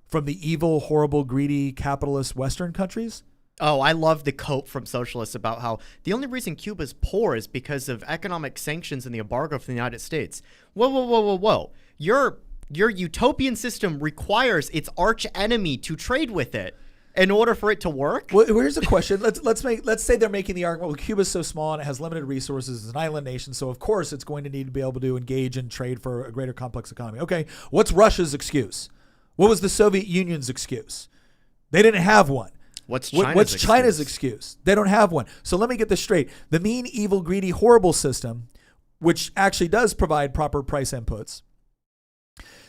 from the evil, horrible, greedy, capitalist Western countries. Oh, I love the quote from socialists about how the only reason Cuba's poor is because of economic sanctions and the embargo from the United States. Whoa. Your utopian system requires its arch enemy to trade with it in order for it to work. Well, here's a question. Let's say they're making the argument, Cuba's so small and it has limited resources. It's an island nation, so of course it's going to need to be able to engage in trade for a greater complex economy. Okay, what's Russia's excuse? What was the Soviet Union's excuse? They didn't have one. What's China's excuse? They don't have one. So let me get this straight. The mean, evil, greedy, horrible system, which actually does provide proper price inputs,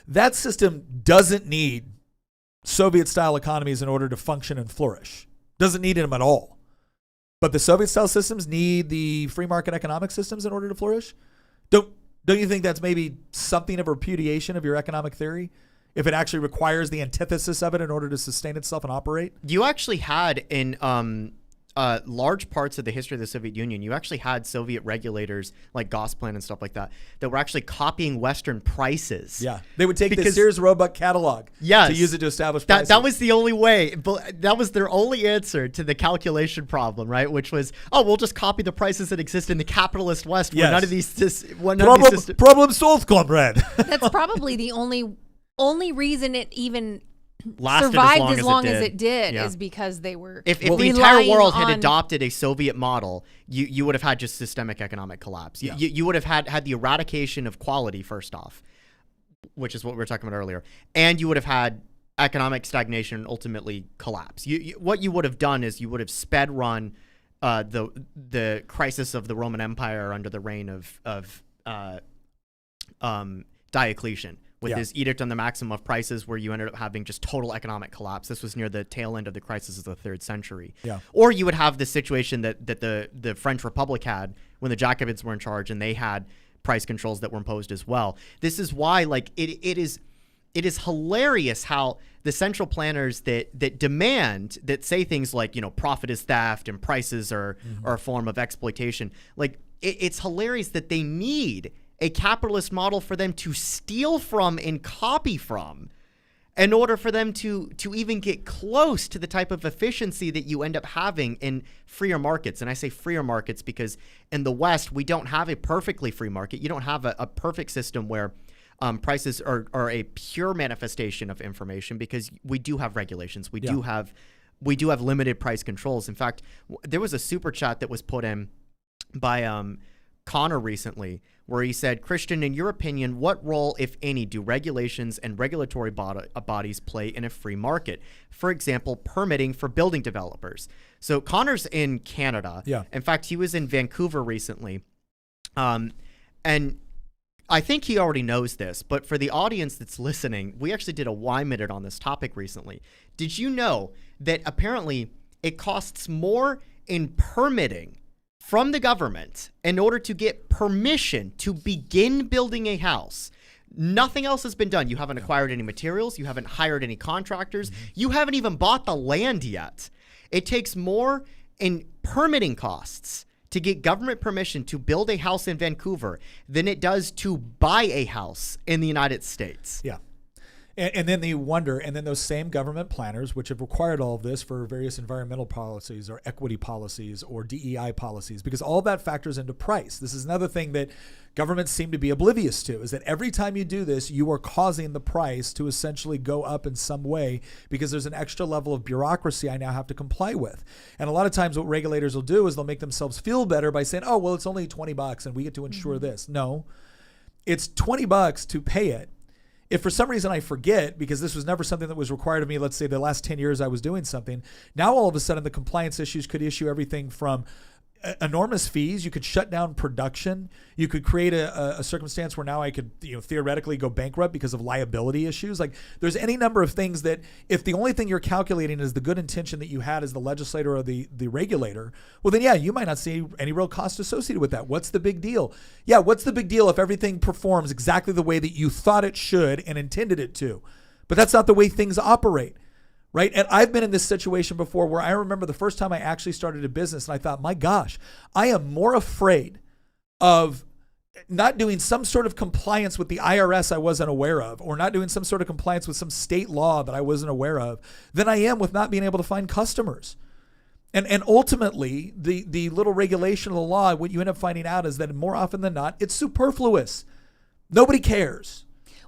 that system doesn't need Soviet-style economies in order to function and flourish. Doesn't need them at all. But the Soviet-style systems need the free market economic systems in order to flourish? Don't you think that's maybe something of a repudiation of your economic theory? If it actually requires the antithesis of it in order to sustain itself and operate? You actually had in large parts of the history of the Soviet Union, you actually had Soviet regulators like Gosplan and stuff like that were actually copying Western prices. Yeah, they would take the Sears Roebuck catalog to use it to establish prices. That was the only way. But that was their only answer to the calculation problem, right? Which was, we'll just copy the prices that exist in the capitalist West. Where none of these problem solved, comrade. That's probably the only reason it even lasted survived as long as it did is because they were if the entire world had adopted a Soviet model, you would have had just systemic economic collapse. You would have had the eradication of quality first off, which is what we were talking about earlier, and you would have had economic stagnation and ultimately collapse. What you would have done is you would have sped run the crisis of the Roman Empire under the reign of Diocletian. With his edict on the maximum of prices, where you ended up having just total economic collapse. This was near the tail end of the crisis of the 3rd century. Yeah. Or you would have the situation that the French Republic had when the Jacobins were in charge, and they had price controls that were imposed as well. This is why, it is hilarious how the central planners that demand, that say things like, profit is theft and prices are a form of exploitation. It's hilarious that they need a capitalist model for them to steal from and copy from in order for them to even get close to the type of efficiency that you end up having in freer markets. And I say freer markets because in the West, we don't have a perfectly free market. You don't have a perfect system where prices are a pure manifestation of information, because we do have regulations. We do have limited price controls. In fact, there was a super chat that was put in by Connor recently, where he said, Christian, in your opinion, what role, if any, do regulations and regulatory bodies play in a free market? For example, permitting for building developers. So Connor's in Canada. Yeah. In fact, he was in Vancouver recently. And I think he already knows this, but for the audience that's listening, we actually did a Y Minute on this topic recently. Did you know that apparently it costs more in permitting from the government in order to get permission to begin building a house? Nothing else has been done. You haven't acquired any materials. You haven't hired any contractors. You haven't even bought the land yet. It takes more in permitting costs to get government permission to build a house in Vancouver than it does to buy a house in the United States. Yeah. And then they wonder, and then those same government planners, which have required all of this for various environmental policies or equity policies or DEI policies, because all that factors into price. This is another thing that governments seem to be oblivious to, is that every time you do this, you are causing the price to essentially go up in some way because there's an extra level of bureaucracy I now have to comply with. And a lot of times what regulators will do is they'll make themselves feel better by saying, oh, well, it's only $20 and we get to insure this. No, it's $20 to pay it. If for some reason I forget, because this was never something that was required of me, let's say the last 10 years I was doing something, now all of a sudden the compliance issues could issue everything from enormous fees. You could shut down production. You could create a circumstance where now I could theoretically go bankrupt because of liability issues. Like there's any number of things that if the only thing you're calculating is the good intention that you had as the legislator or the regulator, well then yeah, you might not see any real cost associated with that. What's the big deal? Yeah, what's the big deal if everything performs exactly the way that you thought it should and intended it to? But that's not the way things operate. Right. And I've been in this situation before where I remember the first time I actually started a business and I thought, my gosh, I am more afraid of not doing some sort of compliance with the IRS I wasn't aware of, or not doing some sort of compliance with some state law that I wasn't aware of, than I am with not being able to find customers. And ultimately, the little regulation of the law, what you end up finding out is that more often than not, it's superfluous. Nobody cares,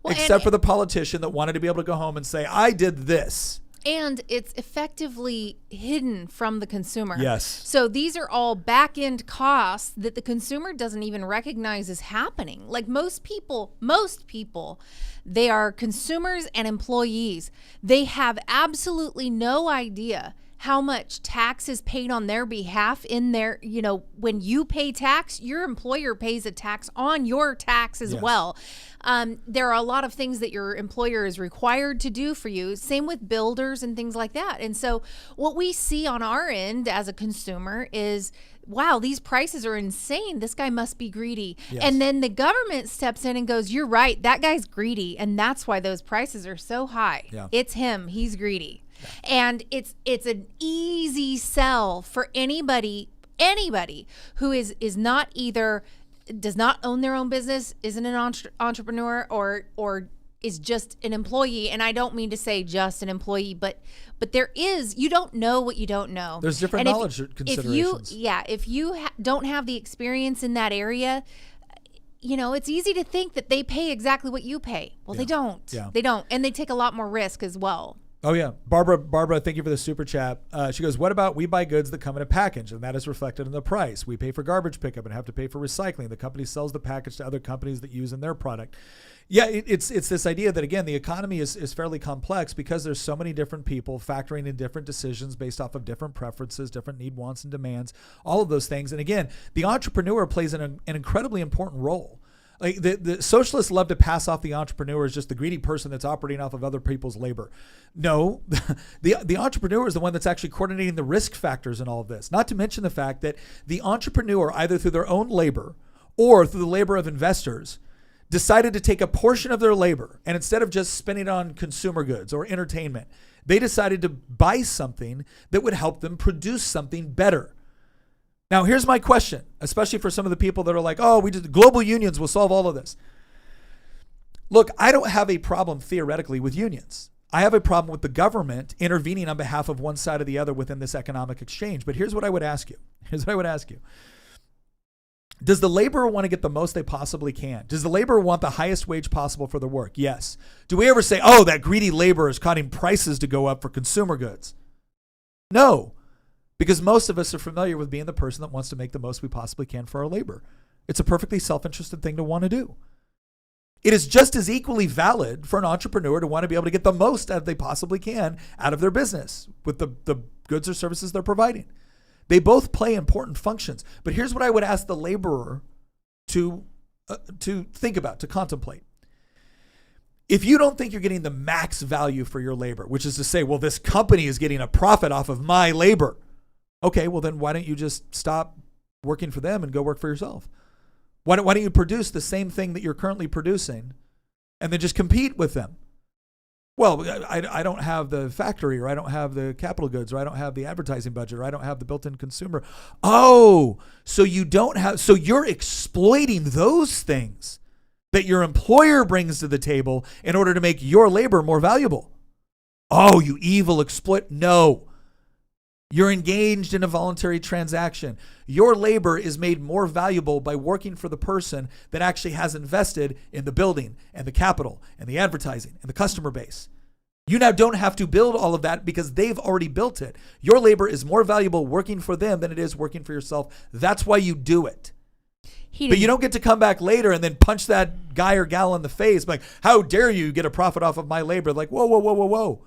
except for the politician that wanted to be able to go home and say, I did this. And it's effectively hidden from the consumer. Yes. So these are all back-end costs that the consumer doesn't even recognize is happening. Like most people, they are consumers and employees. They have absolutely no idea how much tax is paid on their behalf in their, when you pay tax, your employer pays a tax on your tax as well. There are a lot of things that your employer is required to do for you. Same with builders and things like that. And so what we see on our end as a consumer is, wow, these prices are insane. This guy must be greedy. Yes. And then the government steps in and goes, you're right, that guy's greedy. And that's why those prices are so high. Yeah. It's him. He's greedy. Yeah. And it's an easy sell for anybody who is not either does not own their own business, isn't an entrepreneur, or is just an employee. And I don't mean to say just an employee, but there is, you don't know what you don't know. There's different knowledge considerations. If you don't have the experience in that area, it's easy to think that they pay exactly what you pay. Well, they don't. Yeah. They don't. And they take a lot more risk as well. Oh, yeah. Barbara, thank you for the super chat. She goes, what about we buy goods that come in a package, and that is reflected in the price? We pay for garbage pickup and have to pay for recycling. The company sells the package to other companies that use in their product. Yeah, it's this idea that, again, the economy is fairly complex because there's so many different people factoring in different decisions based off of different preferences, different need, wants, and demands, all of those things. And, again, the entrepreneur plays an incredibly important role. Like the socialists love to pass off the entrepreneur as just the greedy person that's operating off of other people's labor. No, the entrepreneur is the one that's actually coordinating the risk factors in all of this. Not to mention the fact that the entrepreneur, either through their own labor or through the labor of investors, decided to take a portion of their labor and instead of just spending it on consumer goods or entertainment, they decided to buy something that would help them produce something better. Now, here's my question, especially for some of the people that are like, oh, global unions will solve all of this. Look, I don't have a problem theoretically with unions. I have a problem with the government intervening on behalf of one side or the other within this economic exchange. But here's what I would ask you. Does the laborer want to get the most they possibly can? Does the laborer want the highest wage possible for their work? Yes. Do we ever say, oh, that greedy laborer is causing prices to go up for consumer goods? No. Because most of us are familiar with being the person that wants to make the most we possibly can for our labor. It's a perfectly self-interested thing to want to do. It is just as equally valid for an entrepreneur to want to be able to get the most out they possibly can out of their business with the goods or services they're providing. They both play important functions. But here's what I would ask the laborer to think about, to contemplate. If you don't think you're getting the max value for your labor, which is to say, well, this company is getting a profit off of my labor. Okay, well then why don't you just stop working for them and go work for yourself? Why don't you produce the same thing that you're currently producing and then just compete with them? Well, I don't have the factory, or I don't have the capital goods, or I don't have the advertising budget, or I don't have the built-in consumer. Oh, so you're exploiting those things that your employer brings to the table in order to make your labor more valuable. Oh, you evil exploit. No. You're engaged in a voluntary transaction. Your labor is made more valuable by working for the person that actually has invested in the building and the capital and the advertising and the customer base. You now don't have to build all of that because they've already built it. Your labor is more valuable working for them than it is working for yourself. That's why you do it. But you don't get to come back later and then punch that guy or gal in the face. Like, how dare you get a profit off of my labor? Like, whoa, whoa, whoa, whoa, whoa.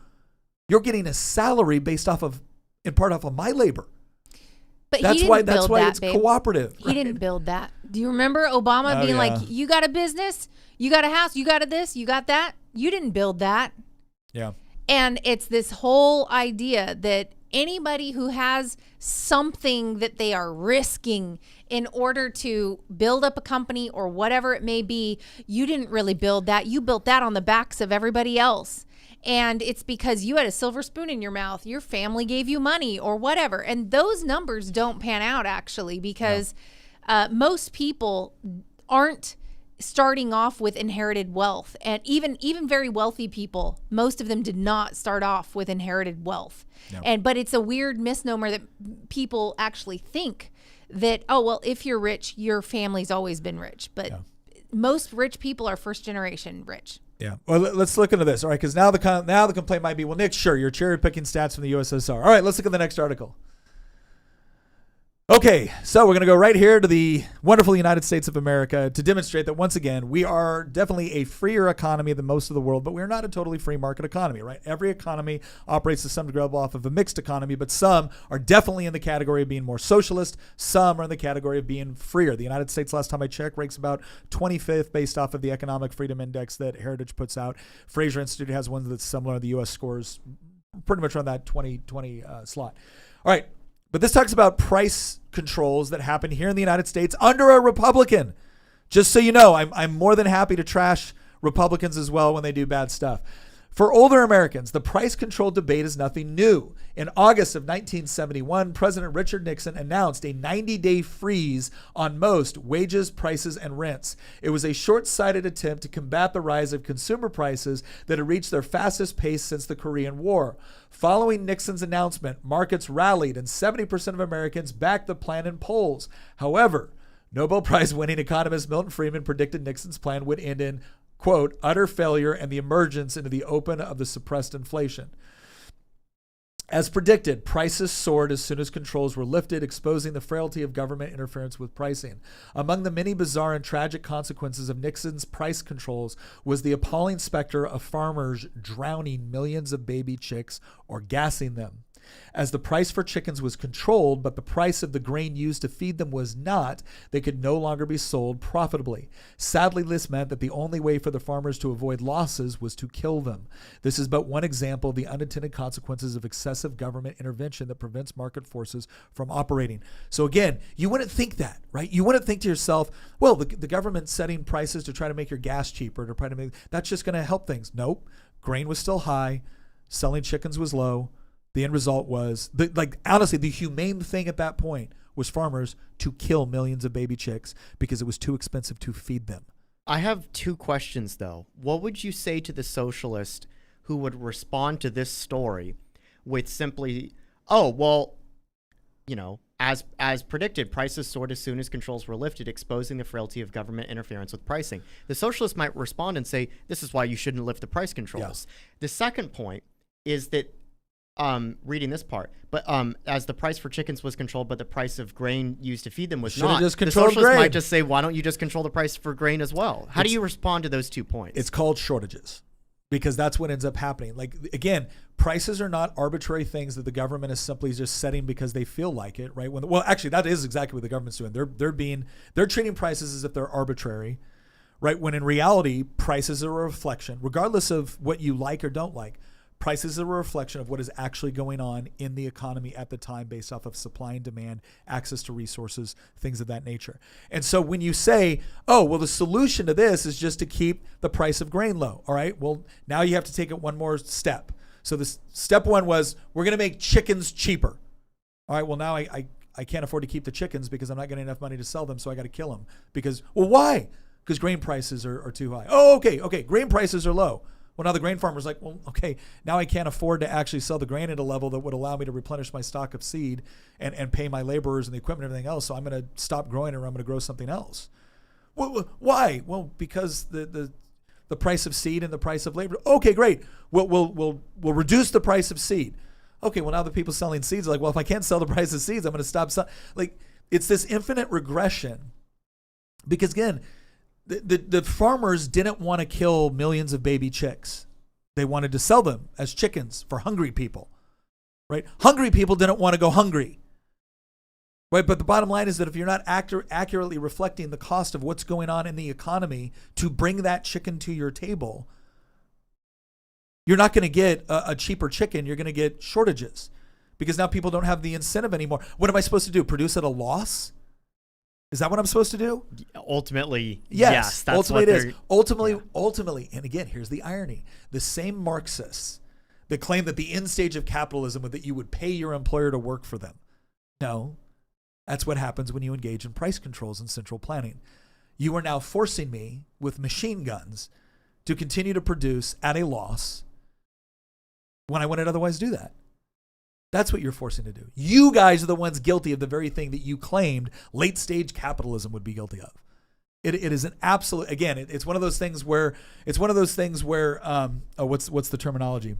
You're getting a salary based off of, in part off of my labor. But that's why it's cooperative. He didn't build that. Do you remember Obama being like, you got a business, you got a house, you got a this, you got that? You didn't build that. Yeah. And it's this whole idea that anybody who has something that they are risking in order to build up a company or whatever it may be, you didn't really build that. You built that on the backs of everybody else. And it's because you had a silver spoon in your mouth, your family gave you money or whatever. And those numbers don't pan out actually because most people aren't starting off with inherited wealth. And even very wealthy people, most of them did not start off with inherited wealth. No. But it's a weird misnomer that people actually think that, oh, well, if you're rich, your family's always been rich. But most rich people are first generation rich. Yeah. Well, let's look into this. All right. Because now the complaint might be, well, Nick, sure, you're cherry picking stats from the USSR. All right. Let's look at the next article. Okay, so we're going to go right here to the wonderful United States of America to demonstrate that, once again, we are definitely a freer economy than most of the world, but we're not a totally free market economy, right? Every economy operates to some degree off of a mixed economy, but some are definitely in the category of being more socialist. Some are in the category of being freer. The United States, last time I checked, ranks about 25th based off of the Economic Freedom Index that Heritage puts out. Fraser Institute has one that's similar. The U.S. scores pretty much around that 2020 slot. All right. But this talks about price controls that happen here in the United States under a Republican. Just so you know, I'm more than happy to trash Republicans as well when they do bad stuff. For older Americans, the price control debate is nothing new. In August of 1971, President Richard Nixon announced a 90-day freeze on most wages, prices, and rents. It was a short-sighted attempt to combat the rise of consumer prices that had reached their fastest pace since the Korean War. Following Nixon's announcement, markets rallied and 70% of Americans backed the plan in polls. However, Nobel Prize-winning economist Milton Friedman predicted Nixon's plan would end in, quote, utter failure and the emergence into the open of the suppressed inflation. As predicted, prices soared as soon as controls were lifted, exposing the frailty of government interference with pricing. Among the many bizarre and tragic consequences of Nixon's price controls was the appalling specter of farmers drowning millions of baby chicks or gassing them. As the price for chickens was controlled, but the price of the grain used to feed them was not, they could no longer be sold profitably. Sadly, this meant that the only way for the farmers to avoid losses was to kill them. This is but one example of the unintended consequences of excessive government intervention that prevents market forces from operating. So again, you wouldn't think that, right? You wouldn't think to yourself, well, the government's setting prices to try to make your gas cheaper, to try to make, that's just going to help things. Nope. Grain was still high. Selling chickens was low. The end result was, honestly, the humane thing at that point was farmers to kill millions of baby chicks because it was too expensive to feed them. I have two questions, though. What would you say to the socialist who would respond to this story with simply, oh, well, you know, as predicted, prices soared as soon as controls were lifted, exposing the frailty of government interference with pricing? The socialist might respond and say, this is why you shouldn't lift the price controls. Yeah. The second point is that reading this part, but as the price for chickens was controlled, but the price of grain used to feed them was not. Just the socialists might just say, why don't you just control the price for grain as well? How do you respond to those 2 points? It's called shortages, because that's what ends up happening. Like, again, prices are not arbitrary things that the government is simply just setting because they feel like it, right? Well, actually, that is exactly what the government's doing. They're treating prices as if they're arbitrary, right? When in reality, prices are a reflection, regardless of what you like or don't like. Prices are a reflection of what is actually going on in the economy at the time based off of supply and demand, access to resources, things of that nature. And so when you say, oh, well, the solution to this is just to keep the price of grain low. All right, well, now you have to take it one more step. So this step one was, we're going to make chickens cheaper. All right, well, now I can't afford to keep the chickens because I'm not getting enough money to sell them, so I got to kill them. Because, well, why? because grain prices are too high. Oh, okay, grain prices are low. Well, now the grain farmer's like, well, okay, now I can't afford to actually sell the grain at a level that would allow me to replenish my stock of seed and pay my laborers and the equipment and everything else. So I'm going to stop growing or I'm going to grow something else. Well, why? Well, because the price of seed and the price of labor. Okay, great. We'll reduce the price of seed. Okay, well, now the people selling seeds are like, well, if I can't sell the price of seeds, I'm going to stop selling. Like, it's this infinite regression because, again, the farmers didn't want to kill millions of baby chicks. They wanted to sell them as chickens for hungry people, right? Hungry people didn't want to go hungry, right? But the bottom line is that if you're not accurately reflecting the cost of what's going on in the economy to bring that chicken to your table, you're not going to get a cheaper chicken. You're going to get shortages because now people don't have the incentive anymore. What am I supposed to do? Produce at a loss? Is that what I'm supposed to do? Ultimately, yes. That's ultimately, what it is. Ultimately, and again, here's the irony: the same Marxists that claim that the end stage of capitalism was that you would pay your employer to work for them. No, that's what happens when you engage in price controls and central planning. You are now forcing me with machine guns to continue to produce at a loss when I wouldn't otherwise do that. That's what you're forcing to do. You guys are the ones guilty of the very thing that you claimed late stage capitalism would be guilty of. It is an absolute, again, it's one of those things where what's the terminology?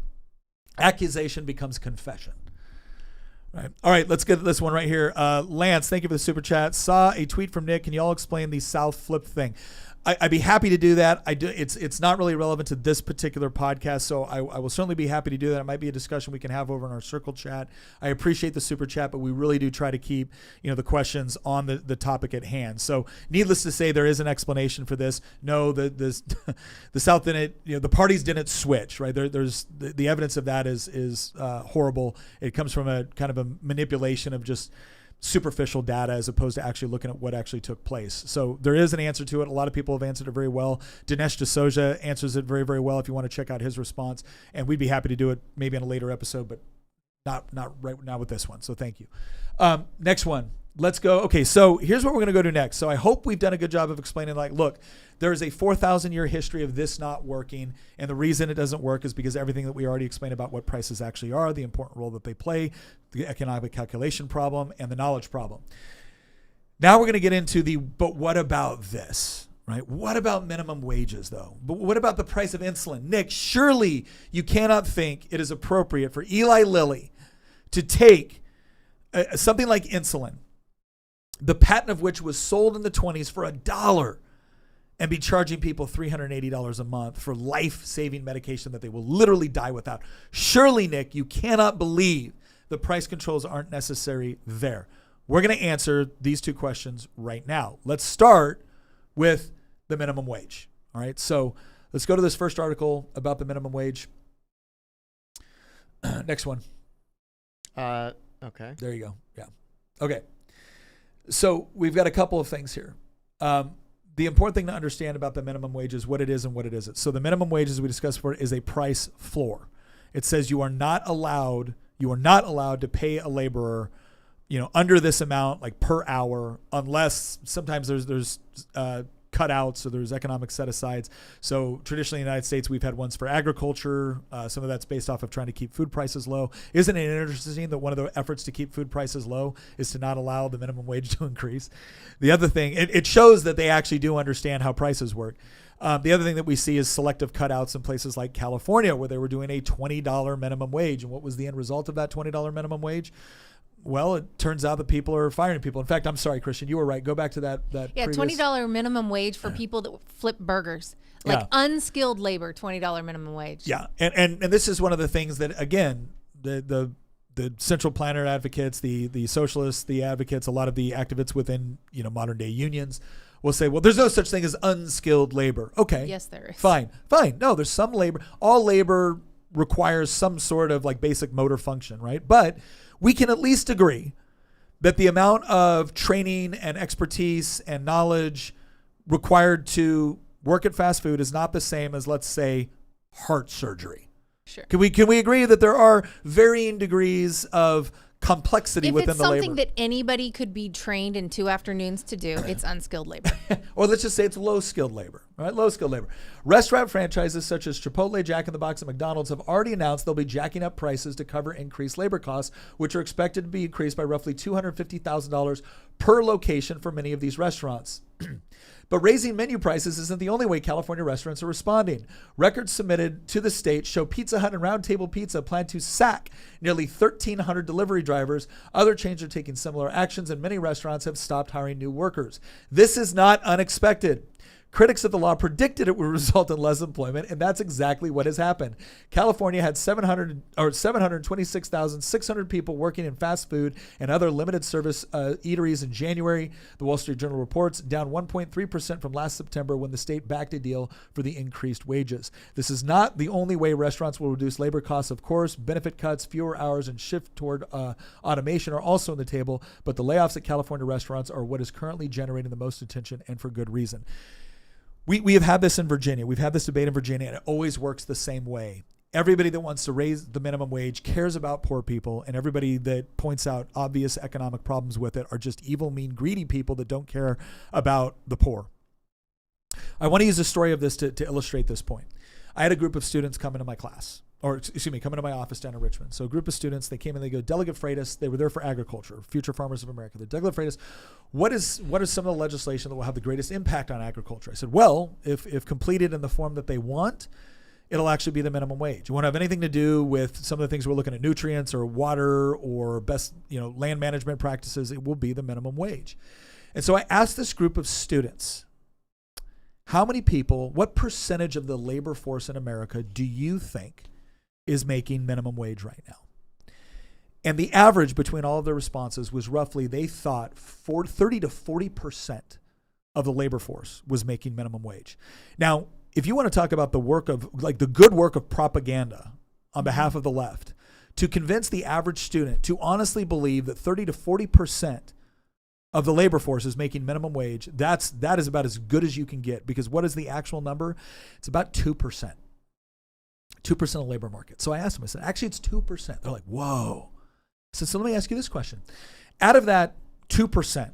Accusation becomes confession. Right. All right, let's get this one right here. Lance, thank you for the super chat. Saw a tweet from Nick. Can you all explain the South flip thing? I'd be happy to do that. It's not really relevant to this particular podcast, so I will certainly be happy to do that. It might be a discussion we can have over in our circle chat. I appreciate the super chat, but we really do try to keep the questions on the topic at hand. So needless to say, there is an explanation for this. No, the South didn't. The parties didn't switch. Right, there's the evidence of that is horrible. It comes from a kind of a manipulation of just superficial data as opposed to actually looking at what actually took place. So there is an answer to it. A lot of people have answered it very well. Dinesh D'Souza answers it very, very well if you want to check out his response. And we'd be happy to do it maybe in a later episode, but not right now with this one. So thank you. Next one. Let's go. Okay, so here's what we're going to go to next. So I hope we've done a good job of explaining, like, look, there is a 4,000-year history of this not working, and the reason it doesn't work is because everything that we already explained about what prices actually are, the important role that they play, the economic calculation problem, and the knowledge problem. Now we're going to get into but what about this, right? What about minimum wages, though? But what about the price of insulin? Nick, surely you cannot think it is appropriate for Eli Lilly to take something like insulin, the patent of which was sold in the 1920s for $1, and be charging people $380 a month for life-saving medication that they will literally die without. Surely, Nick, you cannot believe the price controls aren't necessary there. We're going to answer these two questions right now. Let's start with the minimum wage. All right, so let's go to this first article about the minimum wage. Next one. Okay. There you go. Yeah. Okay. So we've got a couple of things here. The important thing to understand about the minimum wage is what it is and what it isn't. So the minimum wage, as we discussed before, is a price floor. It says you are not allowed to pay a laborer, under this amount, like per hour, unless sometimes there's cutouts or there's economic set-asides. So traditionally in the United States, we've had ones for agriculture. Some of that's based off of trying to keep food prices low. Isn't it interesting that one of the efforts to keep food prices low is to not allow the minimum wage to increase? The other thing, it shows that they actually do understand how prices work. The other thing that we see is selective cutouts in places like California, where they were doing a $20 minimum wage. And what was the end result of that $20 minimum wage? Well, it turns out that people are firing people. In fact, I'm sorry, Christian, you were right. Go back to that. Yeah, previous... $20 minimum wage for people that flip burgers. Like unskilled labor, $20 minimum wage. Yeah, and this is one of the things that, again, the central planner advocates, the socialists, the advocates, a lot of the activists within modern day unions will say, well, there's no such thing as unskilled labor. Okay. Yes, there is. Fine. No, there's some labor. All labor requires some sort of like basic motor function, right? But we can at least agree that the amount of training and expertise and knowledge required to work at fast food is not the same as, let's say, heart surgery. Sure. Can we agree that there are varying degrees of complexity If within it's the something labor. that anybody could be trained in 2 afternoons to do, it's unskilled labor. Or let's just say it's low-skilled labor, right? Low-skilled labor. Restaurant franchises such as Chipotle, Jack in the Box, and McDonald's have already announced they'll be jacking up prices to cover increased labor costs, which are expected to be increased by roughly $250,000 per location for many of these restaurants. But raising menu prices isn't the only way California restaurants are responding. Records submitted to the state show Pizza Hut and Round Table Pizza plan to sack nearly 1,300 delivery drivers. Other chains are taking similar actions, and many restaurants have stopped hiring new workers. This is not unexpected. Critics of the law predicted it would result in less employment, and that's exactly what has happened. California had 726,600 people working in fast food and other limited service eateries in January. The Wall Street Journal reports down 1.3% from last September when the state backed a deal for the increased wages. This is not the only way restaurants will reduce labor costs, of course. Benefit cuts, fewer hours, and shift toward automation are also on the table, but the layoffs at California restaurants are what is currently generating the most attention, and for good reason. We have had this in Virginia. We've had this debate in Virginia, and it always works the same way. Everybody that wants to raise the minimum wage cares about poor people, and everybody that points out obvious economic problems with it are just evil, mean, greedy people that don't care about the poor. I want to use a story of this to illustrate this point. I had a group of students come into my class, come into my office down in Richmond. So a group of students, they came and they go, Delegate Freitas, they were there for agriculture, Future Farmers of America. The Delegate Freitas, what is some of the legislation that will have the greatest impact on agriculture? I said, well, if completed in the form that they want, it'll actually be the minimum wage. It won't have anything to do with some of the things we're looking at, nutrients or water or best, land management practices. It will be the minimum wage. And so I asked this group of students, how many people, what percentage of the labor force in America do you think is making minimum wage right now? And the average between all of their responses was roughly, they thought 30 to 40% of the labor force was making minimum wage. Now, if you want to talk about the good work of propaganda on behalf of the left, to convince the average student to honestly believe that 30 to 40% of the labor force is making minimum wage, that is about as good as you can get, because what is the actual number? It's about 2%. 2% of the labor market. So I asked them, I said, actually it's 2%. They're like, whoa. I said, so let me ask you this question. Out of that 2%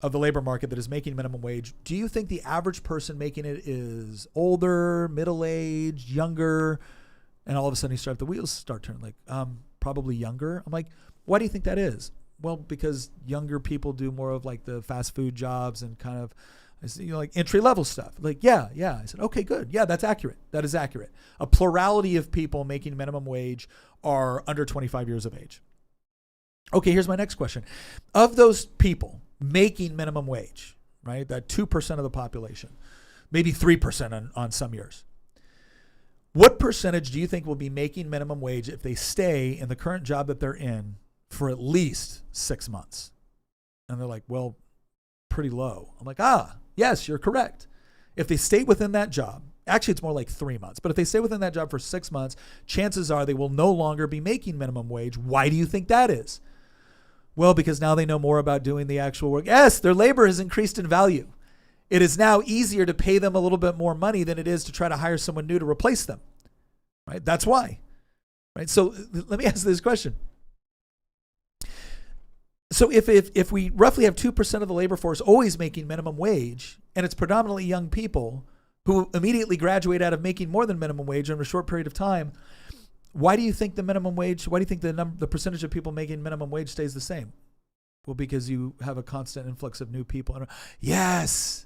of the labor market that is making minimum wage, do you think the average person making it is older, middle-aged, younger? And all of a sudden the wheels start turning, like, probably younger. I'm like, why do you think that is? Well, because younger people do more of like the fast food jobs and kind of, like entry-level stuff. Like, yeah. I said, okay, good. Yeah, that's accurate. That is accurate. A plurality of people making minimum wage are under 25 years of age. Okay, here's my next question. Of those people making minimum wage, right, that 2% of the population, maybe 3% on some years, what percentage do you think will be making minimum wage if they stay in the current job that they're in for at least 6 months? And they're like, well, pretty low. I'm like, yes, you're correct. If they stay within that job, actually it's more like 3 months, but if they stay within that job for 6 months, chances are they will no longer be making minimum wage. Why do you think that is? Well, because now they know more about doing the actual work. Yes, their labor has increased in value. It is now easier to pay them a little bit more money than it is to try to hire someone new to replace them. Right? That's why. Right? So let me ask this question. So if we roughly have 2% of the labor force always making minimum wage, and it's predominantly young people who immediately graduate out of making more than minimum wage in a short period of time, why do you think the minimum wage, why do you think the percentage of people making minimum wage stays the same? Well, because you have a constant influx of new people. Yes.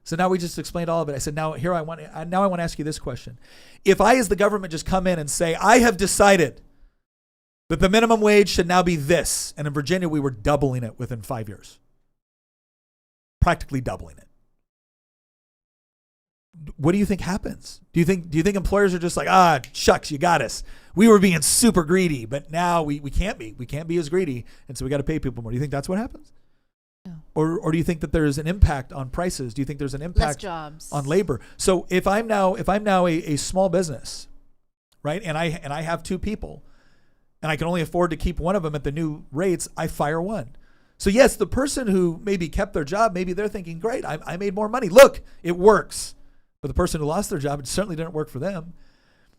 So now we just explained all of it. I said, now I want to ask you this question. If I, as the government, just come in and say, I have decided that the minimum wage should now be this, and in Virginia we were doubling it within 5 years, practically doubling it, what do you think happens? Do you think employers are just like, shucks, you got us. We were being super greedy, but now we can't be. We can't be as greedy, and so we got to pay people more. Do you think that's what happens? No. Or do you think that there's an impact on prices? Do you think there's an impact jobs on labor? So if I'm now a small business, right, and I have 2 people, and I can only afford to keep one of them at the new rates, I fire one. So yes, the person who maybe kept their job, maybe they're thinking, great, I made more money. Look, it works. But the person who lost their job, it certainly didn't work for them.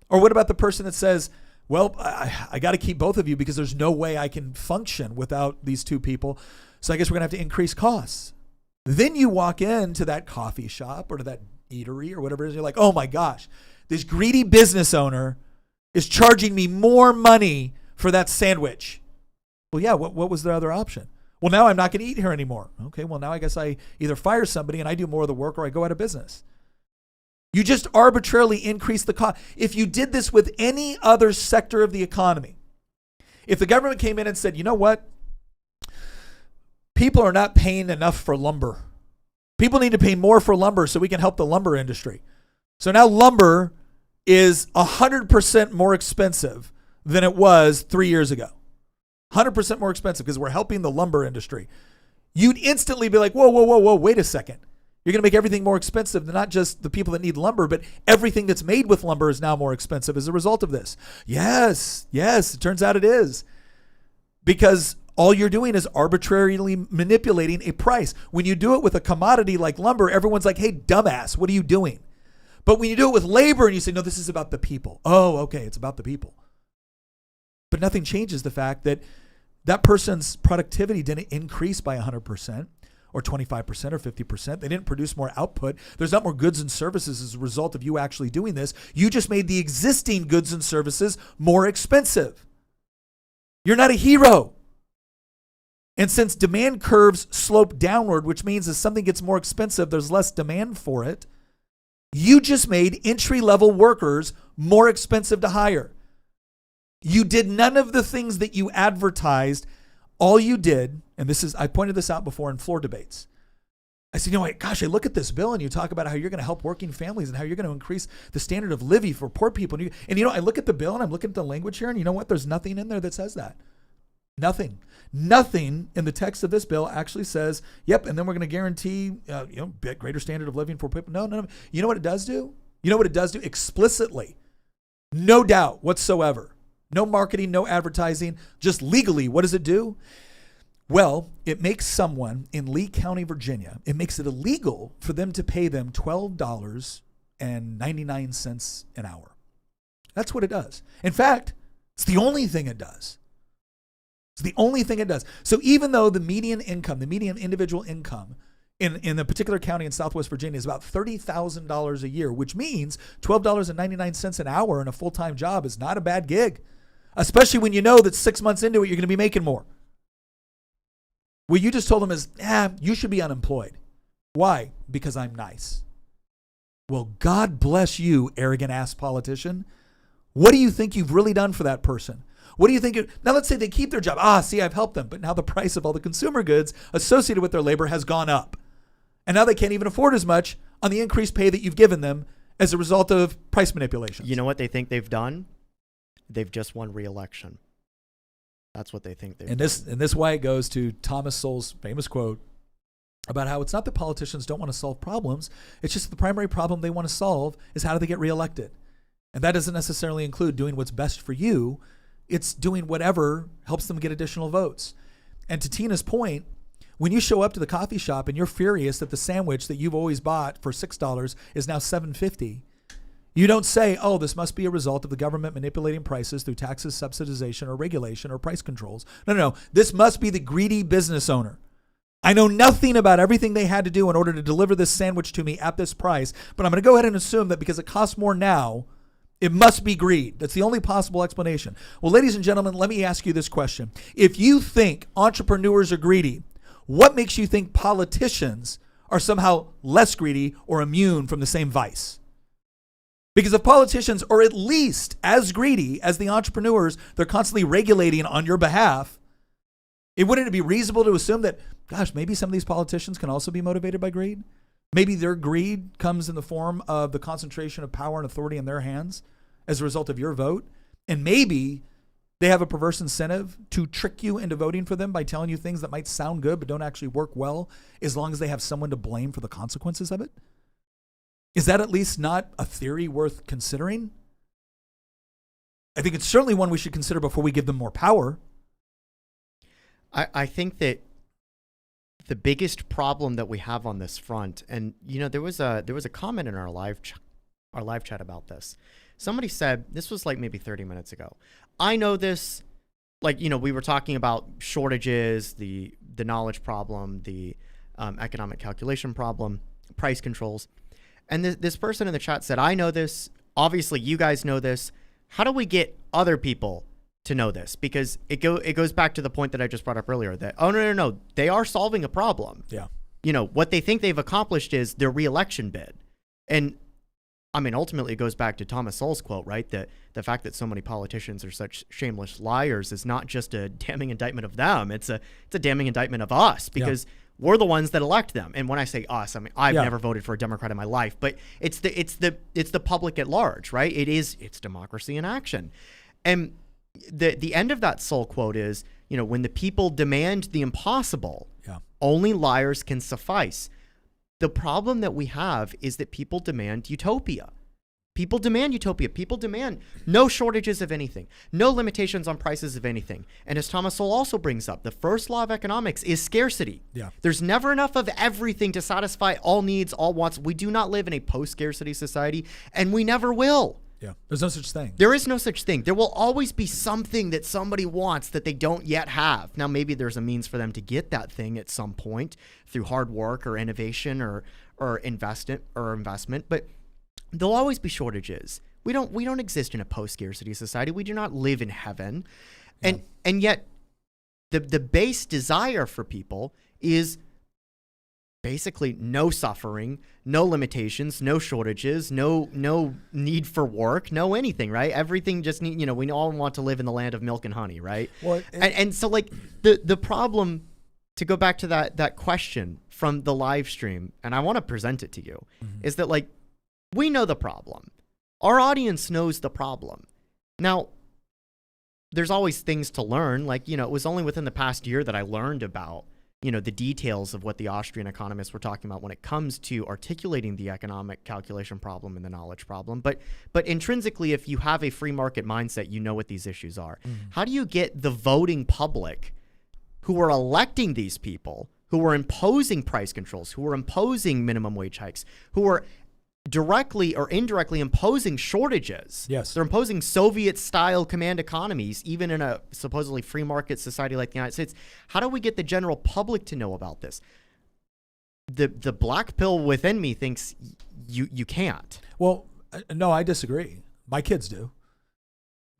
Or what about the person that says, well, I got to keep both of you because there's no way I can function without these two people. So I guess we're going to have to increase costs. Then you walk into that coffee shop or to that eatery or whatever it is. You're like, oh my gosh, this greedy business owner is charging me more money for that sandwich. Well, yeah, what was the other option? Well, now I'm not going to eat here anymore. Okay, well, now I guess I either fire somebody and I do more of the work or I go out of business. You just arbitrarily increase the cost. If you did this with any other sector of the economy, if the government came in and said, you know what? People are not paying enough for lumber. People need to pay more for lumber so we can help the lumber industry. So now lumber is 100% more expensive than it was 3 years ago. 100% more expensive because we're helping the lumber industry. You'd instantly be like, whoa, wait a second. You're going to make everything more expensive than not just the people that need lumber, but everything that's made with lumber is now more expensive as a result of this. Yes, it turns out it is. Because all you're doing is arbitrarily manipulating a price. When you do it with a commodity like lumber, everyone's like, hey, dumbass, what are you doing? But when you do it with labor and you say, no, this is about the people. Oh, okay, it's about the people. But nothing changes the fact that that person's productivity didn't increase by 100%. Or 25% or 50%. They didn't produce more output. There's not more goods and services as a result of you actually doing this. You just made the existing goods and services more expensive. You're not a hero. And since demand curves slope downward, which means as something gets more expensive, there's less demand for it, you just made entry-level workers more expensive to hire. You did none of the things that you advertised. All you did, and I pointed this out before in floor debates. I said, I look at this bill and you talk about how you're going to help working families and how you're going to increase the standard of living for poor people. And I look at the bill and I'm looking at the language here and you know what? There's nothing in there that says that. Nothing in the text of this bill actually says, yep, and then we're going to guarantee, greater standard of living for people. No. You know what it does do? Explicitly. No doubt whatsoever. No marketing, no advertising, just legally. What does it do? Well, it makes someone in Lee County, Virginia, it makes it illegal for them to pay them $12.99 an hour. That's what it does. In fact, it's the only thing it does. So even though the median individual income in a particular county in Southwest Virginia is about $30,000 a year, which means $12.99 an hour in a full-time job is not a bad gig. Especially when you know that 6 months into it, you're going to be making more. What you just told them is, you should be unemployed. Why? Because I'm nice. Well, God bless you, arrogant ass politician. What do you think you've really done for that person? What do you think? Now let's say they keep their job. I've helped them. But now the price of all the consumer goods associated with their labor has gone up. And now they can't even afford as much on the increased pay that you've given them as a result of price manipulation. You know what they think they've done? They've just won re-election. That's what they think they've done. And this why it goes to Thomas Sowell's famous quote about how it's not that politicians don't want to solve problems. It's just the primary problem they want to solve is how do they get reelected. And that doesn't necessarily include doing what's best for you. It's doing whatever helps them get additional votes. And to Tina's point, when you show up to the coffee shop and you're furious that the sandwich that you've always bought for $6 is now $7.50, you don't say, this must be a result of the government manipulating prices through taxes, subsidization, or regulation, or price controls. No. This must be the greedy business owner. I know nothing about everything they had to do in order to deliver this sandwich to me at this price, but I'm going to go ahead and assume that because it costs more now, it must be greed. That's the only possible explanation. Well, ladies and gentlemen, let me ask you this question. If you think entrepreneurs are greedy, what makes you think politicians are somehow less greedy or immune from the same vice? Because if politicians are at least as greedy as the entrepreneurs they're constantly regulating on your behalf, wouldn't it be reasonable to assume that, maybe some of these politicians can also be motivated by greed? Maybe their greed comes in the form of the concentration of power and authority in their hands as a result of your vote. And maybe they have a perverse incentive to trick you into voting for them by telling you things that might sound good but don't actually work well as long as they have someone to blame for the consequences of it. Is that at least not a theory worth considering? I think it's certainly one we should consider before we give them more power. I think that the biggest problem that we have on this front, and there was a comment in our live live chat about this. Somebody said, this was like maybe 30 minutes ago, I know this, like, you know, we were talking about shortages, the knowledge problem, the economic calculation problem, price controls. And this person in the chat said, I know this. Obviously, you guys know this. How do we get other people to know this? Because it goes back to the point that I just brought up earlier that, oh, no, they are solving a problem. Yeah. You know, what they think they've accomplished is their re-election bid. And I mean, ultimately, it goes back to Thomas Sowell's quote, right? That the fact that so many politicians are such shameless liars is not just a damning indictment of them. It's a damning indictment of us, because we're the ones that elect them. And when I say us, I mean, I've never voted for a Democrat in my life, but it's the public at large, right? It's democracy in action. And the end of that Sowell quote is, you know, when the people demand the impossible, only liars can suffice. The problem that we have is that people demand utopia. People demand utopia. People demand no shortages of anything, no limitations on prices of anything. And as Thomas Sowell also brings up, the first law of economics is scarcity. Yeah. There's never enough of everything to satisfy all needs, all wants. We do not live in a post-scarcity society, and we never will. Yeah, there's no such thing. There is no such thing. There will always be something that somebody wants that they don't yet have. Now, maybe there's a means for them to get that thing at some point through hard work or innovation or investment, but there'll always be shortages. We don't exist in a post-scarcity society. We do not live in heaven. And yet the base desire for people is basically no suffering, no limitations, no shortages, no need for work, no anything, right? Everything just need, you know, we all want to live in the land of milk and honey, right? Well, and so like the problem, to go back to that question from the live stream, and I want to present it to you, is that like, we know the problem. Our audience knows the problem. Now, there's always things to learn. Like, you know, it was only within the past year that I learned about, you know, the details of what the Austrian economists were talking about when it comes to articulating the economic calculation problem and the knowledge problem. But intrinsically, if you have a free market mindset, you know what these issues are. How do you get the voting public who are electing these people, who are imposing price controls, who are imposing minimum wage hikes, who are directly or indirectly imposing shortages? Yes. They're imposing Soviet-style command economies, even in a supposedly free market society like the United States. How do we get the general public to know about this? The black pill within me thinks you can't. Well, no, I disagree. My kids do.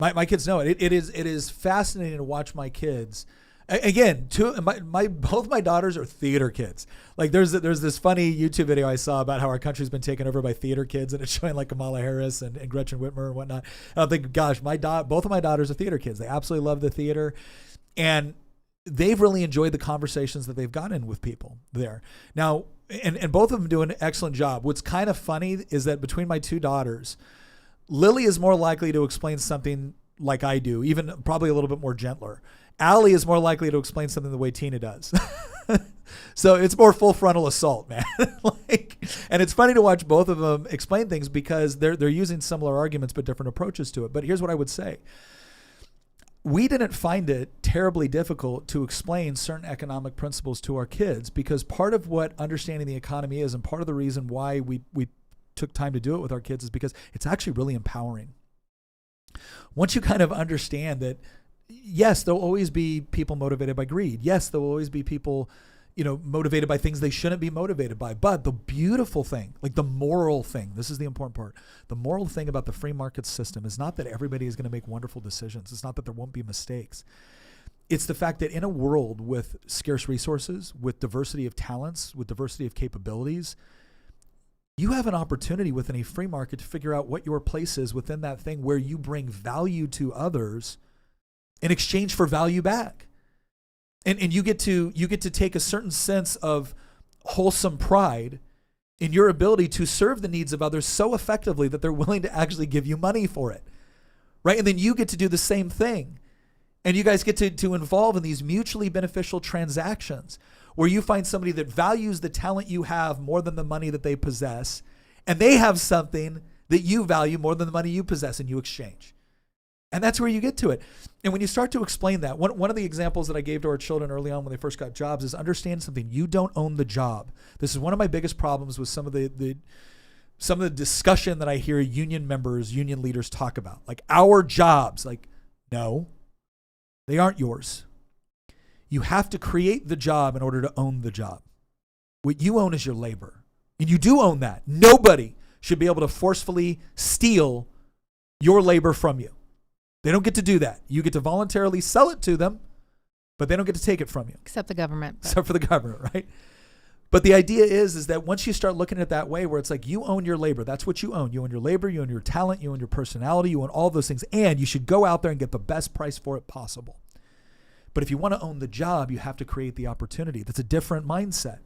My kids know it. It is fascinating to watch my kids. Again, both my daughters are theater kids. Like there's this funny YouTube video I saw about how our country's been taken over by theater kids, and it's showing like Kamala Harris and Gretchen Whitmer and whatnot. And I'm thinking, gosh, both of my daughters are theater kids. They absolutely love the theater, and they've really enjoyed the conversations that they've gotten with people there. Now, and both of them do an excellent job. What's kind of funny is that between my two daughters, Lily is more likely to explain something like I do, even probably a little bit more gentler. Allie is more likely to explain something the way Tina does. So it's more full frontal assault, man. And it's funny to watch both of them explain things because they're using similar arguments but different approaches to it. But here's what I would say. We didn't find it terribly difficult to explain certain economic principles to our kids, because part of what understanding the economy is, and part of the reason why we took time to do it with our kids, is because it's actually really empowering. Once you kind of understand that, yes, there'll always be people motivated by greed. Yes, there'll always be people, you know, motivated by things they shouldn't be motivated by. But the beautiful thing, like the moral thing, this is the important part. The moral thing about the free market system is not that everybody is going to make wonderful decisions. It's not that there won't be mistakes. It's the fact that in a world with scarce resources, with diversity of talents, with diversity of capabilities, you have an opportunity within a free market to figure out what your place is within that thing, where you bring value to others in exchange for value back. And you get to take a certain sense of wholesome pride in your ability to serve the needs of others so effectively that they're willing to actually give you money for it, right? And then you get to do the same thing. And you guys get to involve in these mutually beneficial transactions where you find somebody that values the talent you have more than the money that they possess, and they have something that you value more than the money you possess, and you exchange. And that's where you get to it. And when you start to explain that, one of the examples that I gave to our children early on when they first got jobs is understand something. You don't own the job. This is one of my biggest problems with some of the some of the discussion that I hear union members, union leaders talk about, like our jobs, like, no, they aren't yours. You have to create the job in order to own the job. What you own is your labor. And you do own that. Nobody should be able to forcefully steal your labor from you. They don't get to do that. You get to voluntarily sell it to them, but they don't get to take it from you. Except the government. Except for the government, right? But the idea is that once you start looking at it that way, where it's like you own your labor, that's what you own. You own your labor, you own your talent, you own your personality, you own all those things, and you should go out there and get the best price for it possible. But if you want to own the job, you have to create the opportunity. That's a different mindset.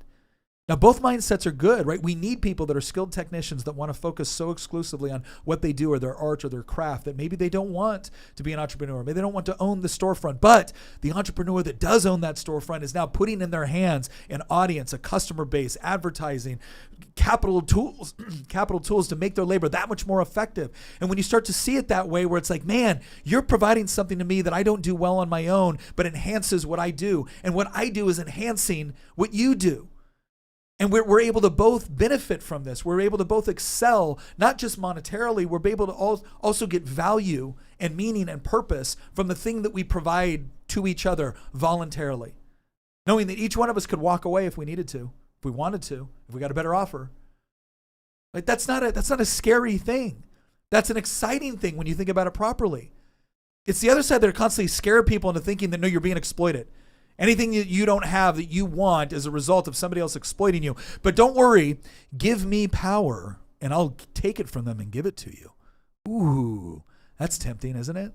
Now, both mindsets are good, right? We need people that are skilled technicians that want to focus so exclusively on what they do or their art or their craft that maybe they don't want to be an entrepreneur. Maybe they don't want to own the storefront. But the entrepreneur that does own that storefront is now putting in their hands an audience, a customer base, advertising, capital tools to make their labor that much more effective. And when you start to see it that way, where it's like, man, you're providing something to me that I don't do well on my own, but enhances what I do. And what I do is enhancing what you do. And we're able to both benefit from this. We're able to both excel, not just monetarily. We're able to also get value and meaning and purpose from the thing that we provide to each other voluntarily. Knowing that each one of us could walk away if we needed to, if we wanted to, if we got a better offer. Like that's not a scary thing. That's an exciting thing when you think about it properly. It's the other side that are constantly scare people into thinking that, no, you're being exploited. Anything that you don't have that you want is a result of somebody else exploiting you. But don't worry, give me power and I'll take it from them and give it to you. Ooh, that's tempting, isn't it?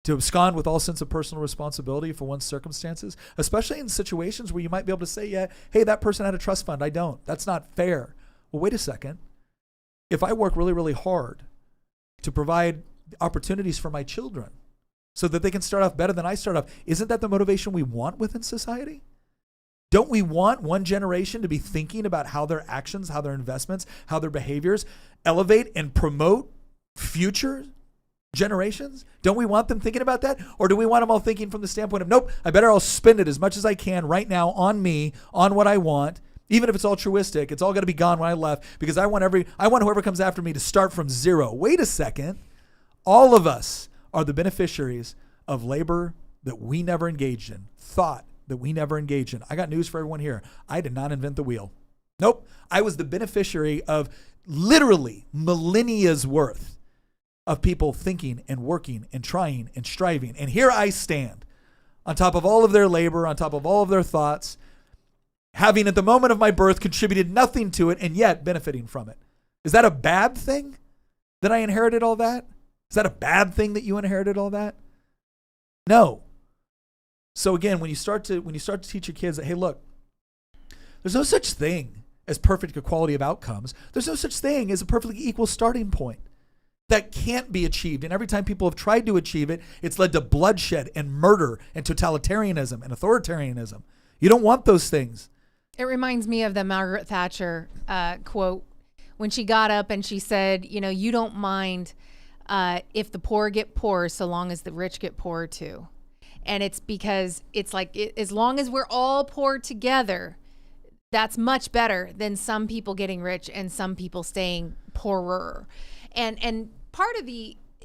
To abscond with all sense of personal responsibility for one's circumstances, especially in situations where you might be able to say, yeah, hey, that person had a trust fund. I don't. That's not fair. Well, wait a second. If I work really, really hard to provide opportunities for my children, so that they can start off better than I start off. Isn't that the motivation we want within society? Don't we want one generation to be thinking about how their actions, how their investments, how their behaviors elevate and promote future generations? Don't we want them thinking about that? Or do we want them all thinking from the standpoint of, nope, I better all spend it as much as I can right now on me, on what I want. Even if it's altruistic, it's all got to be gone when I left because I want whoever comes after me to start from zero. Wait a second. All of us are the beneficiaries of labor that we never engaged in, thought that we never engaged in. I got news for everyone here. I did not invent the wheel. Nope. I was the beneficiary of literally millennia's worth of people thinking and working and trying and striving. And here I stand on top of all of their labor, on top of all of their thoughts, having at the moment of my birth contributed nothing to it and yet benefiting from it. Is that a bad thing that I inherited all that? Is that a bad thing that you inherited all that? No. So again, when you start to teach your kids that, hey, look, there's no such thing as perfect equality of outcomes. There's no such thing as a perfectly equal starting point. That can't be achieved. And every time people have tried to achieve it, it's led to bloodshed and murder and totalitarianism and authoritarianism. You don't want those things. It reminds me of the Margaret Thatcher quote when she got up and she said, you don't mind if the poor get poorer, so long as the rich get poorer too. And it's because it's like, as long as we're all poor together, that's much better than some people getting rich and some people staying poorer. And part of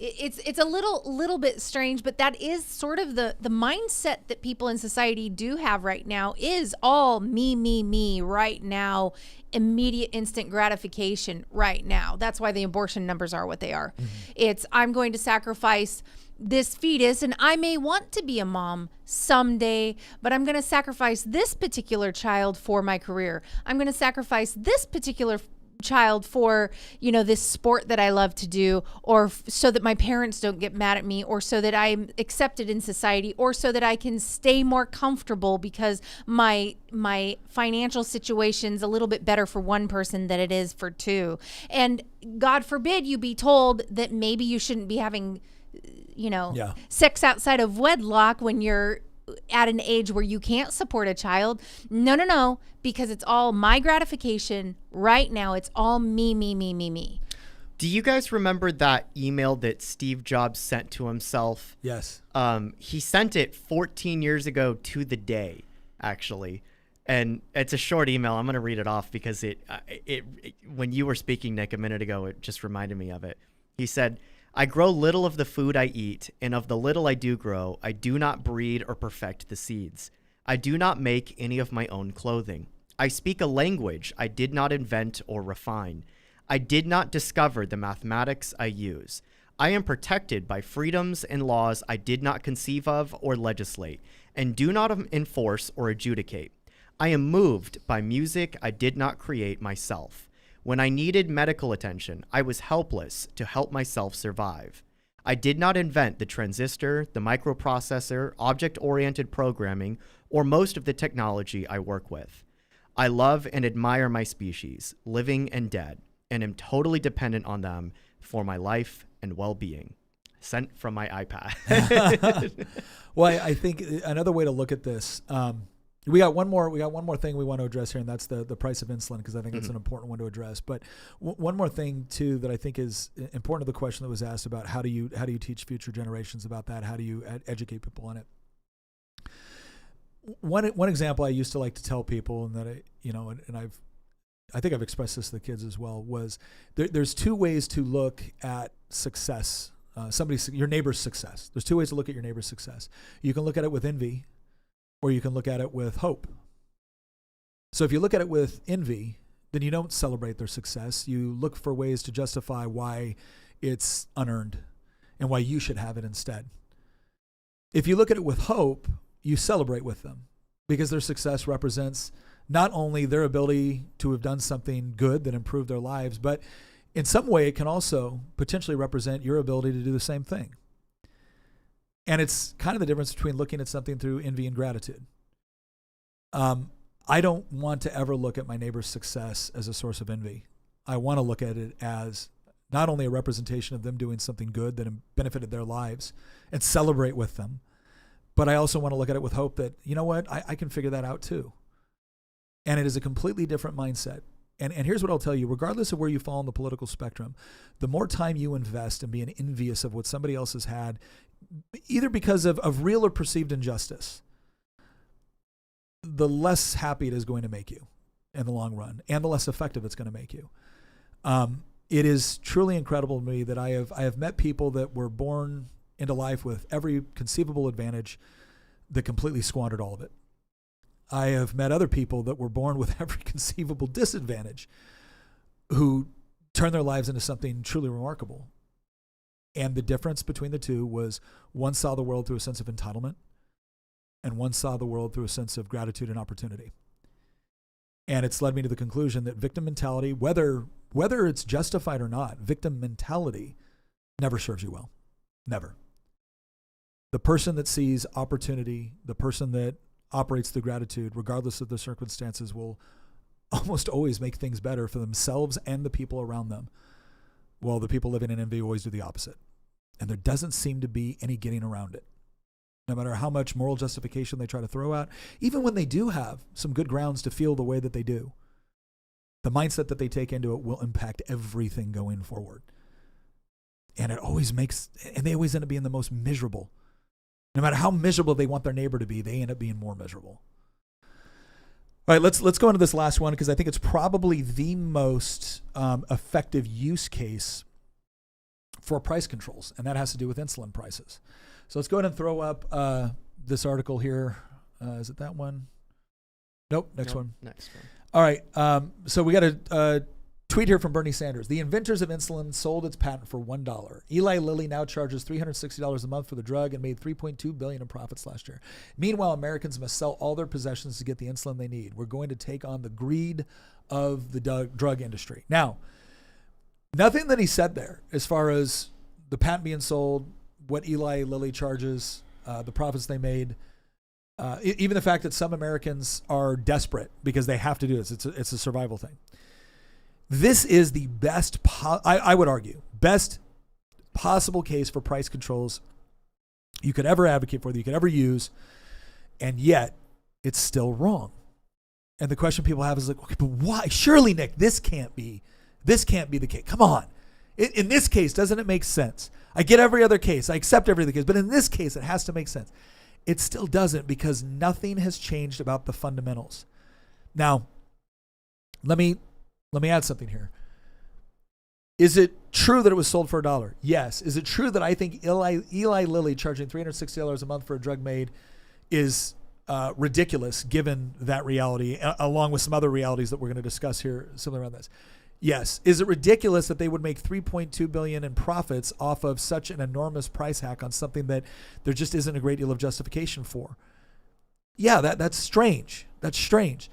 it's a little bit strange, but that is sort of the mindset that people in society do have right now is all me right now, immediate instant gratification right now. That's why the abortion numbers are what they are. Mm-hmm. It's I'm going to sacrifice this fetus and I may want to be a mom someday, but I'm going to sacrifice this particular child for my career. I'm going to sacrifice this particular child for, this sport that I love to do, or so that my parents don't get mad at me, or so that I'm accepted in society, or so that I can stay more comfortable because my financial situation's a little bit better for one person than it is for two. And God forbid you be told that maybe you shouldn't be having, sex outside of wedlock when you're at an age where you can't support a child. No, because it's all my gratification right now. It's all me. Do you guys remember that email that Steve Jobs sent to himself? Yes. He sent it 14 years ago to the day, actually. And it's a short email. I'm going to read it off because it when you were speaking, Nick, a minute ago, it just reminded me of it. He said, I grow little of the food I eat, and of the little I do grow, I do not breed or perfect the seeds. I do not make any of my own clothing. I speak a language I did not invent or refine. I did not discover the mathematics I use. I am protected by freedoms and laws I did not conceive of or legislate, and do not enforce or adjudicate. I am moved by music I did not create myself. When I needed medical attention, I was helpless to help myself survive. I did not invent the transistor, the microprocessor, object-oriented programming, or most of the technology I work with. I love and admire my species, living and dead, and am totally dependent on them for my life and well-being. Sent from my iPad. Well, I think another way to look at this, we got one more thing we want to address here, and that's the price of insulin, because I think it's an important one to address. But one more thing too that I think is important to the question that was asked about how do you teach future generations about that? How do you educate people on it? One example I used to like to tell people, and that I think I've expressed this to the kids as well, was there's two ways to look at success. Your neighbor's success. There's two ways to look at your neighbor's success. You can look at it with envy, or you can look at it with hope. So if you look at it with envy, then you don't celebrate their success. You look for ways to justify why it's unearned and why you should have it instead. If you look at it with hope, you celebrate with them, because their success represents not only their ability to have done something good that improved their lives, but in some way it can also potentially represent your ability to do the same thing. And it's kind of the difference between looking at something through envy and gratitude. I don't want to ever look at my neighbor's success as a source of envy. I want to look at it as not only a representation of them doing something good that benefited their lives and celebrate with them, but I also want to look at it with hope that, you know what, I can figure that out too. And it is a completely different mindset. And here's what I'll tell you, regardless of where you fall on the political spectrum, the more time you invest in being envious of what somebody else has had, either because of real or perceived injustice, the less happy it is going to make you in the long run, and the less effective it's going to make you. It is truly incredible to me that I have met people that were born into life with every conceivable advantage that completely squandered all of it. I have met other people that were born with every conceivable disadvantage who turned their lives into something truly remarkable. And the difference between the two was one saw the world through a sense of entitlement, and one saw the world through a sense of gratitude and opportunity. And it's led me to the conclusion that victim mentality, whether it's justified or not, victim mentality never serves you well. Never. The person that sees opportunity, the person that operates through gratitude, regardless of the circumstances, will almost always make things better for themselves and the people around them. While the people living in envy always do the opposite. And there doesn't seem to be any getting around it. No matter how much moral justification they try to throw out, even when they do have some good grounds to feel the way that they do, the mindset that they take into it will impact everything going forward. And they always end up being the most miserable. No matter how miserable they want their neighbor to be, they end up being more miserable. All right, let's go into this last one, because I think it's probably the most effective use case for price controls, and that has to do with insulin prices. So let's go ahead and throw up this article here. Is it that one? Nope, next one. Next one. All right, so we got a tweet here from Bernie Sanders. The inventors of insulin sold its patent for $1. Eli Lilly now charges $360 a month for the drug and made $3.2 billion in profits last year. Meanwhile, Americans must sell all their possessions to get the insulin they need. We're going to take on the greed of the drug industry. Now, nothing that he said there as far as the patent being sold, what Eli Lilly charges, the profits they made, even the fact that some Americans are desperate because they have to do this. It's a survival thing. This is the best, I would argue, best possible case for price controls you could ever advocate for, that you could ever use, and yet it's still wrong. And the question people have is like, okay, but why? Surely, Nick, this can't be the case. Come on. In this case, doesn't it make sense? I get every other case. I accept every other case. But in this case, it has to make sense. It still doesn't, because nothing has changed about the fundamentals. Now, let me add something here. Is it true that it was sold for $1? Yes. Is it true that I think Eli Lilly charging $360 a month for a drug made is ridiculous given that reality, along with some other realities that we're going to discuss here similar around this? Yes. Is it ridiculous that they would make $3.2 billion in profits off of such an enormous price hack on something that there just isn't a great deal of justification for? Yeah, that's strange. That's strange.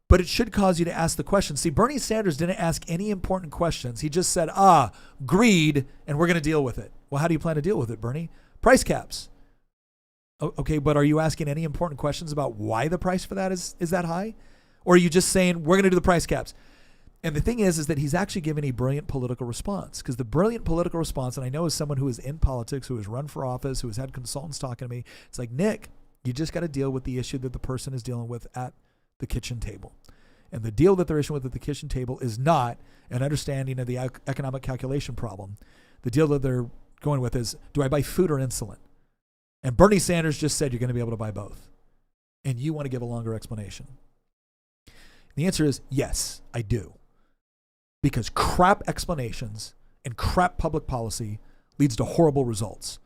But it should cause you to ask the question. See, Bernie Sanders didn't ask any important questions. He just said, greed, and we're going to deal with it. Well, how do you plan to deal with it, Bernie? Price caps. Okay, but are you asking any important questions about why the price for that is that high? Or are you just saying, we're going to do the price caps? And the thing is that he's actually given a brilliant political response, because the brilliant political response, and I know as someone who is in politics, who has run for office, who has had consultants talking to me, it's like, Nick, you just got to deal with the issue that the person is dealing with at the kitchen table. And the deal that they're issuing with at the kitchen table is not an understanding of the economic calculation problem. The deal that they're going with is, do I buy food or insulin? And Bernie Sanders just said you're going to be able to buy both. And you want to give a longer explanation. The answer is yes, I do. Because crap explanations and crap public policy leads to horrible results.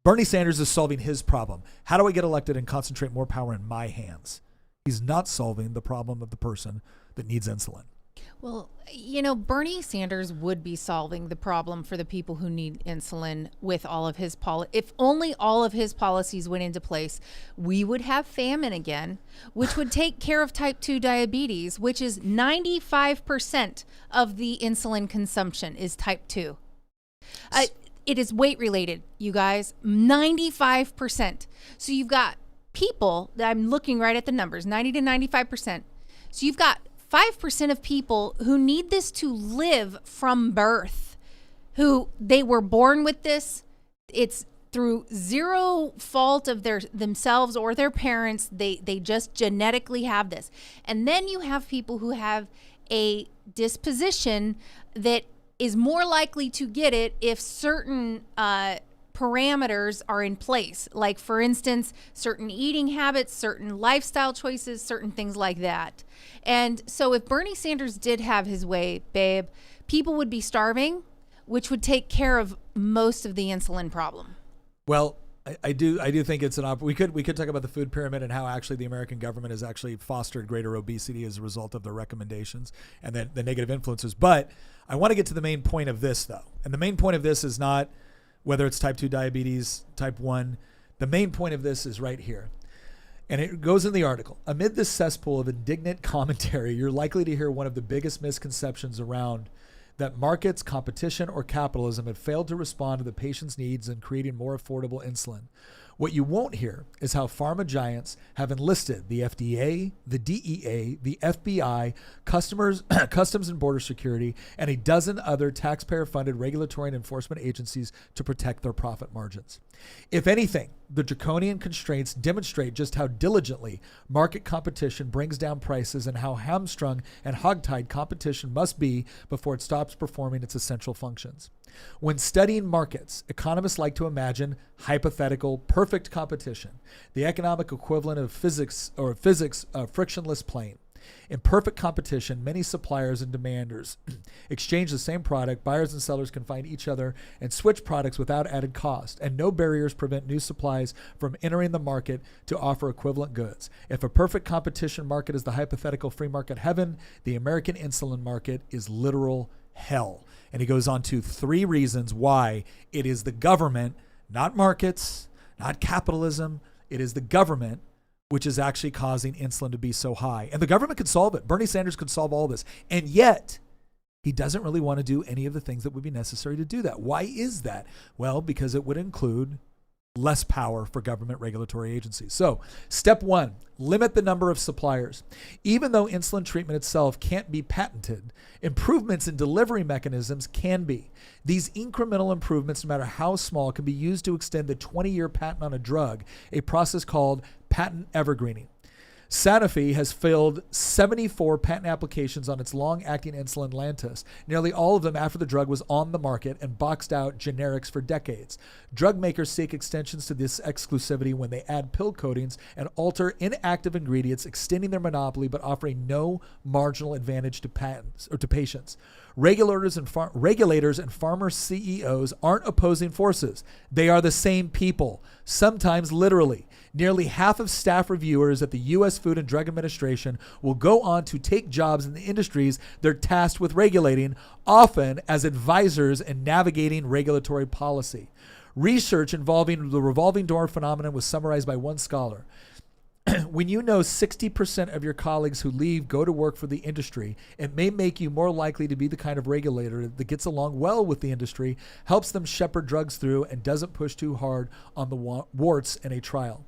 Bernie Sanders is solving his problem. How do I get elected and concentrate more power in my hands? He's not solving the problem of the person that needs insulin. Well, Bernie Sanders would be solving the problem for the people who need insulin with all of his if only all of his policies went into place, we would have famine again, which would take care of type 2 diabetes, which is 95% of the insulin consumption is type 2. It is weight related, you guys, 95%. So you've got people, I'm looking right at the numbers, 90 to 95%. So you've got 5% of people who need this to live from birth, who they were born with this. It's through zero fault of themselves or their parents. They just genetically have this. And then you have people who have a disposition that is more likely to get it if certain parameters are in place, like for instance, certain eating habits, certain lifestyle choices, certain things like that. And so if Bernie Sanders did have his way, babe, people would be starving, which would take care of most of the insulin problem. Well, I do think it's we could talk about the food pyramid and how actually the American government has actually fostered greater obesity as a result of their recommendations and then the negative influences. But I want to get to the main point of this, though. And the main point of this is not whether it's type 2 diabetes, type 1. The main point of this is right here. And it goes in the article. Amid this cesspool of indignant commentary, you're likely to hear one of the biggest misconceptions around that markets, competition, or capitalism have failed to respond to the patient's needs in creating more affordable insulin. What you won't hear is how pharma giants have enlisted the FDA, the DEA, the FBI, Customs and Border Security, and a dozen other taxpayer-funded regulatory and enforcement agencies to protect their profit margins. If anything, the draconian constraints demonstrate just how diligently market competition brings down prices and how hamstrung and hogtied competition must be before it stops performing its essential functions. When studying markets, economists like to imagine hypothetical perfect competition, the economic equivalent of physics frictionless plane. In perfect competition, many suppliers and demanders exchange the same product. Buyers and sellers can find each other and switch products without added cost, and no barriers prevent new supplies from entering the market to offer equivalent goods. If a perfect competition market is the hypothetical free market heaven, the American insulin market is literal hell. And he goes on to 3 reasons why it is the government, not markets, not capitalism. It is the government which is actually causing insulin to be so high. And the government could solve it. Bernie Sanders could solve all this. And yet, he doesn't really want to do any of the things that would be necessary to do that. Why is that? Well, because it would include less power for government regulatory agencies. So, step 1, limit the number of suppliers. Even though insulin treatment itself can't be patented, improvements in delivery mechanisms can be. These incremental improvements, no matter how small, can be used to extend the 20-year patent on a drug, a process called patent evergreening. Sanofi has filed 74 patent applications on its long-acting insulin Lantus, nearly all of them after the drug was on the market and boxed out generics for decades. Drug makers seek extensions to this exclusivity when they add pill coatings and alter inactive ingredients, extending their monopoly but offering no marginal advantage to patents or to patients. Regulators and farmer CEOs aren't opposing forces. They are the same people, sometimes literally. Nearly half of staff reviewers at the U.S. Food and Drug Administration will go on to take jobs in the industries they're tasked with regulating, often as advisors in navigating regulatory policy. Research involving the revolving door phenomenon was summarized by one scholar. When you know 60% of your colleagues who leave go to work for the industry, it may make you more likely to be the kind of regulator that gets along well with the industry, helps them shepherd drugs through, and doesn't push too hard on the warts in a trial.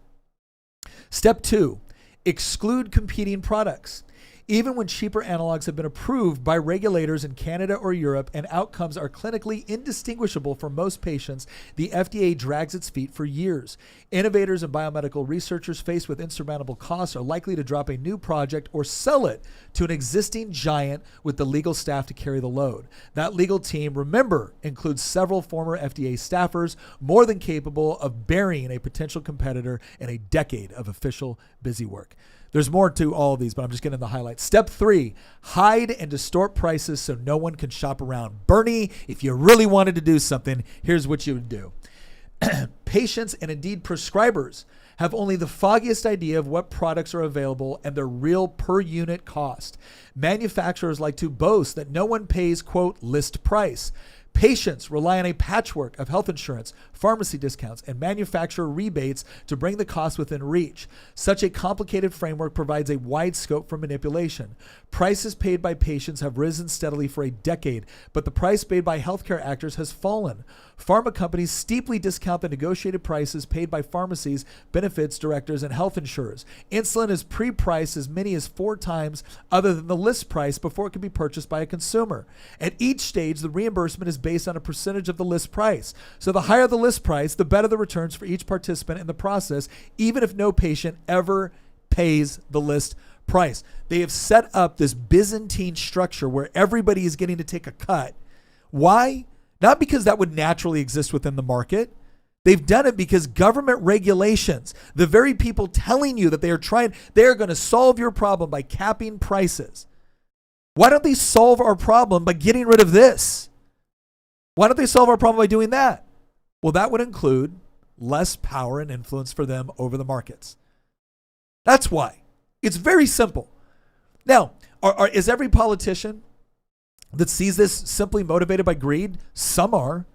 Step 2, exclude competing products. Even when cheaper analogs have been approved by regulators in Canada or Europe and outcomes are clinically indistinguishable for most patients, the FDA drags its feet for years. Innovators and biomedical researchers faced with insurmountable costs are likely to drop a new project or sell it to an existing giant with the legal staff to carry the load. That legal team, remember, includes several former FDA staffers more than capable of burying a potential competitor in a decade of official busy work. There's more to all of these, but I'm just getting the highlights. Step 3, hide and distort prices so no one can shop around. Bernie, if you really wanted to do something, here's what you would do. Patients and indeed prescribers have only the foggiest idea of what products are available and their real per unit cost. Manufacturers like to boast that no one pays, quote, list price. Patients rely on a patchwork of health insurance, pharmacy discounts, and manufacturer rebates to bring the cost within reach. Such a complicated framework provides a wide scope for manipulation. Prices paid by patients have risen steadily for a decade, but the price paid by healthcare actors has fallen. Pharma companies steeply discount the negotiated prices paid by pharmacies, benefits directors, and health insurers. Insulin is pre-priced as many as 4 times other than the list price before it can be purchased by a consumer. At each stage, the reimbursement is based on a percentage of the list price. So the higher the list price, the better the returns for each participant in the process, even if no patient ever pays the list price. They have set up this Byzantine structure where everybody is getting to take a cut. Why? Not because that would naturally exist within the market. They've done it because government regulations, the very people telling you that they are going to solve your problem by capping prices. Why don't they solve our problem by getting rid of this? Why don't they solve our problem by doing that? Well, that would include less power and influence for them over the markets. That's why. It's very simple. Now, is every politician that sees this simply motivated by greed? Some are.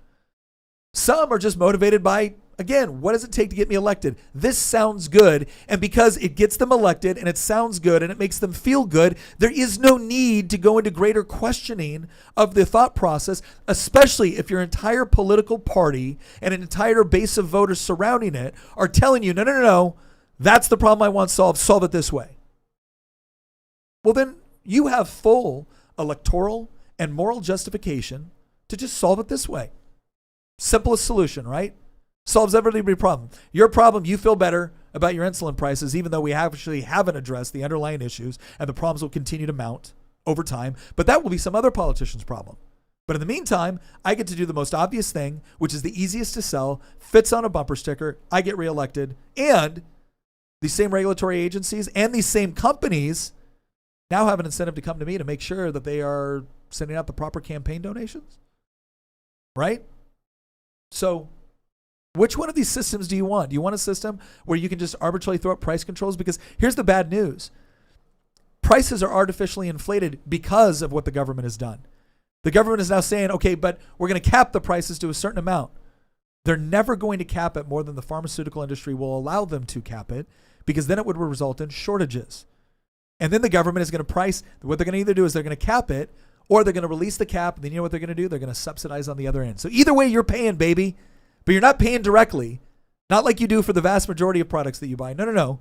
Some are just motivated by, again, what does it take to get me elected? This sounds good. And because it gets them elected and it sounds good and it makes them feel good, there is no need to go into greater questioning of the thought process, especially if your entire political party and an entire base of voters surrounding it are telling you, no, that's the problem I want solved. Solve it this way. Well, then you have full electoral and moral justification to just solve it this way. Simplest solution, right? Solves every problem. Your problem, you feel better about your insulin prices, even though we actually haven't addressed the underlying issues, and the problems will continue to mount over time. But that will be some other politician's problem. But in the meantime, I get to do the most obvious thing, which is the easiest to sell, fits on a bumper sticker, I get reelected, and these same regulatory agencies and these same companies now have an incentive to come to me to make sure that they are sending out the proper campaign donations, right? So which one of these systems do you want? Do you want a system where you can just arbitrarily throw up price controls? Because here's the bad news. Prices are artificially inflated because of what the government has done. The government is now saying, okay, but we're going to cap the prices to a certain amount. They're never going to cap it more than the pharmaceutical industry will allow them to cap it, because then it would result in shortages. And then the government is going to price. What they're going to either do is they're going to cap it, or they're going to release the cap. And then you know what they're going to do? They're going to subsidize on the other end. So either way, you're paying, baby. But you're not paying directly. Not like you do for the vast majority of products that you buy. No.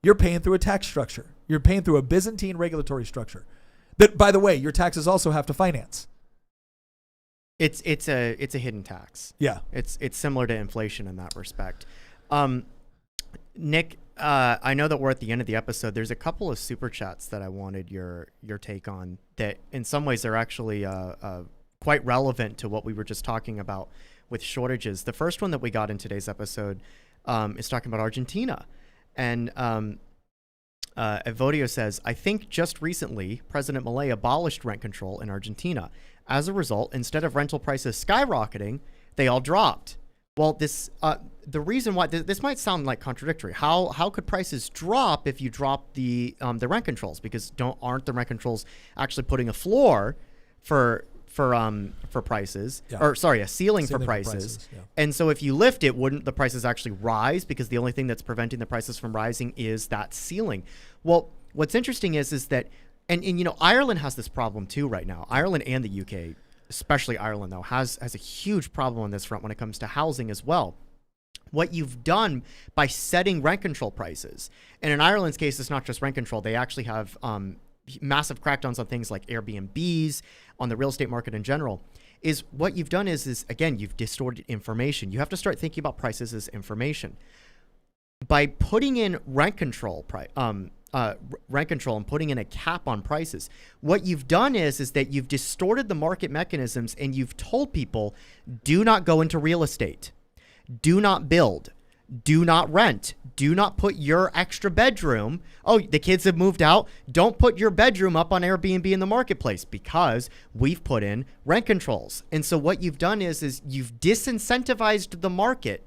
You're paying through a tax structure. You're paying through a Byzantine regulatory structure that, by the way, your taxes also have to finance. It's a hidden tax. Yeah. It's similar to inflation in that respect. Nick, I know that we're at the end of the episode. There's a couple of super chats that I wanted your take on that in some ways are actually quite relevant to what we were just talking about with shortages. The first one that we got in today's episode is talking about Argentina. And Evodio says, I think just recently, President Milei abolished rent control in Argentina. As a result, instead of rental prices skyrocketing, they all dropped. Well, the reason why this might sound like contradictory. How could prices drop if you drop the rent controls? Because aren't the rent controls actually putting a floor for prices, or sorry, a ceiling for prices? Yeah. And so if you lift it, wouldn't the prices actually rise? Because the only thing that's preventing the prices from rising is that ceiling. Well, what's interesting is that, and Ireland has this problem too right now. Ireland and the UK, especially Ireland though, has a huge problem on this front when it comes to housing as well. What you've done by setting rent control prices, and in Ireland's case, it's not just rent control. They actually have massive crackdowns on things like Airbnbs, on the real estate market in general, is what you've done is again, you've distorted information. You have to start thinking about prices as information. By putting in rent control and putting in a cap on prices, what you've done is that you've distorted the market mechanisms and you've told people, do not go into real estate, do not build, do not rent, do not put your extra bedroom. Oh, the kids have moved out. Don't put your bedroom up on Airbnb in the marketplace because we've put in rent controls. And so what you've done is you've disincentivized the market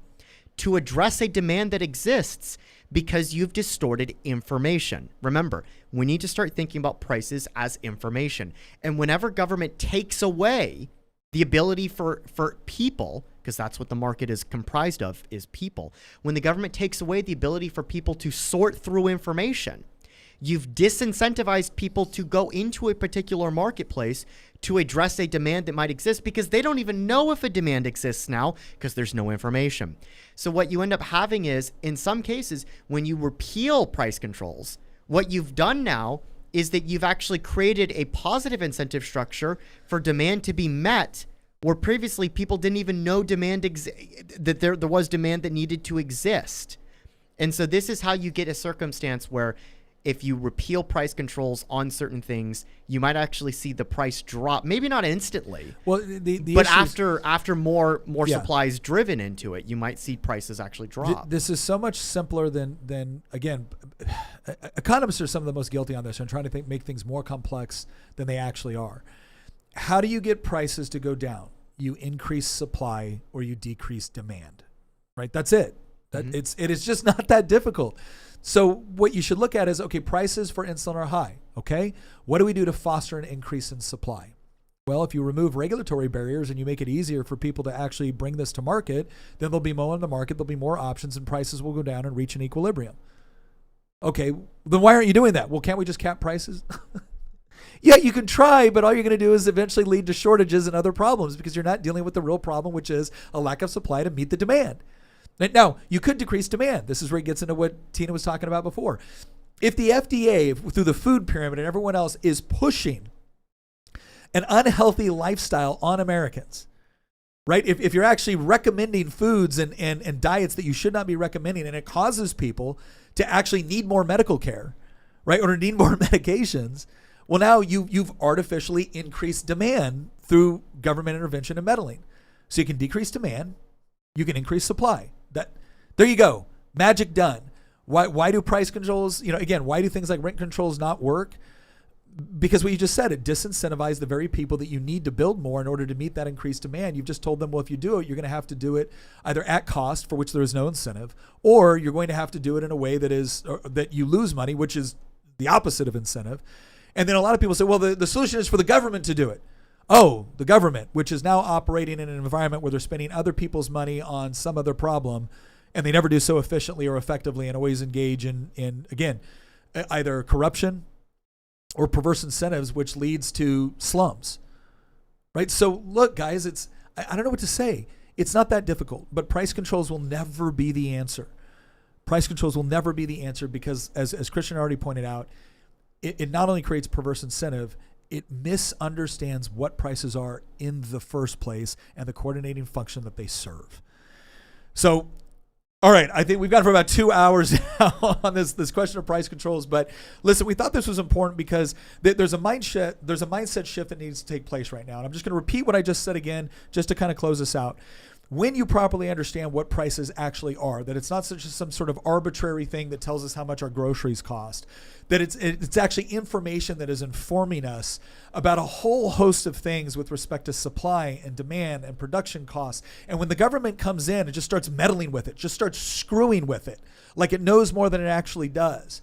to address a demand that exists because you've distorted information. Remember, we need to start thinking about prices as information. And whenever government takes away the ability for people, because that's what the market is comprised of, is people. When the government takes away the ability for people to sort through information, you've disincentivized people to go into a particular marketplace to address a demand that might exist because they don't even know if a demand exists now because there's no information. So what you end up having is, in some cases, when you repeal price controls, what you've done now is that you've actually created a positive incentive structure for demand to be met, where previously people didn't even know that there was demand that needed to exist. And so this is how you get a circumstance where if you repeal price controls on certain things, you might actually see the price drop. Maybe not instantly, Well, but after more supply is driven into it, you might see prices actually drop. This is so much simpler than again, economists are some of the most guilty on this and trying to make things more complex than they actually are. How do you get prices to go down? You increase supply or you decrease demand, right? That's it. It is just not that difficult. So what you should look at is, okay, prices for insulin are high. Okay, what do we do to foster an increase in supply? Well, if you remove regulatory barriers and you make it easier for people to actually bring this to market, then there'll be more on the market, there'll be more options, and prices will go down and reach an equilibrium. Okay, then why aren't you doing that? Well, can't we just cap prices? Yeah, you can try, but all you're going to do is eventually lead to shortages and other problems because you're not dealing with the real problem, which is a lack of supply to meet the demand. Now, you could decrease demand. This is where it gets into what Tina was talking about before. If the FDA, through the food pyramid and everyone else, is pushing an unhealthy lifestyle on Americans, right? If you're actually recommending foods and diets that you should not be recommending, and it causes people to actually need more medical care, right, or need more medications, well, now you've artificially increased demand through government intervention and meddling. So you can decrease demand, you can increase supply. There you go, magic done. Why do price controls? Again, why do things like rent controls not work? Because what you just said, it disincentivized the very people that you need to build more in order to meet that increased demand. You've just told them, well, if you do it, you're going to have to do it either at cost, for which there is no incentive, or you're going to have to do it in a way that you lose money, which is the opposite of incentive. And then a lot of people say, well, the solution is for the government to do it. Oh, the government, which is now operating in an environment where they're spending other people's money on some other problem, and they never do so efficiently or effectively, and always engage in again, either corruption or perverse incentives, which leads to slums, right? So look, guys, I don't know what to say. It's not that difficult, but price controls will never be the answer. Price controls will never be the answer because, as Christian already pointed out, it not only creates perverse incentive, it misunderstands what prices are in the first place and the coordinating function that they serve. So All right, I think we've gone for about 2 hours now on this question of price controls. But listen, we thought this was important because there's a mindset shift that needs to take place right now. And I'm just going to repeat what I just said again, just to kind of close this out. When you properly understand what prices actually are, that it's not just some sort of arbitrary thing that tells us how much our groceries cost, that it's actually information that is informing us about a whole host of things with respect to supply and demand and production costs. And when the government comes in and just starts meddling with it, just starts screwing with it, like it knows more than it actually does,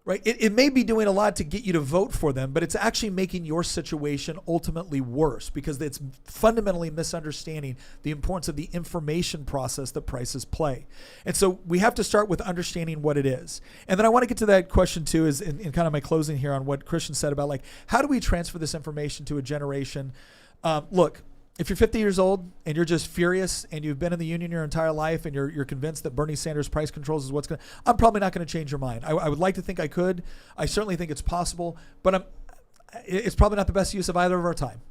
right? It may be doing a lot to get you to vote for them, but it's actually making your situation ultimately worse because it's fundamentally misunderstanding the importance of the information process that prices play. And so we have to start with understanding what it is. And then I want to get to that question too, is in kind of my closing here on what Christian said about, like, how do we transfer this information to a generation? Look, if you're 50 years old and you're just furious and you've been in the union your entire life and you're convinced that Bernie Sanders price controls is what's going to, I'm probably not going to change your mind. I would like to think I could. I certainly think it's possible, but it's probably not the best use of either of our time,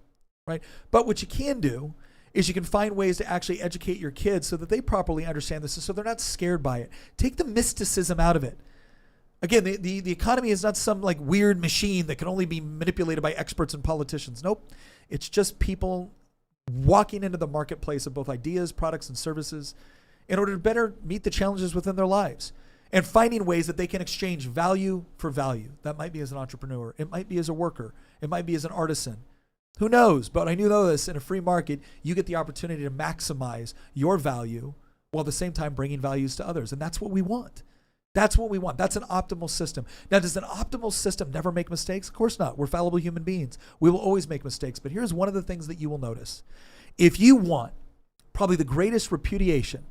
right? But what you can do is you can find ways to actually educate your kids so that they properly understand this, so they're not scared by it. Take the mysticism out of it. Again, the economy is not some like weird machine that can only be manipulated by experts and politicians. Nope. It's just people walking into the marketplace of both ideas, products, and services in order to better meet the challenges within their lives and finding ways that they can exchange value for value. That might be as an entrepreneur. It might be as a worker. It might be as an artisan. Who knows? But I know this, in a free market, you get the opportunity to maximize your value while at the same time bringing values to others. And that's what we want. That's what we want. That's an optimal system. Now, does an optimal system never make mistakes? Of course not. We're fallible human beings. We will always make mistakes. But here's one of the things that you will notice. If you want probably the greatest repudiation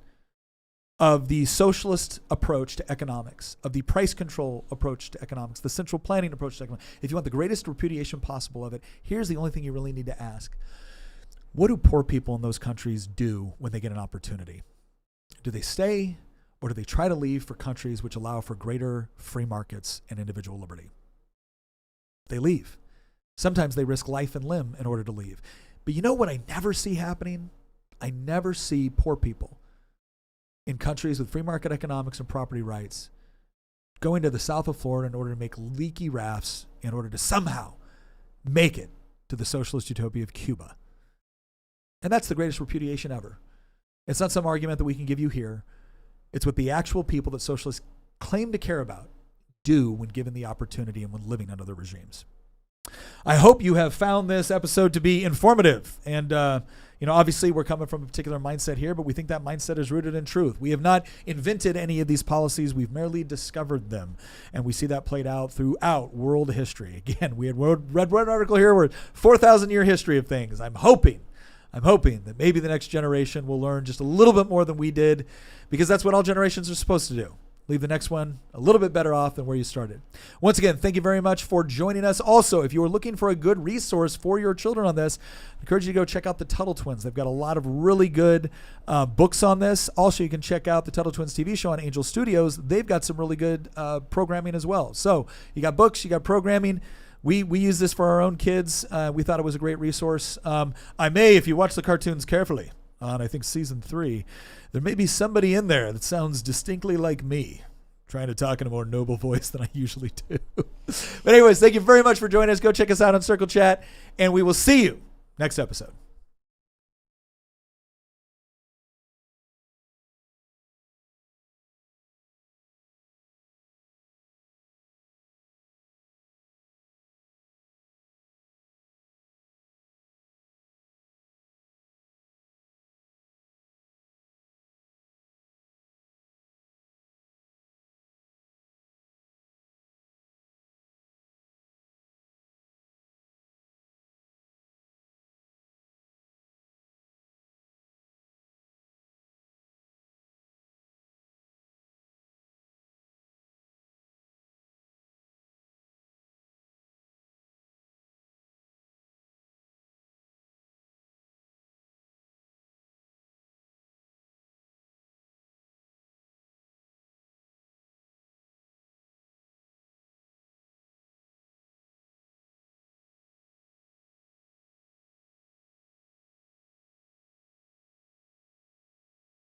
of the socialist approach to economics, of the price control approach to economics, the central planning approach to economics, if you want the greatest repudiation possible of it, here's the only thing you really need to ask. What do poor people in those countries do when they get an opportunity? Do they stay? Or do they try to leave for countries which allow for greater free markets and individual liberty? They leave. Sometimes they risk life and limb in order to leave. But you know what I never see happening? I never see poor people in countries with free market economics and property rights going to the south of Florida in order to make leaky rafts in order to somehow make it to the socialist utopia of Cuba. And that's the greatest repudiation ever. It's not some argument that we can give you here. It's what the actual people that socialists claim to care about do when given the opportunity and when living under the regimes. I hope you have found this episode to be informative. And, obviously we're coming from a particular mindset here, but we think that mindset is rooted in truth. We have not invented any of these policies. We've merely discovered them. And we see that played out throughout world history. Again, we had read one article here where 4,000-year history of things. I'm hoping that maybe the next generation will learn just a little bit more than we did, because that's what all generations are supposed to do. Leave the next one a little bit better off than where you started. Once again, thank you very much for joining us. Also, if you are looking for a good resource for your children on this, I encourage you to go check out the Tuttle Twins. They've got a lot of really good books on this. Also, you can check out the Tuttle Twins TV show on Angel Studios. They've got some really good programming as well. So you got books, you got programming. We use this for our own kids. We thought it was a great resource. If you watch the cartoons carefully, on I think season 3, there may be somebody in there that sounds distinctly like me, trying to talk in a more noble voice than I usually do. But anyways, thank you very much for joining us. Go check us out on Circle Chat, and we will see you next episode.